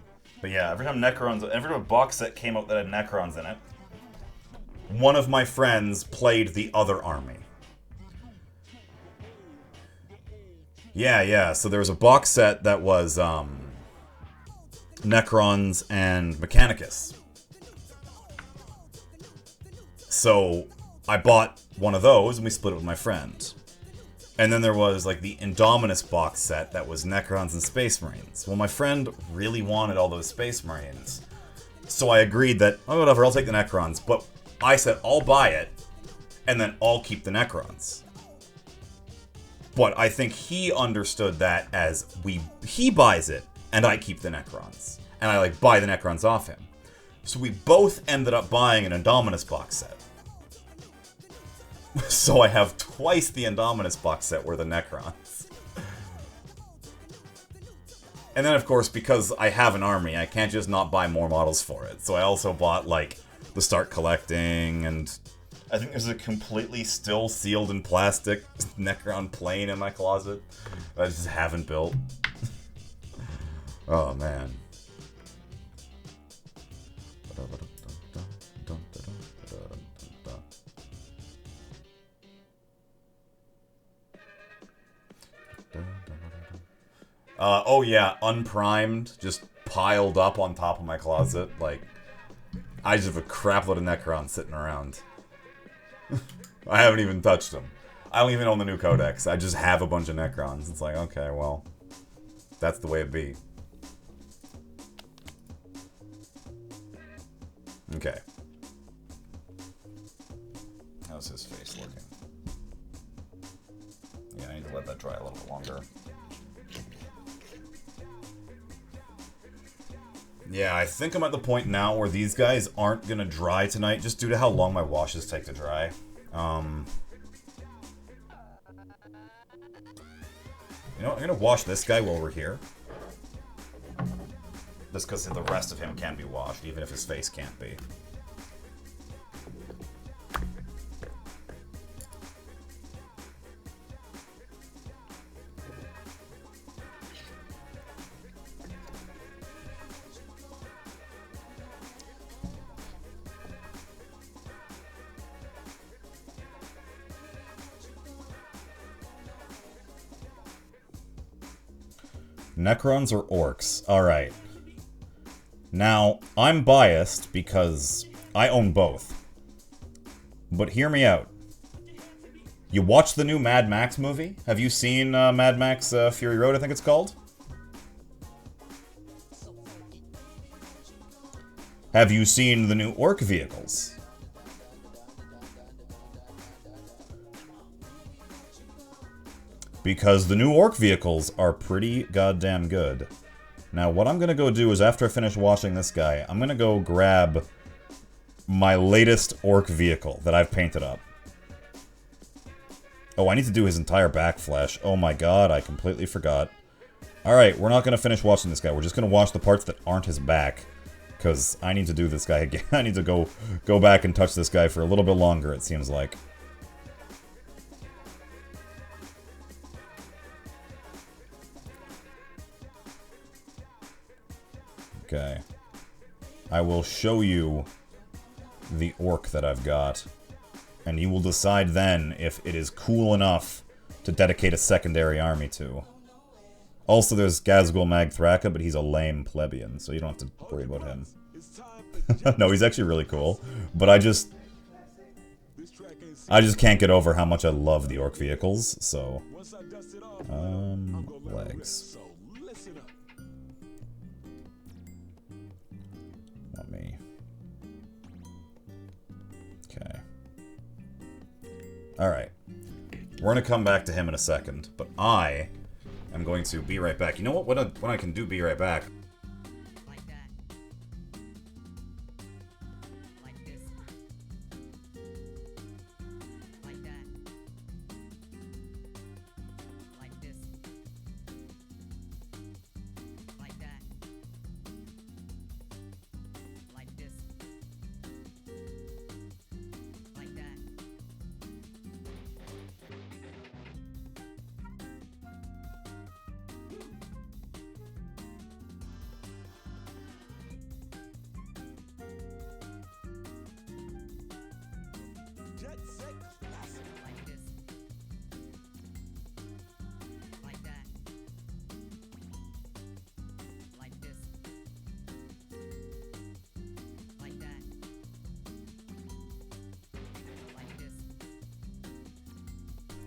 But yeah, every time a box set came out that had Necrons in it, one of my friends played the other army. Yeah, so there was a box set that was, Necrons and Mechanicus. So, I bought one of those, and we split it with my friend. And then there was, like, the Indominus box set that was Necrons and Space Marines. Well, my friend really wanted all those Space Marines. So I agreed that, oh, whatever, I'll take the Necrons. But I said, I'll buy it, and then I'll keep the Necrons. But I think he understood that as he buys it, and I keep the Necrons. And I, like, buy the Necrons off him. So we both ended up buying an Indominus box set. So I have twice the Indominus box set worth of Necrons. And then, of course, because I have an army, I can't just not buy more models for it. So I also bought, like, the Start Collecting, and I think there's a completely still sealed in plastic Necron plane in my closet that I just haven't built. Oh, man. Oh yeah, unprimed, just piled up on top of my closet. Like, I just have a crapload of Necrons sitting around. I haven't even touched them. I don't even own the new codex. I just have a bunch of Necrons. It's like, okay, well, that's the way it be. Okay. How's his face looking? Yeah, I need to let that dry a little bit longer. Yeah, I think I'm at the point now where these guys aren't gonna dry tonight, just due to how long my washes take to dry. You know what, I'm gonna wash this guy while we're here. Just because the rest of him can be washed, even if his face can't be. Necrons or Orcs? Alright. Now, I'm biased because I own both. But hear me out. You watched the new Mad Max movie? Have you seen Mad Max Fury Road, I think it's called? Have you seen the new Orc vehicles? Because the new Orc vehicles are pretty goddamn good. Now, what I'm gonna go do is, after I finish washing this guy, I'm gonna go grab my latest Orc vehicle that I've painted up. Oh, I need to do his entire back flesh. Oh my god, I completely forgot. Alright, we're not gonna finish washing this guy. We're just gonna wash the parts that aren't his back. Because I need to do this guy again. I need to go back and touch this guy for a little bit longer, it seems like. Okay. I will show you the Orc that I've got, and you will decide then if it is cool enough to dedicate a secondary army to. Also, there's Gazgul Mag Thraka, but he's a lame plebeian, so you don't have to worry about him. No, he's actually really cool, but I just... I just can't get over how much I love the orc vehicles, so... legs. Let me... Okay. Alright. We're gonna come back to him in a second, but I am going to be right back. You know what? When I can do be right back...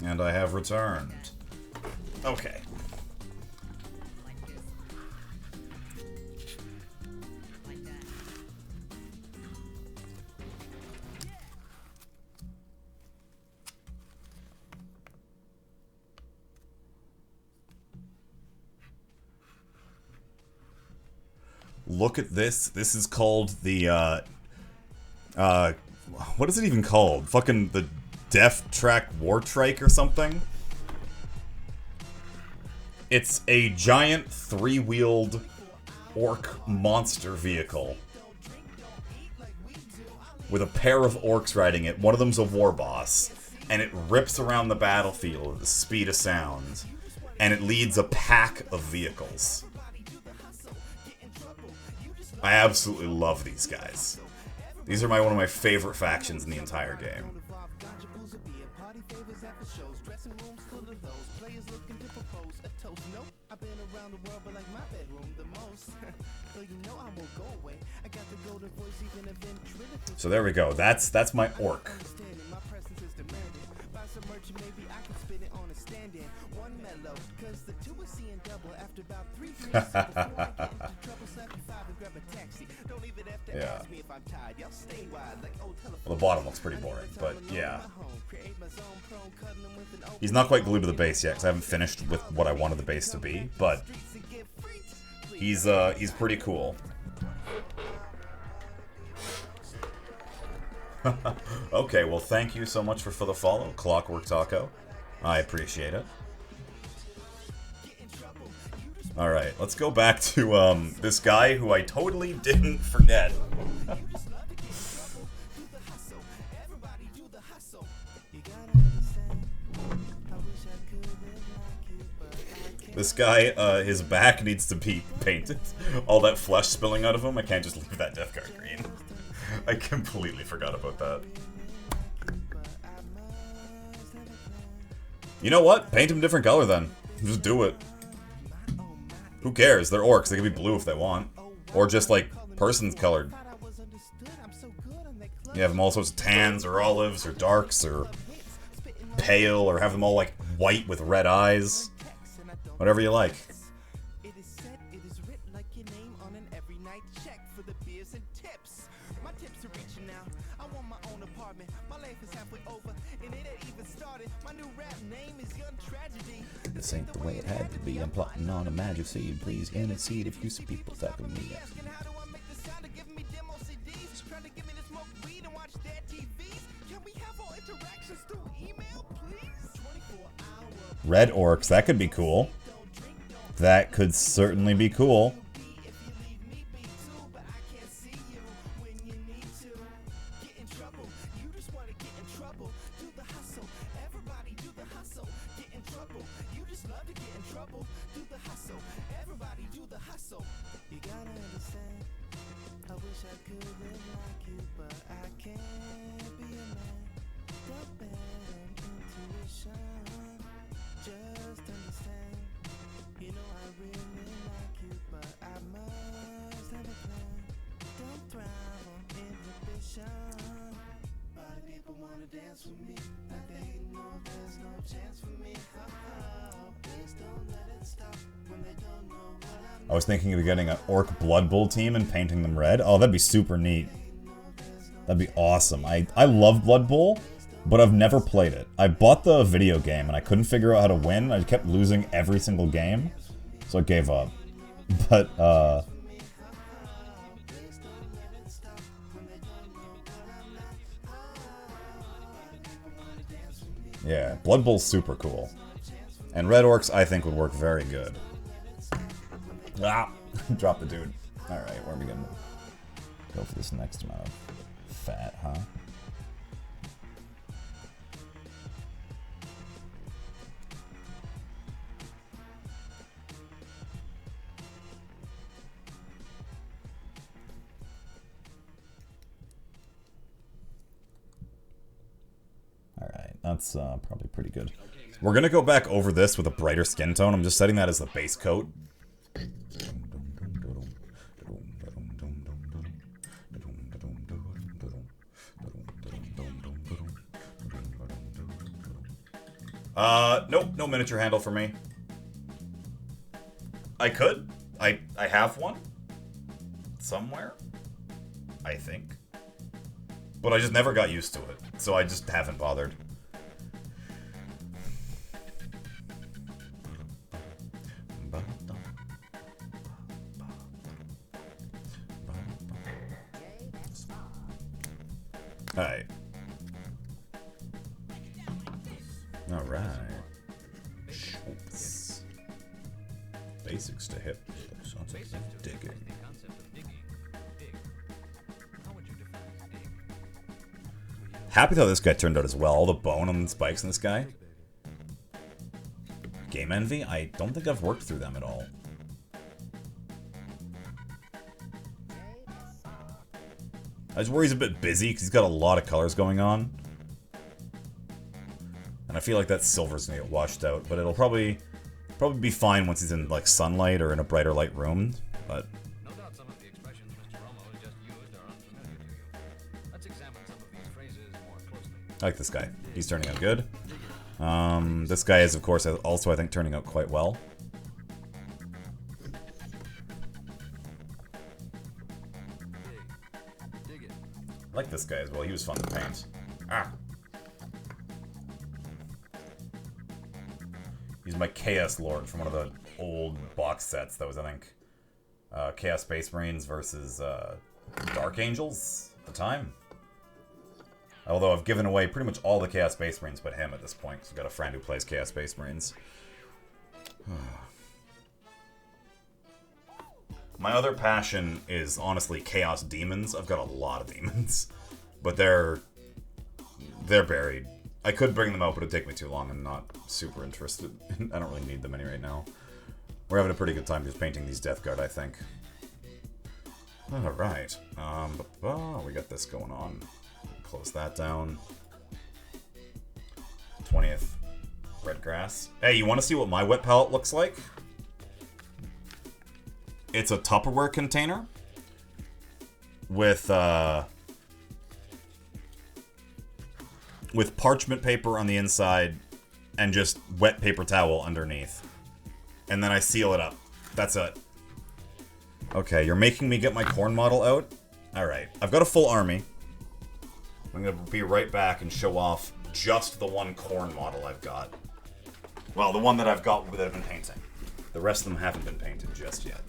And I have returned. Okay. Look at this. This is called the, what is it even called? Fucking the Death Track War Trike or something? It's a giant three-wheeled orc monster vehicle with a pair of orcs riding it. One of them's a war boss, and it rips around the battlefield at the speed of sound, and it leads a pack of vehicles. I absolutely love these guys. These are one of my favorite factions in the entire game. So there we go. That's my orc. Yeah. Well, the bottom looks pretty boring, but yeah. He's not quite glued to the base yet, because I haven't finished with what I wanted the base to be, but he's pretty cool. Okay, well, thank you so much for the follow, Clockwork Taco. I appreciate it. Alright, let's go back to, this guy who I totally didn't forget. This guy, his back needs to be painted. All that flesh spilling out of him, I can't just leave that Death Guard green. I completely forgot about that. You know what? Paint him different color then. Just do it. Who cares? They're orcs. They can be blue if they want. Or just, like, person's colored. You have them all sorts of tans or olives or darks or pale, or have them all, like, white with red eyes. Whatever you like. This ain't the way it had to be. I'm plotting on a magic seed. Please intercede if you see people tackling me. Red orcs, that could be cool. That could certainly be cool. I was thinking of getting an Orc Blood Bowl team and painting them red. Oh, that'd be super neat. That'd be awesome. I love Blood Bowl, but I've never played it. I bought the video game and I couldn't figure out how to win. I kept losing every single game, so I gave up. But, yeah, Blood Bowl's super cool. And Red Orcs, I think, would work very good. Ah! Drop the dude. Alright, where are we gonna go for this next amount of fat, huh? Alright, that's probably pretty good. We're gonna go back over this with a brighter skin tone. I'm just setting that as the base coat. Nope, no miniature handle for me. I could. I have one. Somewhere. I think. But I just never got used to it, so I just haven't bothered. Alright. Alright. Schultz. Basics to hip. Sounds like digging. Happy how this guy turned out as well. All the bone on the spikes in this guy. Game Envy? I don't think I've worked through them at all. I just worry he's a bit busy because he's got a lot of colors going on. And I feel like that silver's gonna get washed out, but it'll probably be fine once he's in like sunlight or in a brighter light room. But No doubt some of the expressions Mr. Romo has just used are unfamiliar to you. Let's examine some of these phrases more closely. I like this guy. He's turning out good. This guy is, of course, also, I think, turning out quite well. I like this guy as well. He was fun to paint. Ah! He's my Chaos Lord from one of the old box sets that was, I think, Chaos Space Marines versus Dark Angels at the time. Although I've given away pretty much all the Chaos Space Marines but him at this point, because I've got a friend who plays Chaos Space Marines. My other passion is, honestly, Chaos Demons. I've got a lot of demons. But they're buried. I could bring them out, but it'd take me too long. I'm not super interested. I don't really need them any right now. We're having a pretty good time just painting these Death Guard, I think. Alright. We got this going on. Close that down. 20th. Red grass. Hey, you want to see what my wet palette looks like? It's a Tupperware container with parchment paper on the inside and just wet paper towel underneath. And then I seal it up. That's it. Okay, you're making me get my corn model out? Alright, I've got a full army. I'm gonna be right back and show off just the one corn model I've got. Well, the one that I've got that I've been painting. The rest of them haven't been painted just yet.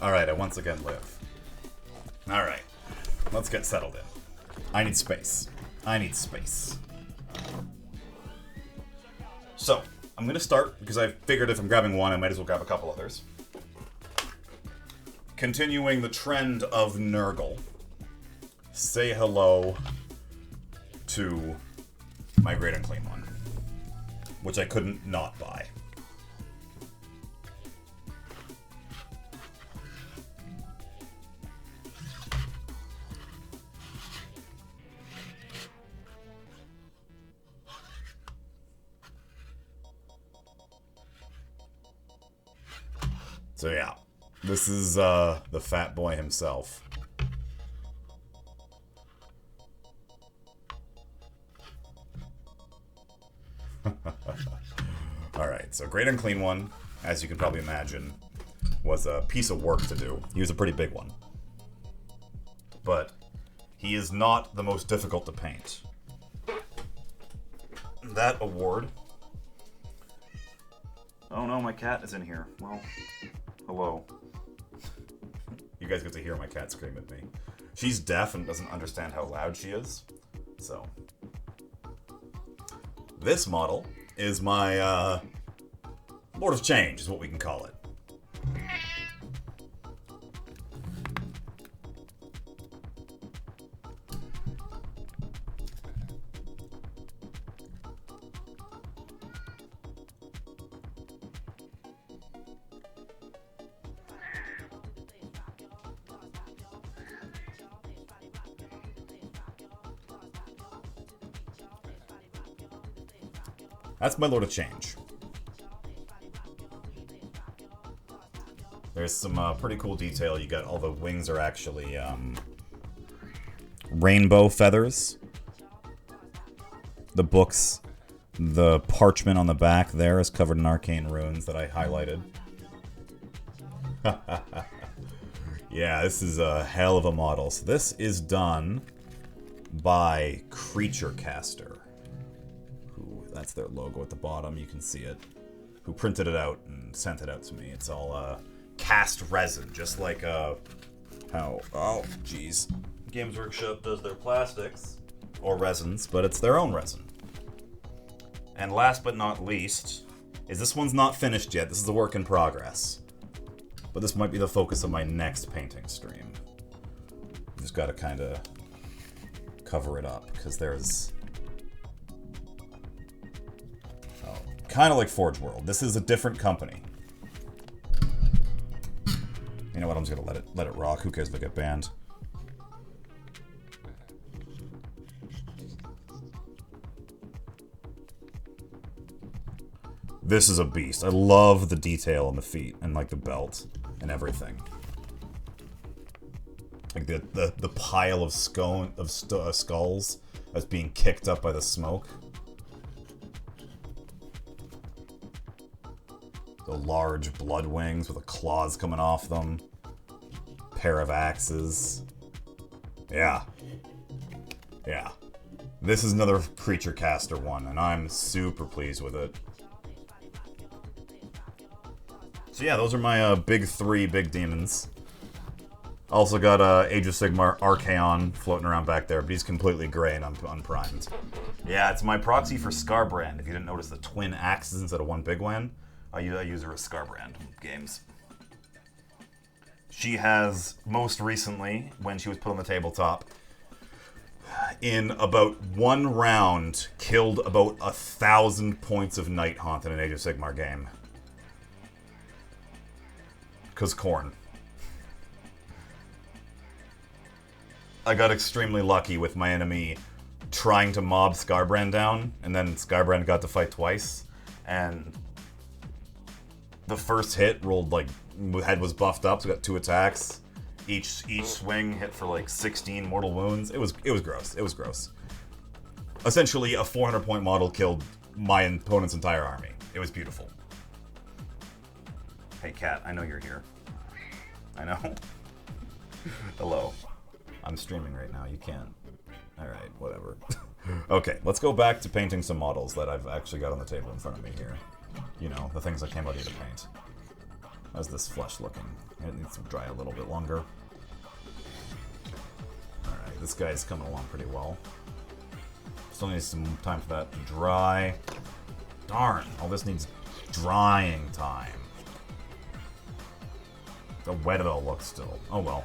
Alright, I once again live. Alright. Let's get settled in. I need space. I need space. So, I'm gonna start, because I figured if I'm grabbing one, I might as well grab a couple others. Continuing the trend of Nurgle. Say hello to my Great Unclean One, which I couldn't not buy. So yeah, this is the fat boy himself. Alright, so Great Unclean One, as you can probably imagine, was a piece of work to do. He was a pretty big one. But he is not the most difficult to paint. That award... Oh no, my cat is in here. Well, hello. You guys get to hear my cat scream at me. She's deaf and doesn't understand how loud she is. So... This model is my, Lord of Change, is what we can call it. That's my Lord of Change. There's some pretty cool detail. You got all the wings are actually rainbow feathers. The books, the parchment on the back there is covered in arcane runes that I highlighted. Yeah, this is a hell of a model. So this is done by Creature Caster. That's their logo at the bottom, you can see it. Who printed it out and sent it out to me. It's all cast resin, just like how, oh jeez, Games Workshop does their plastics, or resins, but it's their own resin. And last but not least, is this one's not finished yet, this is a work in progress. But this might be the focus of my next painting stream. Just gotta kinda cover it up, because there's... Kind of like Forge World. This is a different company. You know what? I'm just gonna let it rock. Who cares if I get banned? This is a beast. I love the detail on the feet and like the belt and everything. Like the pile of skulls that's being kicked up by the smoke. The large blood wings with the claws coming off them. Pair of axes. Yeah. Yeah. This is another Creature Caster one, and I'm super pleased with it. So yeah, those are my big three big demons. Also got Age of Sigmar Archaon floating around back there, but he's completely gray and unprimed. Yeah, it's my proxy for Scarbrand. If you didn't notice the twin axes instead of one big one. I use her as Scarbrand games. She has, most recently, when she was put on the tabletop, in about one round, killed about 1,000 points of Night Haunt in an Age of Sigmar game. 'Cause corn. I got extremely lucky with my enemy trying to mob Scarbrand down, and then Scarbrand got to fight twice, and... The first hit rolled like head was buffed up, so got 2 attacks. Each swing hit for like 16 mortal wounds. It was gross. It was gross. Essentially, a 400-point model killed my opponent's entire army. It was beautiful. Hey, cat, I know you're here. I know. Hello. I'm streaming right now. You can't. All right, whatever. Okay, let's go back to painting some models that I've actually got on the table in front of me here. You know, the things I came out here to paint. How's this flesh looking? It needs to dry a little bit longer. Alright, this guy's coming along pretty well. Still needs some time for that to dry. Darn, all this needs drying time. How wet it all looks still. Oh well.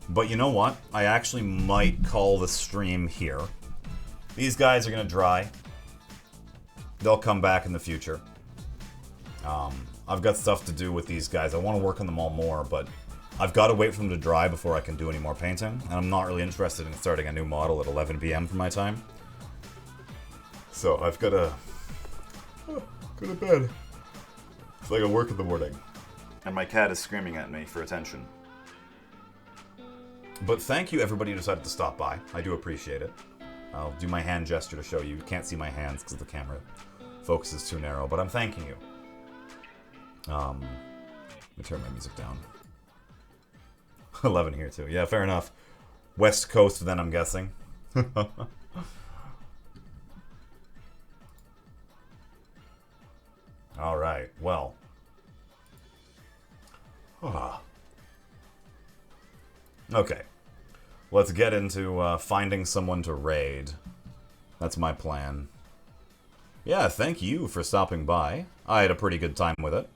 But you know what? I actually might call the stream here. These guys are going to dry. They'll come back in the future. I've got stuff to do with these guys. I want to work on them all more, but I've got to wait for them to dry before I can do any more painting. And I'm not really interested in starting a new model at 11 PM for my time. So I've got to go to bed. So I got to work in the morning. And my cat is screaming at me for attention. But thank you everybody who decided to stop by. I do appreciate it. I'll do my hand gesture to show you. You can't see my hands because the camera focus is too narrow, but I'm thanking you. Let me turn my music down. 11 here too. Yeah, fair enough. West Coast then, I'm guessing. Alright, well. Okay. Let's get into finding someone to raid. That's my plan. Yeah, thank you for stopping by. I had a pretty good time with it.